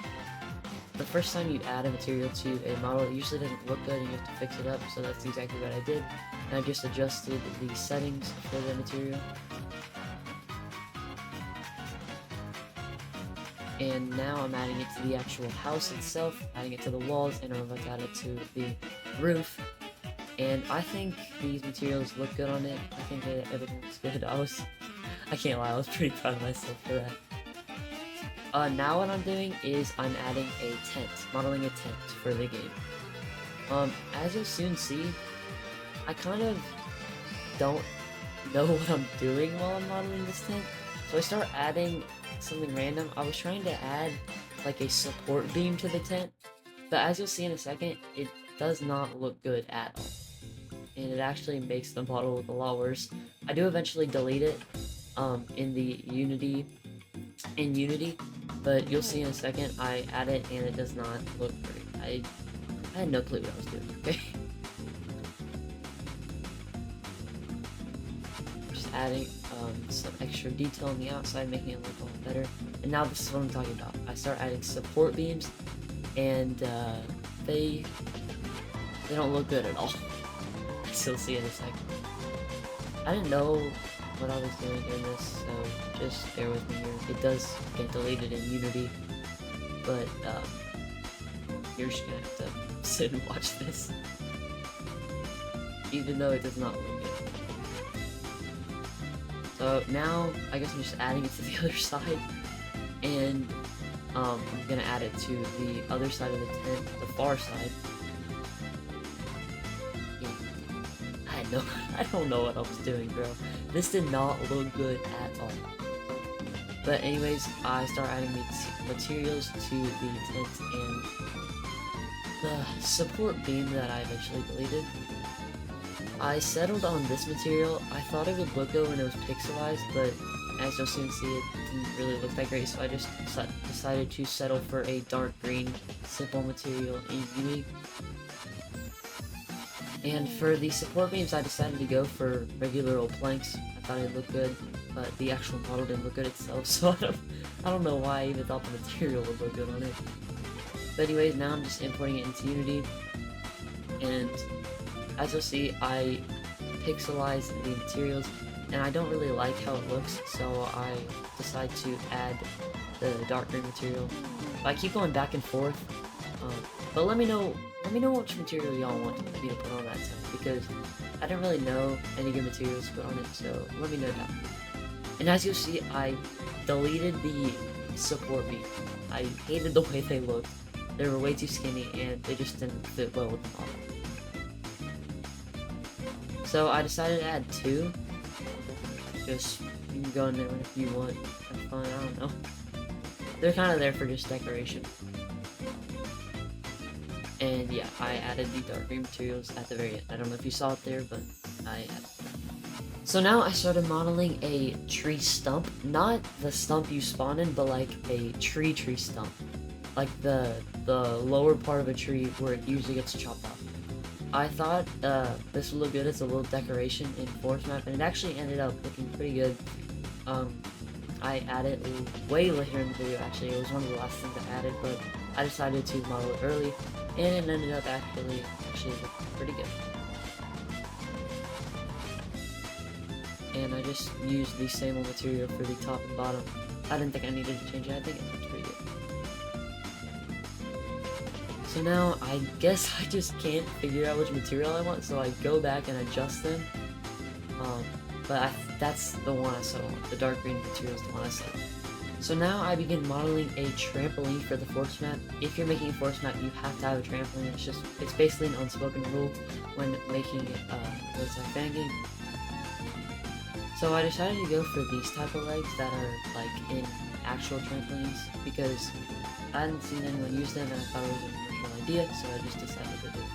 the first time you add a material to a model, it usually doesn't look good and you have to fix it up, so that's exactly what I did. And I just adjusted the settings for the material. And now I'm adding it to the actual house itself, adding it to the walls, and I'm about to add it to the roof. And I think these materials look good on it. I think everything looks good. I can't lie, I was pretty proud of myself for that. Now what I'm doing is I'm adding a tent, modeling a tent for the game. As you'll soon see, I kind of don't know what I'm doing while I'm modeling this tent. So I start adding something random. I was trying to add like a support beam to the tent, but as you'll see in a second, it does not look good at all. And it actually makes the model look a lot worse. I do eventually delete it in Unity, but you'll see in a second I add it and it does not look great. I had no clue what I was doing, okay? Just adding some extra detail on the outside, making it look a lot better. And now this is what I'm talking about. I start adding support beams, and they don't look good at all. As you'll see in a second. I didn't know what I was doing in this, so just bear with me here. It does get deleted in Unity, but you're just gonna have to sit and watch this, even though it does not look good. So now, I guess I'm just adding it to the other side, and I'm gonna add it to the other side of the tent, the far side. Yeah. I don't know what I was doing, bro. This did not look good at all. But anyways, I start adding materials to the tent and the support beam that I eventually deleted. I settled on this material. I thought it would look good when it was pixelized, but as you'll soon see, it didn't really look that great, so I just decided to settle for a dark green, simple material in Unity. And for the support beams, I decided to go for regular old planks. I thought it looked good, but the actual model didn't look good itself, so I don't know why I even thought the material would look good on it. But anyways, now I'm just importing it into Unity, and as you'll see, I pixelize the materials, and I don't really like how it looks, so I decide to add the dark green material. I keep going back and forth, but let me know which material y'all want me to put on that tent, because I didn't really know any good materials to put on it, so let me know down. And as you'll see, I deleted the support beam. I hated the way they looked. They were way too skinny, and they just didn't fit well with the model. So I decided to add 2. Just, you can go in there if you want. That's fine, I don't know. They're kind of there for just decoration. And yeah, I added the dark green materials at the very end. I don't know if you saw it there, but I added it. So now I started modeling a tree stump. Not the stump you spawn in, but like a tree stump. Like the lower part of a tree where it usually gets chopped off. I thought this would look good as a little decoration in Forest Map, and it actually ended up looking pretty good. I added it way later in the video, actually. It was one of the last things I added, but I decided to model it early, and it ended up actually looking pretty good. and I just used the same old material for the top and bottom. I didn't think I needed to change it. I think it looks pretty good. So now I guess I just can't figure out which material I want, so I go back and adjust them. But that's the one I settled on. The dark green material is the one I settled on. So now I begin modeling a trampoline for the force map. If you're making a force map, you have to have a trampoline. It's basically an unspoken rule when making fangame. So I decided to go for these type of legs that are like in actual trampolines because I hadn't seen anyone use them and I thought it was an original idea, so I just decided to do it.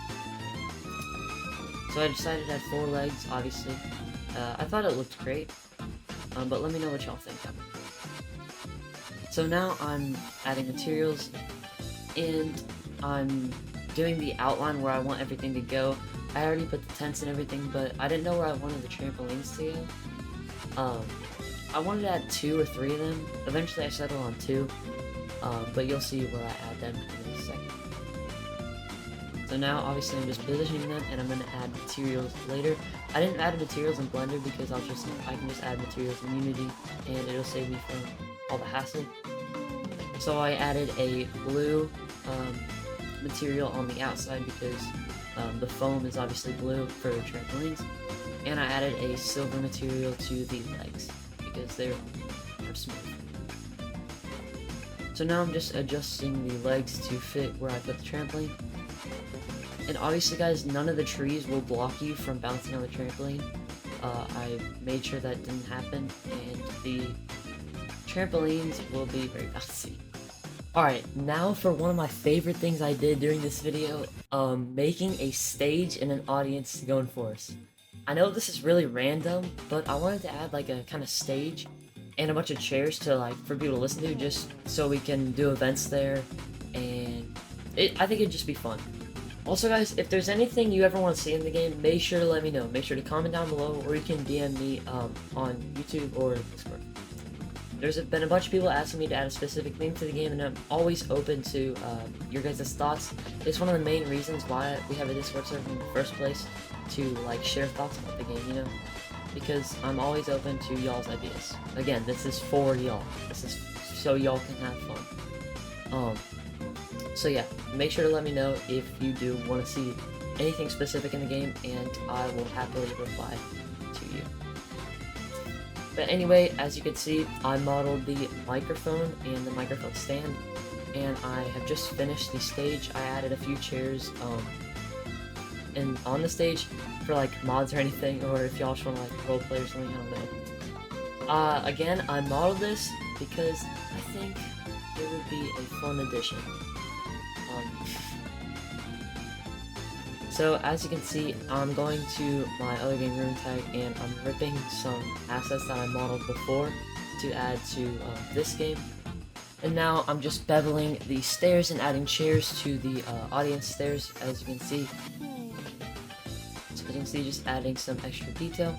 So I decided to add 4 legs, obviously. I thought it looked great, but let me know what y'all think. So now I'm adding materials, and I'm doing the outline where I want everything to go. I already put the tents and everything, but I didn't know where I wanted the trampolines to go. I wanted to add 2 or 3 of them. Eventually I settled on 2, but you'll see where I add them in a second. So now obviously I'm just positioning them, and I'm going to add materials later. I didn't add materials in Blender because I can just add materials in Unity, and it'll save me from all the hassle. So I added a blue material on the outside because the foam is obviously blue for trampolines, and I added a silver material to the legs because they're smooth. So now I'm just adjusting the legs to fit where I put the trampoline. And obviously guys, none of the trees will block you from bouncing on the trampoline. I made sure that didn't happen, and the trampolines will be very bouncy. Alright, now for one of my favorite things I did during this video, making a stage and an audience to go and force. I know this is really random, but I wanted to add like a kind of stage and a bunch of chairs to for people to listen to, just so we can do events there, and I think it'd just be fun. Also guys, if there's anything you ever want to see in the game, make sure to let me know. Make sure to comment down below, or you can DM me on YouTube or Discord. There's been a bunch of people asking me to add a specific theme to the game, and I'm always open to your guys' thoughts. It's one of the main reasons why we have a Discord server in the first place, to share thoughts about the game, you know? Because I'm always open to y'all's ideas. Again, this is for y'all. This is so y'all can have fun. So yeah, make sure to let me know if you do want to see anything specific in the game, and I will happily reply to you. But anyway, as you can see, I modeled the microphone and the microphone stand, and I have just finished the stage. I added a few chairs and on the stage for mods or anything, or if y'all just want to roleplay or something, I don't know. Again, I modeled this because I think it would be a fun addition. So as you can see, I'm going to my other game, Room Tag, and I'm ripping some assets that I modeled before to add to this game. And now I'm just beveling the stairs and adding chairs to the audience stairs, as you can see. So as you can see, just adding some extra detail.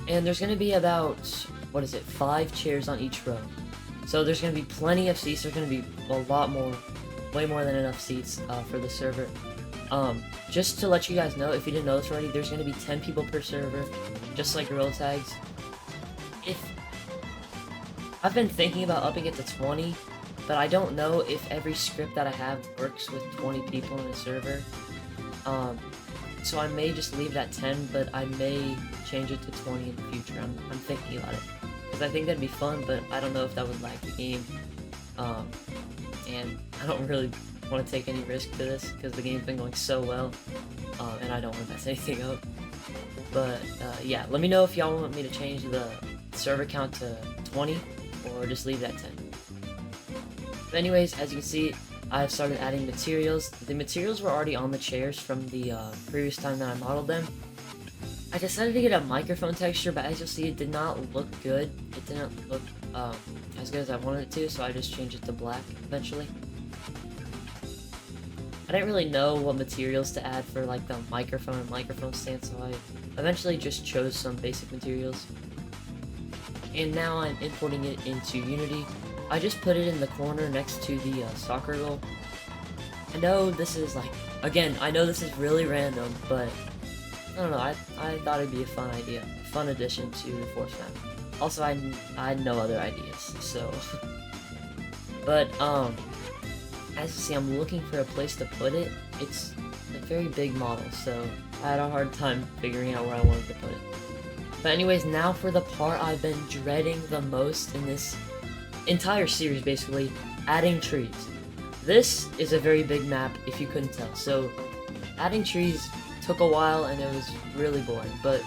And there's going to be about, 5 chairs on each row. So there's going to be plenty of seats. There's going to be a lot more, way more than enough seats for the server. Just to let you guys know, if you didn't know this already, there's going to be 10 people per server, just like gorilla tags. I've been thinking about upping it to 20, but I don't know if every script that I have works with 20 people in a server. So I may just leave it at 10, but I may change it to 20 in the future. I'm thinking about it, because I think that'd be fun, but I don't know if that would lag the game. And I don't really want to take any risk to this, because the game's been going so well, and I don't want to mess anything up. But yeah, let me know if y'all want me to change the server count to 20, or just leave it at 10. But anyways, as you can see, I've started adding materials. The materials were already on the chairs from the previous time that I modeled them. I decided to get a microphone texture, but as you'll see, it did not look good. It didn't look as good as I wanted it to, so I just changed it to black eventually. I didn't really know what materials to add for the microphone and microphone stand, so I eventually just chose some basic materials. And now I'm importing it into Unity. I just put it in the corner next to the soccer goal. I know this is again, I know this is really random, but I don't know, I thought it'd be a fun idea. fun addition to the forest map. Also, I had no other ideas, so. But as you see, I'm looking for a place to put it. It's a very big model, so I had a hard time figuring out where I wanted to put it. But anyways, now for the part I've been dreading the most in this entire series, basically, adding trees. This is a very big map, if you couldn't tell, so adding trees took a while and it was really boring, but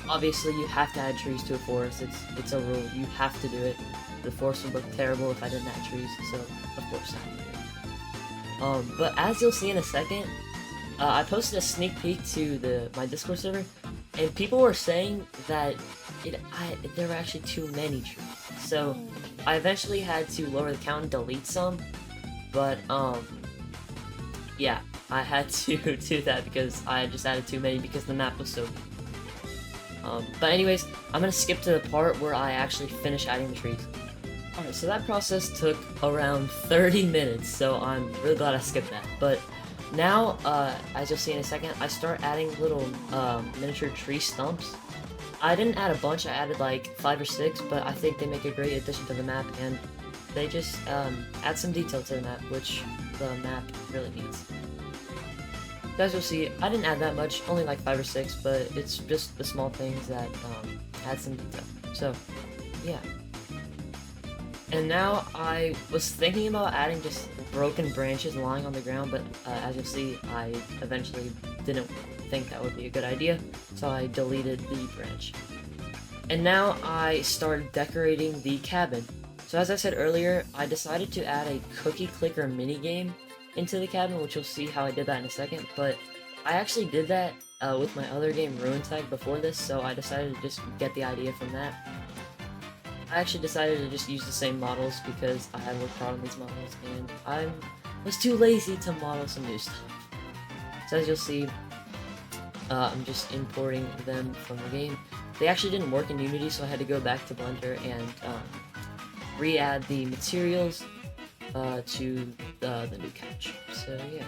obviously you have to add trees to a forest. It's a rule, you have to do it. The forest would look terrible if I didn't add trees, so of course I have to do it. But as you'll see in a second, I posted a sneak peek to my Discord server, and people were saying that there were actually too many trees. So I eventually had to lower the count and delete some, but yeah, I had to do that because I just added too many because the map was so big. But anyways, I'm gonna skip to the part where I actually finish adding the trees. Alright, so that process took around 30 minutes, so I'm really glad I skipped that. But now, as you'll see in a second, I start adding little miniature tree stumps. I didn't add a bunch, I added like 5 or 6, but I think they make a great addition to the map, and they just add some detail to the map, which the map really needs. As you'll see, I didn't add that much, only like 5 or 6, but it's just the small things that add some detail. So, yeah. And now I was thinking about adding just broken branches lying on the ground, but as you'll see, I eventually didn't think that would be a good idea, so I deleted the branch. And now I started decorating the cabin. So as I said earlier, I decided to add a cookie clicker minigame into the cabin, which you'll see how I did that in a second, but I actually did that with my other game, Tag, before this, so I decided to just get the idea from that. I actually decided to just use the same models because I had worked hard on these models, and I was too lazy to model some new stuff. So as you'll see, I'm just importing them from the game. They actually didn't work in Unity, so I had to go back to Blender and re-add the materials to the new couch. So yeah.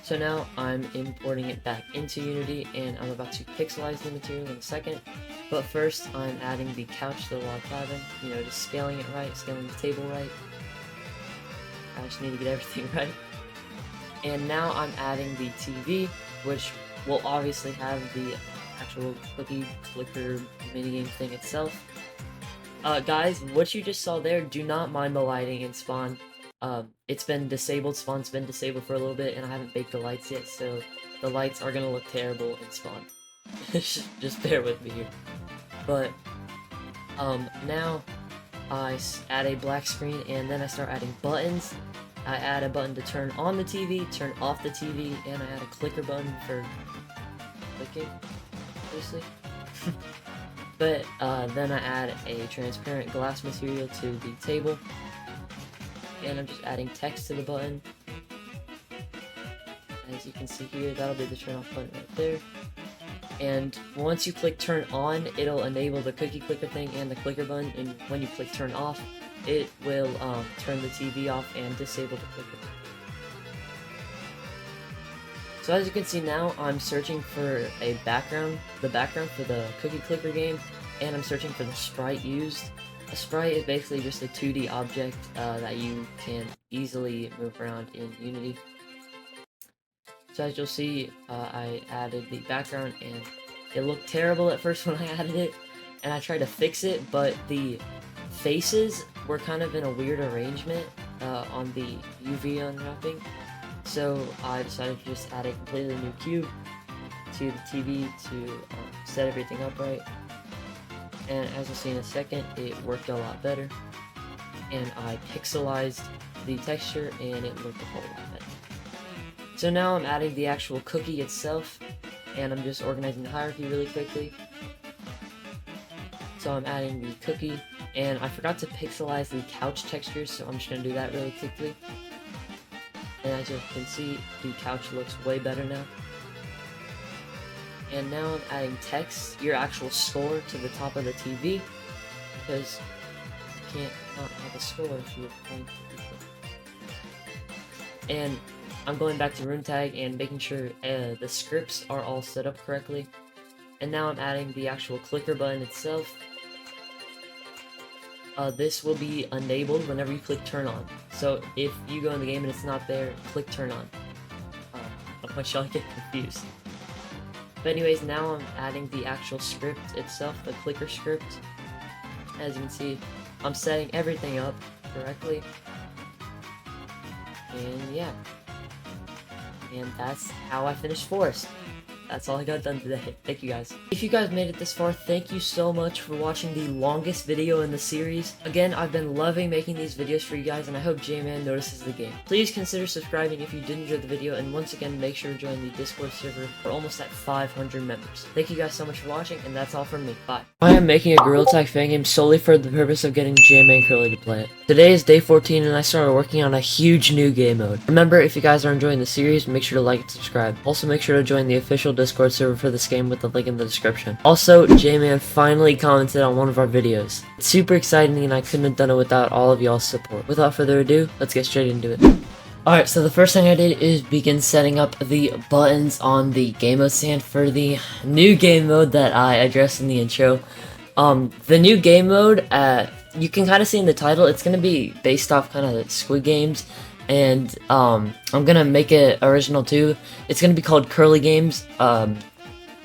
So now I'm importing it back into Unity, and I'm about to pixelize the material in a second. But first, I'm adding the couch to the log cabin, you know, just scaling it right, scaling the table right. I just need to get everything right. And now I'm adding the TV, which will obviously have the actual cookie clicker minigame thing itself. Guys, what you just saw there, do not mind the lighting in Spawn. It's been disabled, Spawn's been disabled for a little bit, and I haven't baked the lights yet, so the lights are gonna look terrible in Spawn. Just bear with me here. But, now I add a black screen, and then I start adding buttons. I add a button to turn on the TV, turn off the TV, and I add a clicker button for clicking, obviously. But, then I add a transparent glass material to the table, and I'm just adding text to the button. As you can see here, that'll be the turn off button right there. And once you click turn on, it'll enable the cookie clicker thing and the clicker button, and when you click turn off, it will turn the TV off and disable the clicker. So as you can see now, I'm searching for a background, the background for the cookie clicker game, and I'm searching for the sprite used. A sprite is basically just a 2D object that you can easily move around in Unity. So as you'll see, I added the background, and it looked terrible at first when I added it, and I tried to fix it, but the faces were kind of in a weird arrangement on the UV unwrapping. So I decided to just add a completely new cube to the TV to set everything up right. And as you'll see in a second, it worked a lot better. And I pixelized the texture, and it looked a whole lot better. So now I'm adding the actual cookie itself, and I'm just organizing the hierarchy really quickly. So I'm adding the cookie, and I forgot to pixelize the couch texture, so I'm just going to do that really quickly. And as you can see, the couch looks way better now. And now I'm adding text, your actual score, to the top of the TV, because you can't not have a score if you're playing TV. And I'm going back to room tag and making sure the scripts are all set up correctly. And now I'm adding the actual clicker button itself. This will be enabled whenever you click turn on. So if you go in the game and it's not there, click turn on. I want y'all to get confused. But anyways, now I'm adding the actual script itself, the clicker script. As you can see, I'm setting everything up correctly. And yeah. And that's how I finished Forest. That's all I got done today. Thank you guys. If you guys made it this far, thank you so much for watching the longest video in the series. Again, I've been loving making these videos for you guys, and I hope JMan notices the game. Please consider subscribing if you did enjoy the video, and once again, make sure to join the Discord server. We're almost at 500 members. Thank you guys so much for watching, and that's all from me. Bye. I am making a gorillatag fangame solely for the purpose of getting JMancurly to play it. Today is day 14, and I started working on a huge new game mode. Remember, if you guys are enjoying the series, make sure to like and subscribe. Also, make sure to join the official Discord server for this game with the link in the description. Also, JMan finally commented on one of our videos. It's super exciting, and I couldn't have done it without all of y'all's support. Without further ado, let's get straight into it. Alright, so the first thing I did is begin setting up the buttons on the game mode stand for the new game mode that I addressed in the intro. The new game mode, you can kind of see in the title, it's going to be based off kind of Squid Games. And I'm gonna make it original too. It's gonna be called Curly Games.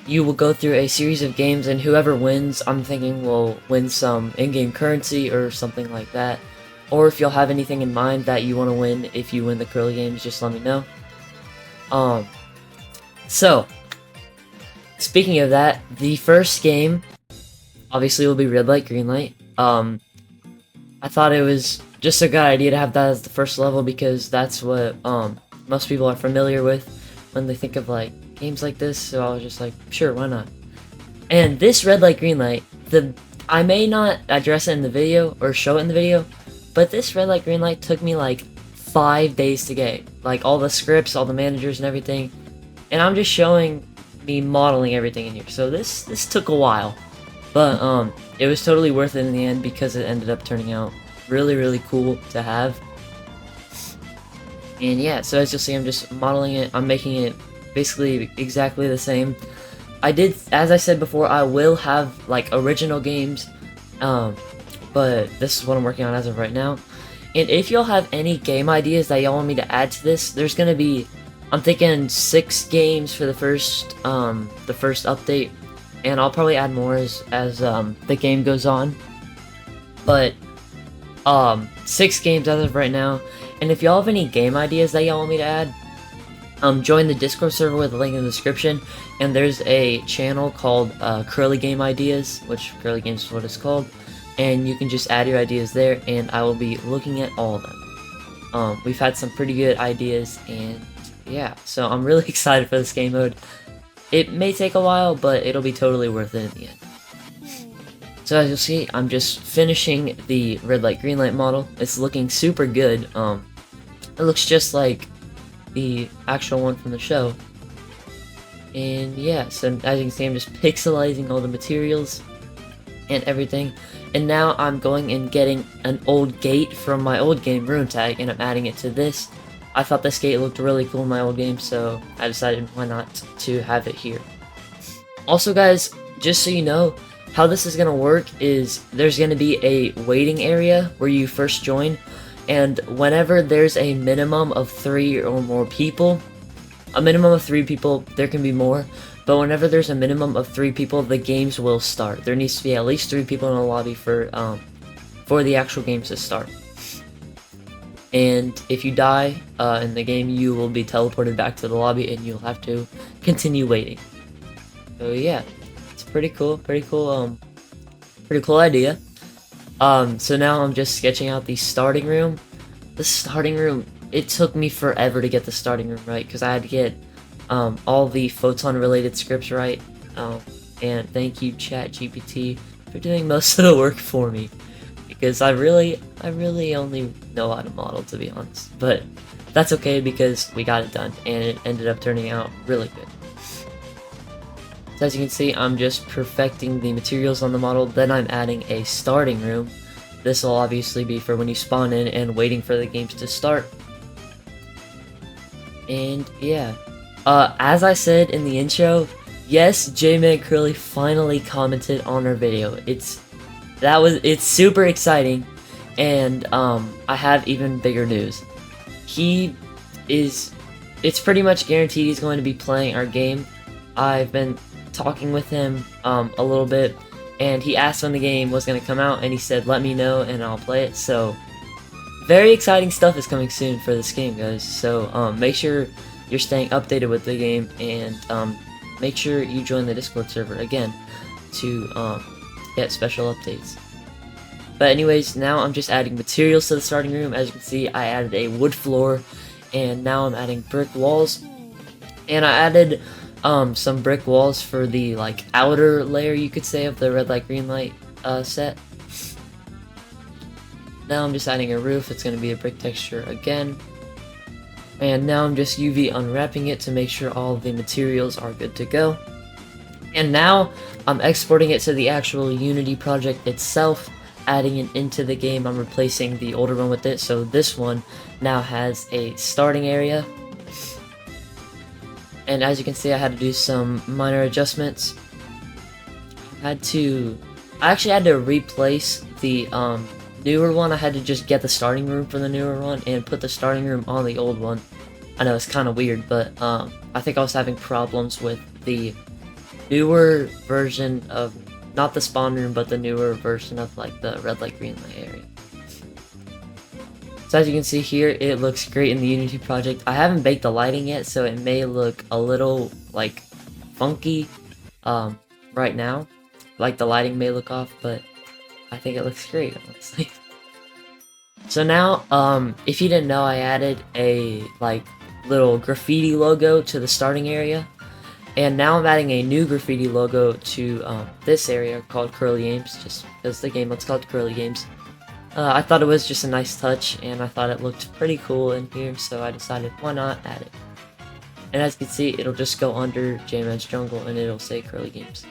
You will go through a series of games, and whoever wins, I'm thinking, will win some in-game currency or something like that. Or if you'll have anything in mind that you want to win if you win the Curly Games, just let me know. So speaking of that, the first game obviously will be red light, green light. I thought it was just a good idea to have that as the first level because that's what most people are familiar with when they think of like games like this, so I was just like, sure, why not? And this red light, green light, I may not address it in the video or show it in the video, but this red light, green light took me like 5 days to get. Like all the scripts, all the managers and everything, and I'm just showing me modeling everything in here. So this took a while, but it was totally worth it in the end because it ended up turning out really cool to have. And yeah, so as you'll see, I'm just modeling it. I'm making it basically exactly the same. As I said before, I will have like original games, but this is what I'm working on as of right now. And if y'all have any game ideas that y'all want me to add to this, there's gonna be, I'm thinking 6 games for the first update, and I'll probably add more as the game goes on. But 6 games as of right now. And if y'all have any game ideas that y'all want me to add, join the Discord server with the link in the description. And there's a channel called Curly Game Ideas, which Curly Games is what it's called. And you can just add your ideas there, and I will be looking at all of them. We've had some pretty good ideas, and yeah, so I'm really excited for this game mode. It may take a while, but it'll be totally worth it in the end. So as you'll see, I'm just finishing the red light, green light model. It's looking super good. It looks just like the actual one from the show. And yeah, so as you can see, I'm just pixelizing all the materials and everything. And now I'm going and getting an old gate from my old game, Room Tag, and I'm adding it to this. I thought this gate looked really cool in my old game, so I decided why not to have it here. Also guys, just so you know, how this is going to work is there's going to be a waiting area where you first join, and whenever there's a minimum of 3 or more people, a minimum of 3 people, there can be more, but whenever there's a minimum of 3 people, the games will start. There needs to be at least 3 people in a lobby for the actual games to start. And if you die in the game, you will be teleported back to the lobby and you'll have to continue waiting. So yeah, it's pretty cool idea. So now I'm just sketching out the starting room. The starting room, it took me forever to get the starting room right because I had to get all the photon related scripts right. And thank you ChatGPT for doing most of the work for me, because I really only know how to model, to be honest. But that's okay because we got it done and it ended up turning out really good. So as you can see, I'm just perfecting the materials on the model, then I'm adding a starting room. This will obviously be for when you spawn in and waiting for the games to start. And yeah, as I said in the intro, yes, JMancurly finally commented on our video. It's super exciting, and I have even bigger news. It's pretty much guaranteed he's going to be playing our game. I've been talking with him a little bit, and he asked when the game was going to come out, and he said let me know and I'll play it. So very exciting stuff is coming soon for this game, guys. So make sure you're staying updated with the game, and make sure you join the Discord server again to get special updates. But anyways, now I'm just adding materials to the starting room. As you can see, I added a wood floor, and now I'm adding brick walls. And I added some brick walls for the like outer layer, you could say, of the red light green light set. Now I'm just adding a roof. It's going to be a brick texture again. And now I'm just UV unwrapping it to make sure all of the materials are good to go. And now I'm exporting it to the actual Unity project itself, adding it into the game. I'm replacing the older one with it, so this one now has a starting area. And as you can see, I had to do some minor adjustments. I actually had to replace the newer one. I had to just get the starting room for the newer one and put the starting room on the old one. I know it's kind of weird, but I think I was having problems with the newer version of, not the spawn room, but the newer version of like the red light green light area. So as you can see here, it looks great in the Unity project. I haven't baked the lighting yet, so it may look a little like funky right now. Like the lighting may look off, but I think it looks great, honestly. So now, if you didn't know, I added a like little graffiti logo to the starting area. And now I'm adding a new graffiti logo to this area called Curly Games, just because the game looks called Curly Games. I thought it was just a nice touch, and I thought it looked pretty cool in here, so I decided why not add it. And as you can see, it'll just go under JMan's Jungle, and it'll say Curly Games.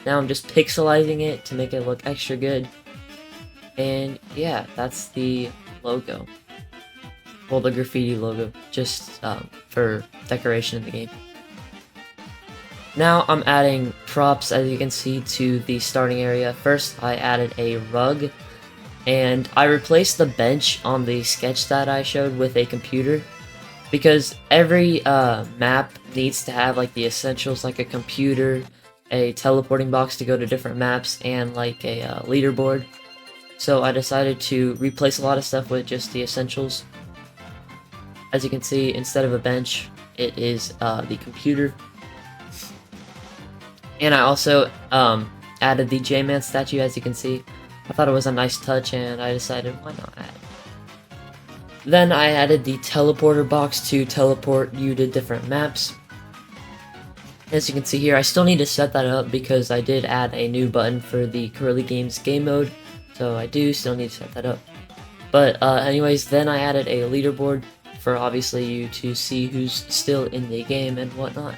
Now I'm just pixelizing it to make it look extra good. And yeah, that's the logo. Well, the graffiti logo, just for decoration in the game. Now I'm adding props, as you can see, to the starting area. First, I added a rug, and I replaced the bench on the sketch that I showed with a computer, because every map needs to have like the essentials, like a computer, a teleporting box to go to different maps, and like a leaderboard. So I decided to replace a lot of stuff with just the essentials. As you can see, instead of a bench, it is the computer. And I also added the JMan statue, as you can see. I thought it was a nice touch, and I decided why not add it. Then I added the teleporter box to teleport you to different maps. As you can see here, I still need to set that up because I did add a new button for the Curly Games game mode, so I do still need to set that up. But anyways, then I added a leaderboard for obviously you to see who's still in the game and whatnot.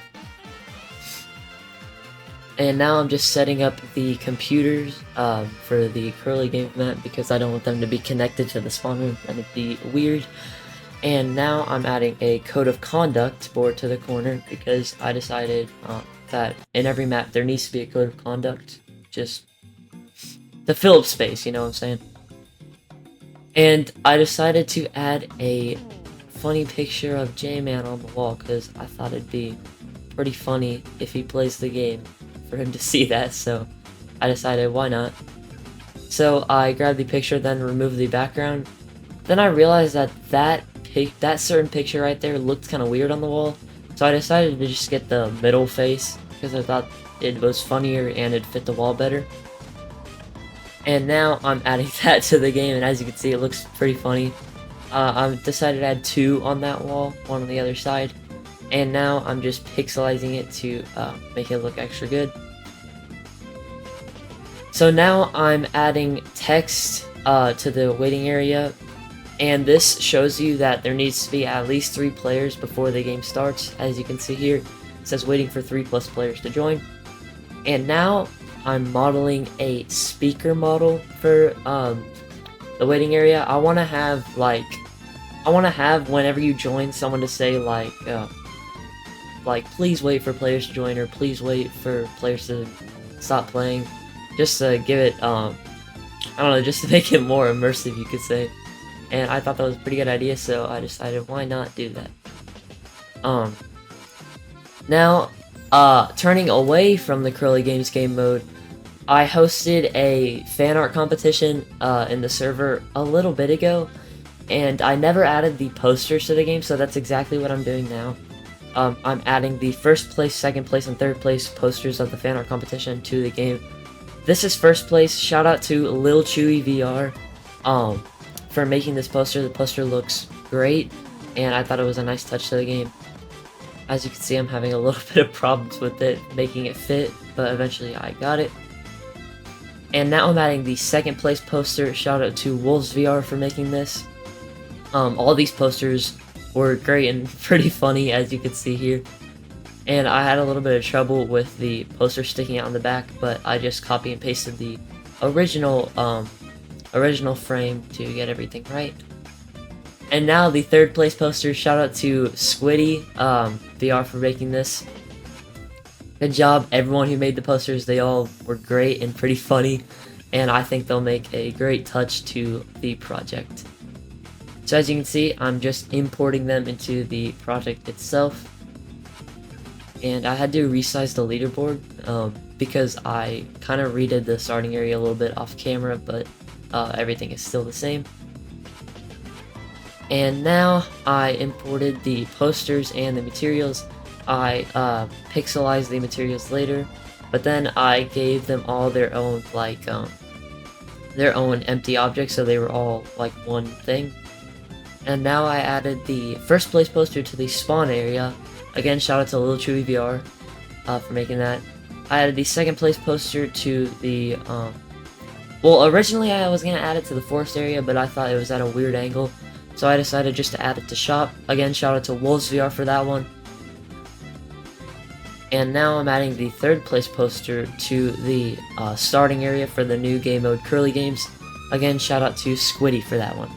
And now I'm just setting up the computers for the Curly Game map because I don't want them to be connected to the spawn room. That'd be weird. And now I'm adding a code of conduct board to the corner because I decided that in every map there needs to be a code of conduct, just to fill up space, you know what I'm saying? And I decided to add a funny picture of JMan on the wall because I thought it'd be pretty funny if he plays the game for him to see that, so I decided why not. So I grabbed the picture, then removed the background. Then I realized that that certain picture right there looked kind of weird on the wall, so I decided to just get the middle face because I thought it was funnier and it fit the wall better. And now I'm adding that to the game, and as you can see, it looks pretty funny. I decided to add two on that wall, one on the other side. And now I'm just pixelizing it to make it look extra good. So now I'm adding text to the waiting area, and this shows you that there needs to be at least 3 players before the game starts. As you can see here, it says waiting for 3+ players to join. And now I'm modeling a speaker model for the waiting area. I want to have like I want to have, whenever you join, someone to say like please wait for players to join, or please wait for players to stop playing, just to give it I don't know, just to make it more immersive, you could say. And I thought that was a pretty good idea, so I decided why not do that. Now, turning away from the Curly Games game mode, I hosted a fan art competition in the server a little bit ago, and I never added the posters to the game, so that's exactly what I'm doing now. I'm adding the first place, second place, and third place posters of the fan art competition to the game. This is first place. Shout out to Lil Chewy VR for making this poster. The poster looks great, and I thought it was a nice touch to the game. As you can see, I'm having a little bit of problems with it, making it fit, but eventually I got it. And now I'm adding the second place poster. Shout out to Wolves VR for making this. All these posters were great and pretty funny, as you can see here. And I had a little bit of trouble with the poster sticking out on the back, but I just copy and pasted the original frame to get everything right. And now the third place poster. Shout out to Squiddy VR for making this. Good job, everyone who made the posters. They all were great and pretty funny, and I think they'll make a great touch to the project. So as you can see, I'm just importing them into the project itself. And I had to resize the leaderboard because I kind of redid the starting area a little bit off camera, but everything is still the same. And now I imported the posters and the materials. I pixelized the materials later, but then I gave them all their own their own empty objects, so they were all like one thing. And now I added the first place poster to the spawn area. Again, shout out to Lil Chewy VR for making that. I added the second place poster to the well, originally I was gonna add it to the forest area, but I thought it was at a weird angle, so I decided just to add it to shop. Again, shout out to Wolves VR for that one. And now I'm adding the third place poster to the starting area for the new game mode Curly Games. Again, shout out to Squiddy for that one.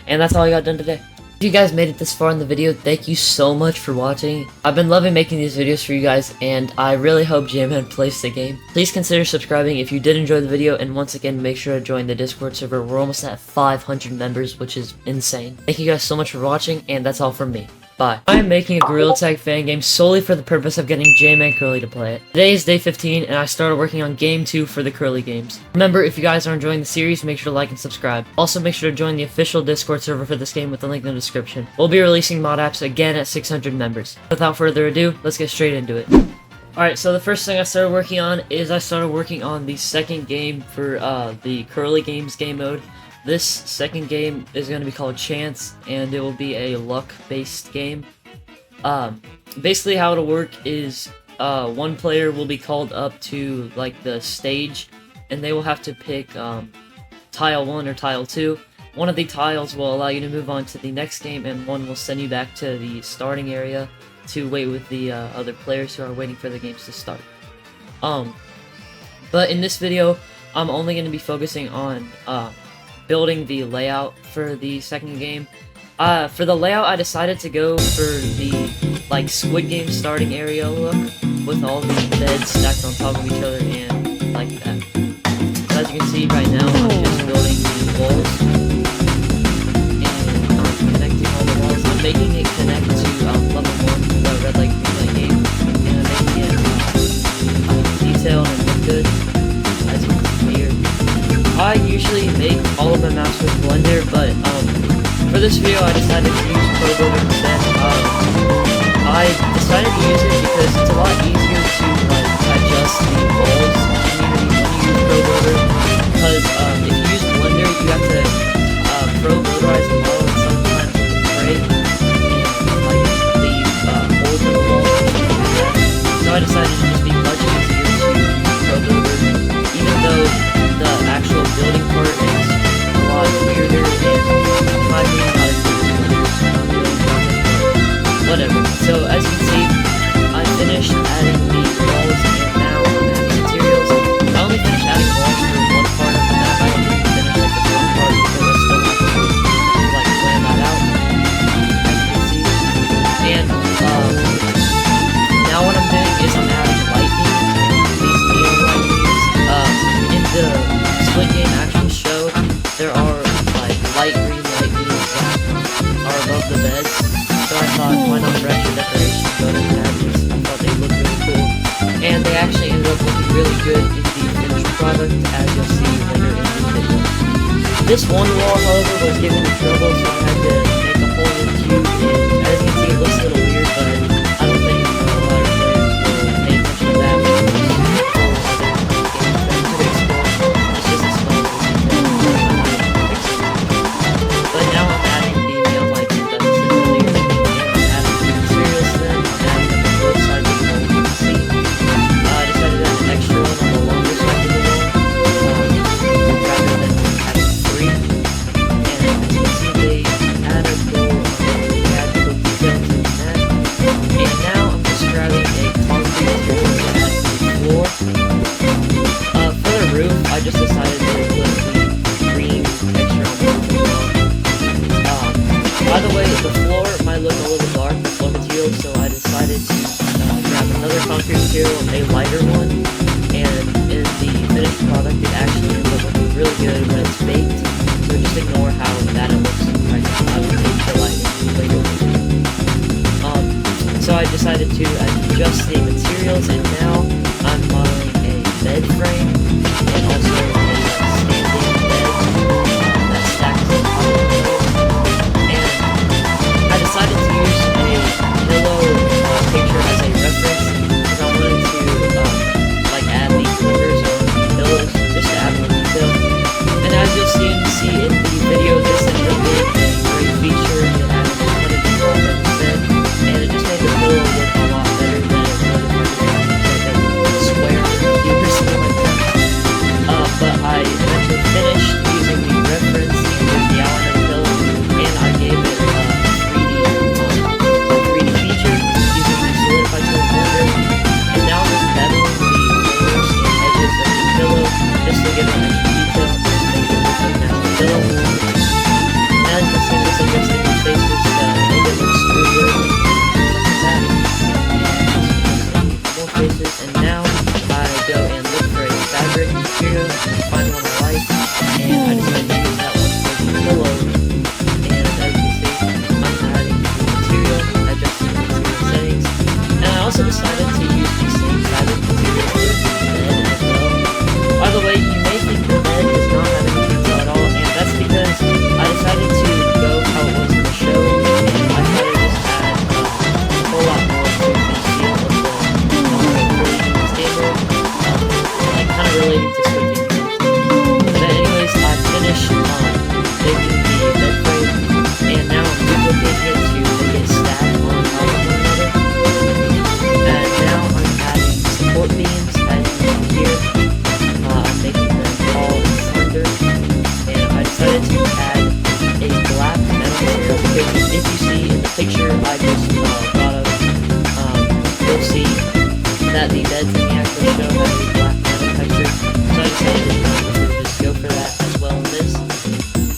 And that's all I got done today. If you guys made it this far in the video, thank you so much for watching. I've been loving making these videos for you guys, and I really hope JMan plays the game. Please consider subscribing if you did enjoy the video, and once again, make sure to join the Discord server. We're almost at 500 members, which is insane. Thank you guys so much for watching, and that's all from me. Bye. I am making a Gorilla Tag fan game solely for the purpose of getting JMancurly to play it. Today is day 15, and I started working on game 2 for the Curly Games. Remember, if you guys are enjoying the series, make sure to like and subscribe. Also, make sure to join the official Discord server for this game with the link in the description. We'll be releasing mod apps again at 600 members. Without further ado, let's get straight into it. Alright, so the first thing I started working on is I started working on the second game for the Curly Games game mode. This second game is going to be called Chance, and it will be a luck-based game. Basically how it'll work is one player will be called up to like the stage, and they will have to pick tile 1 or tile 2. One of the tiles will allow you to move on to the next game, and one will send you back to the starting area to wait with the other players who are waiting for the games to start. But in this video, I'm only going to be focusing on building the layout for the second game. For the layout, I decided to go for the like Squid Game starting area look with all the beds stacked on top of each other and like that. So as you can see right now, I'm just building the walls and I'm connecting all the walls. I'm making it connect to level 1, the red light green light game, and I'm making it detailed and look good, as you can see here. I usually make all of my maps with Blender, but for this video I decided to use ProBuilder instead. I decided to use it because it's a lot easier to like adjust the walls when you use ProBuilder. Because if you use Blender, you have to ProBuilderize the model, and sometimes it's break and like leave holes in the wall. So I decided to just be much easier to use ProBuilder, even though the actual building part is a lot weirder and my opinion not as good as building project, but whatever. So as you can see, I finished adding the walls and now I'm adding materials. I only finished adding walls for one part of the map. I didn't finish like the front part because light green light beams that are above the beds. So I thought, why not for extra decoration, go ahead and add these. I thought they looked really cool. And they actually ended up looking really good in the finished product, as you'll see later in the video. This one wall, however, was giving me trouble, so I had to make a whole new cube, and as you can see, it looks a little weird, but I don't think a lot of players will pay attention to that. It's just a small little detail. But now I'm adding the neon light beams that I said earlier, and I'm adding the materials to them. I'm adding them on both sides of the wall, you can see. I decided to add an extra one on the longer side of the wall, rather than having three. And as you can see, they added little details in that. And now I'm just grabbing a concrete material to add to the floor. For the roof, I just decided to put the green texture on the roof as well. By the way, the floor might look a little dark, the floor material, so I decided to grab another concrete material, a lighter one, and in the finished product, it actually ends up looking really good when it's baked, so just ignore how bad it looks right now. I will make the lighting later. So I decided to adjust the materials, and now I'm modeling a bed frame, and also a standing bed that stacks on top of the middle. And I decided to use a pillow picture as a reference, because I wanted to add these flickers on the pillows, just to add more detail. And as you'll see in the video, this ended up being a great feature. It added a ton of detail, like I said, and it just made the pillow look a lot better than it would if I did like a square cube or something like that. But I eventually finished using the reference with the outline pillow, and I gave it a 3D feature using the solidify tool blender. And now I'm just beveling the corners and edges of the pillow just to give it extra detail, just to make it look like an actual pillow. And you can see just adjusting the faces to make it look really good. More faces, and now I go and look for a fabric material, find one I like, and I decided to use that one for the pillow. And as you can see, I'm adding the material, adjusting the material settings, and I also decided to use the same fabric material for the bed as well. By the way, you may think the bed does not have any detail at all, and that's because I decided to go how it was in the show, and I thought it just had a whole lot more to the feel of the standard, like kind of relating to switching games. But anyways, I finished making the bed frame, and now I'm duplicating it to make it stack on top of one another. And now I'm adding support beams, as you can see here. I'm making them tall and slender, and I decided to add a black metal material because if you see in the picture I just got up, you'll see that the beds in the actual show have a black metal texture, so I decided to just go for that as well in this.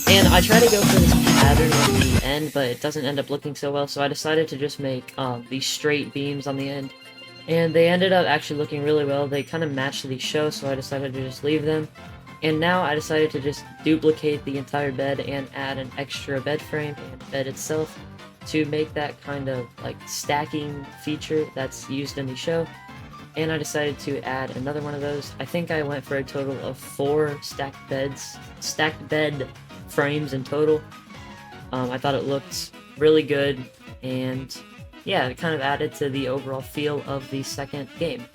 And I try to go for this pattern on the end, but it doesn't end up looking so well, so I decided to just make these straight beams on the end. And they ended up actually looking really well. They kind of matched the show, so I decided to just leave them. And now I decided to just duplicate the entire bed and add an extra bed frame and bed itself to make that kind of like stacking feature that's used in the show. And I decided to add another one of those. I think I went for a total of 4 stacked bed frames in total. I thought it looked really good, and yeah, it kind of added to the overall feel of the second game.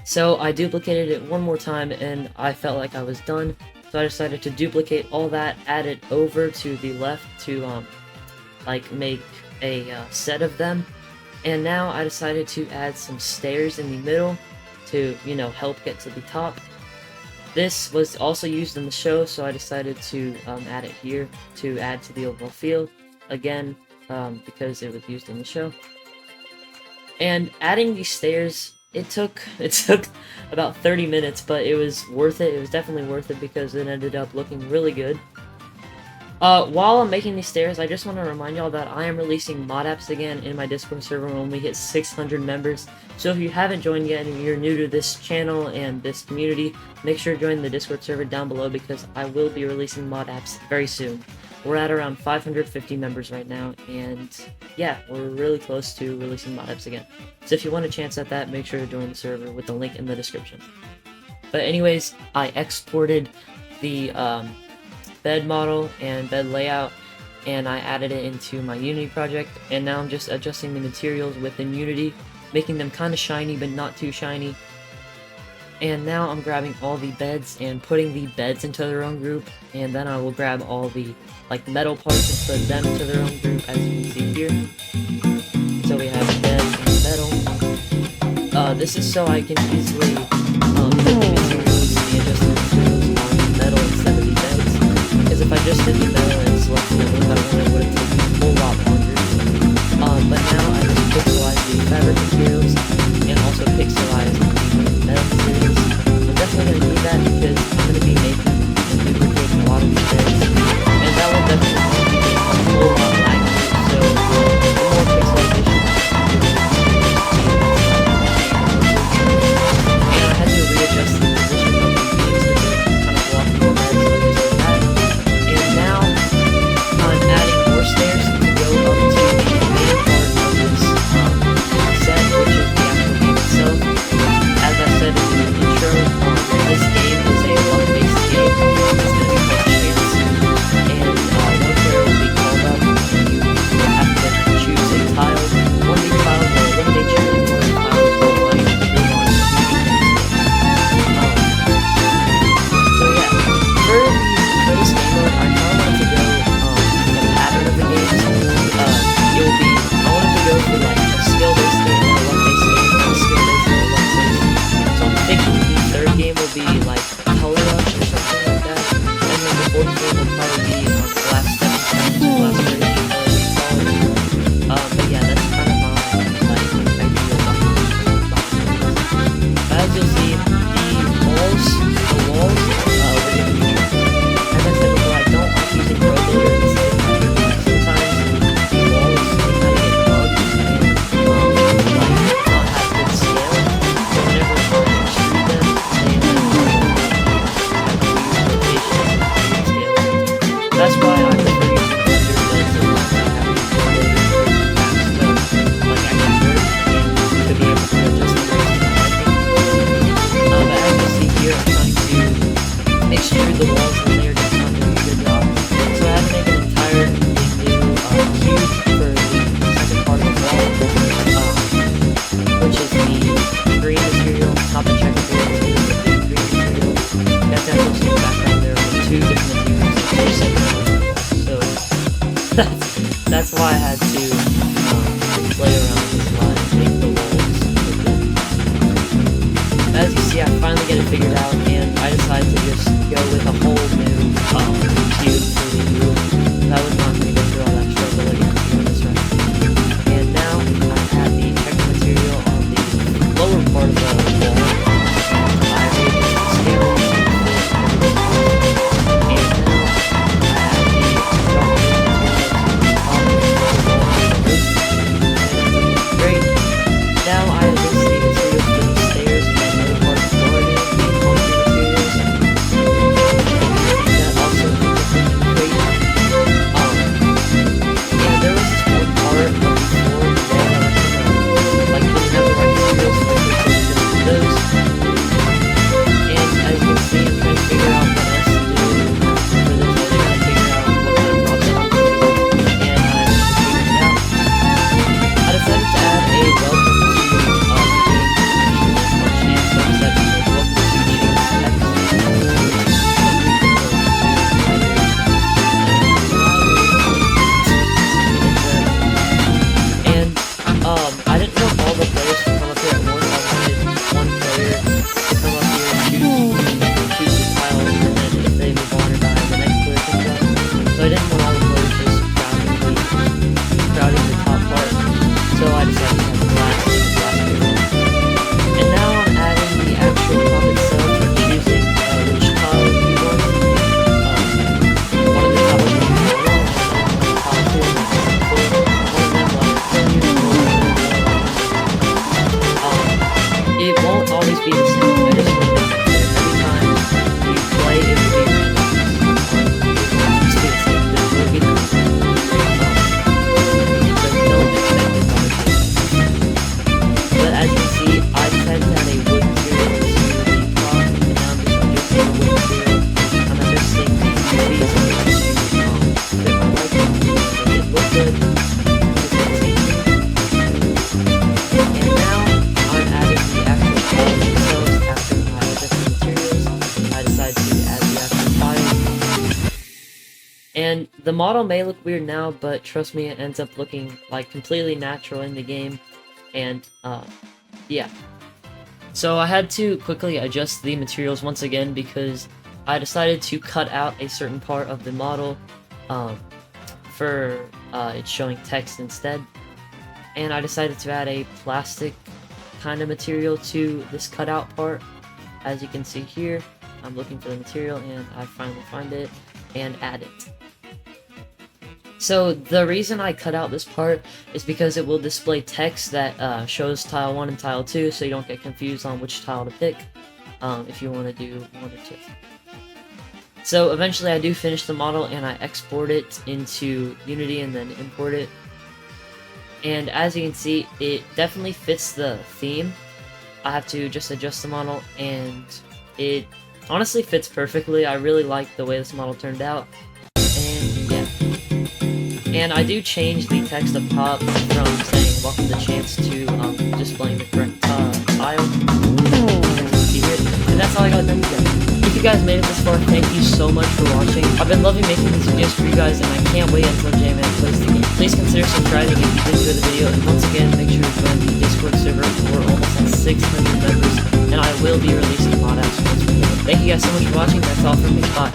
So I duplicated it one more time, and I felt like I was done. So I decided to duplicate all that, add it over to the left to like make a set of them. And now I decided to add some stairs in the middle to, you know, help get to the top. This was also used in the show, so I decided to add it here to add to the overall feel. Again, because it was used in the show. And adding these stairs, it took about 30 minutes, but it was worth it. It was definitely worth it because it ended up looking really good. While I'm making these stairs, I just want to remind y'all that I am releasing mod apps again in my Discord server when we hit 600 members. So if you haven't joined yet and you're new to this channel and this community, make sure to join the Discord server down below because I will be releasing mod apps very soon. We're at around 550 members right now, and yeah, we're really close to releasing mod apps again. So if you want a chance at that, make sure to join the server with the link in the description. But anyways, I exported the bed model and bed layout, and I added it into my Unity project, and now I'm just adjusting the materials within Unity, making them kind of shiny but not too shiny. And now I'm grabbing all the beds and putting the beds into their own group, and then I will grab all the metal parts and put them into their own group, as you can see here. So we have beds and metal. This is so I can easily put the materials, the adjusted materials on the metal instead of the beds. Because if I just did the metal and selected the wood, it would have taken a whole lot longer. But now I just pixelize the fabric materials and also pixelize the metal materials. I'm definitely going to need that because I'm going to be making and duplicating a lot of the beds. And that will definitely be a whole lot laggy. So the more pixelization and I had to readjust the position of the beams to kind of block the beds, so I just did that. And now I'm adding more stairs to go up to the main part of this set, which is the actual game itself. As I said in the intro, this game is a luck-based game. It's going to be called Chance, and one player will be called up, and you will have to choose a tile. One of these tiles will eliminate you, and one of the tiles will allow you to move on to the next game. So yeah, for this game mode, I kind of wanted to go the pattern of the games. I wanted to go for like a skill-based game or a luck-based game, or a skill-based or a luck-based. So I'm thinking the third game will be like Color Rush or something like that, and then the fourth game will probably be Last Stepping Stones, Last Bridge, whatever you call it. But yeah, that's kind of my idea of as you'll see, the walls, we're going to be, as I said before, I don't like using Pro Builder instead. Sometimes the walls can kind of get bugged and not have good scale. So whenever I extrude them, they have rotations and scale. That's why I prefer using Blender so that I have the ability to actually work and to be able to adjust the rates to my liking. But as you see here, I'm trying to extrude the walls and they're just not doing a good job. So I had to make an entirely new cube for the second part of the wall, which is the green material, not the checkerboard material, but the green material. That's actually seen background there are two different materials. So that's why I had to play around with this line and make the walls look good. As you see, I finally get it figured out, and I decided to just go with a whole new cube for the roof. I was not going to go through all that struggle again to do this right. And now I have the checker material on the lower part of the wall. I readjusted the scale and now I have the dark green material on the wall and the roof. And that's looking great. Now I adjust the materials for the stairs and the other part of the floor again, the concrete materials. And that also And the model may look weird now, but trust me, it ends up looking like completely natural in the game. And yeah. So I had to quickly adjust the materials once again because I decided to cut out a certain part of the model for it showing text instead. And I decided to add a plastic kind of material to this cutout part. As you can see here, I'm looking for the material and I finally find it and add it. So the reason I cut out this part is because it will display text that shows tile 1 and tile 2, so you don't get confused on which tile to pick if you want to do 1 or 2. So eventually I do finish the model and I export it into Unity and then import it. And as you can see, it definitely fits the theme. I have to just adjust the model and it honestly fits perfectly. I really like the way this model turned out. And yeah. And I do change the text up top from saying welcome to chance to displaying the correct tile. And that's all I got done today. If you guys made it this far, thank you so much for watching. I've been loving making these videos for you guys, and I can't wait until JMan plays the game. Please consider subscribing if you did enjoy the video, and once again, make sure to join the Discord server. We're almost at 600 members, and I will be releasing mod apps once we hit it. Thank you guys so much for watching. That's all from me. Bye.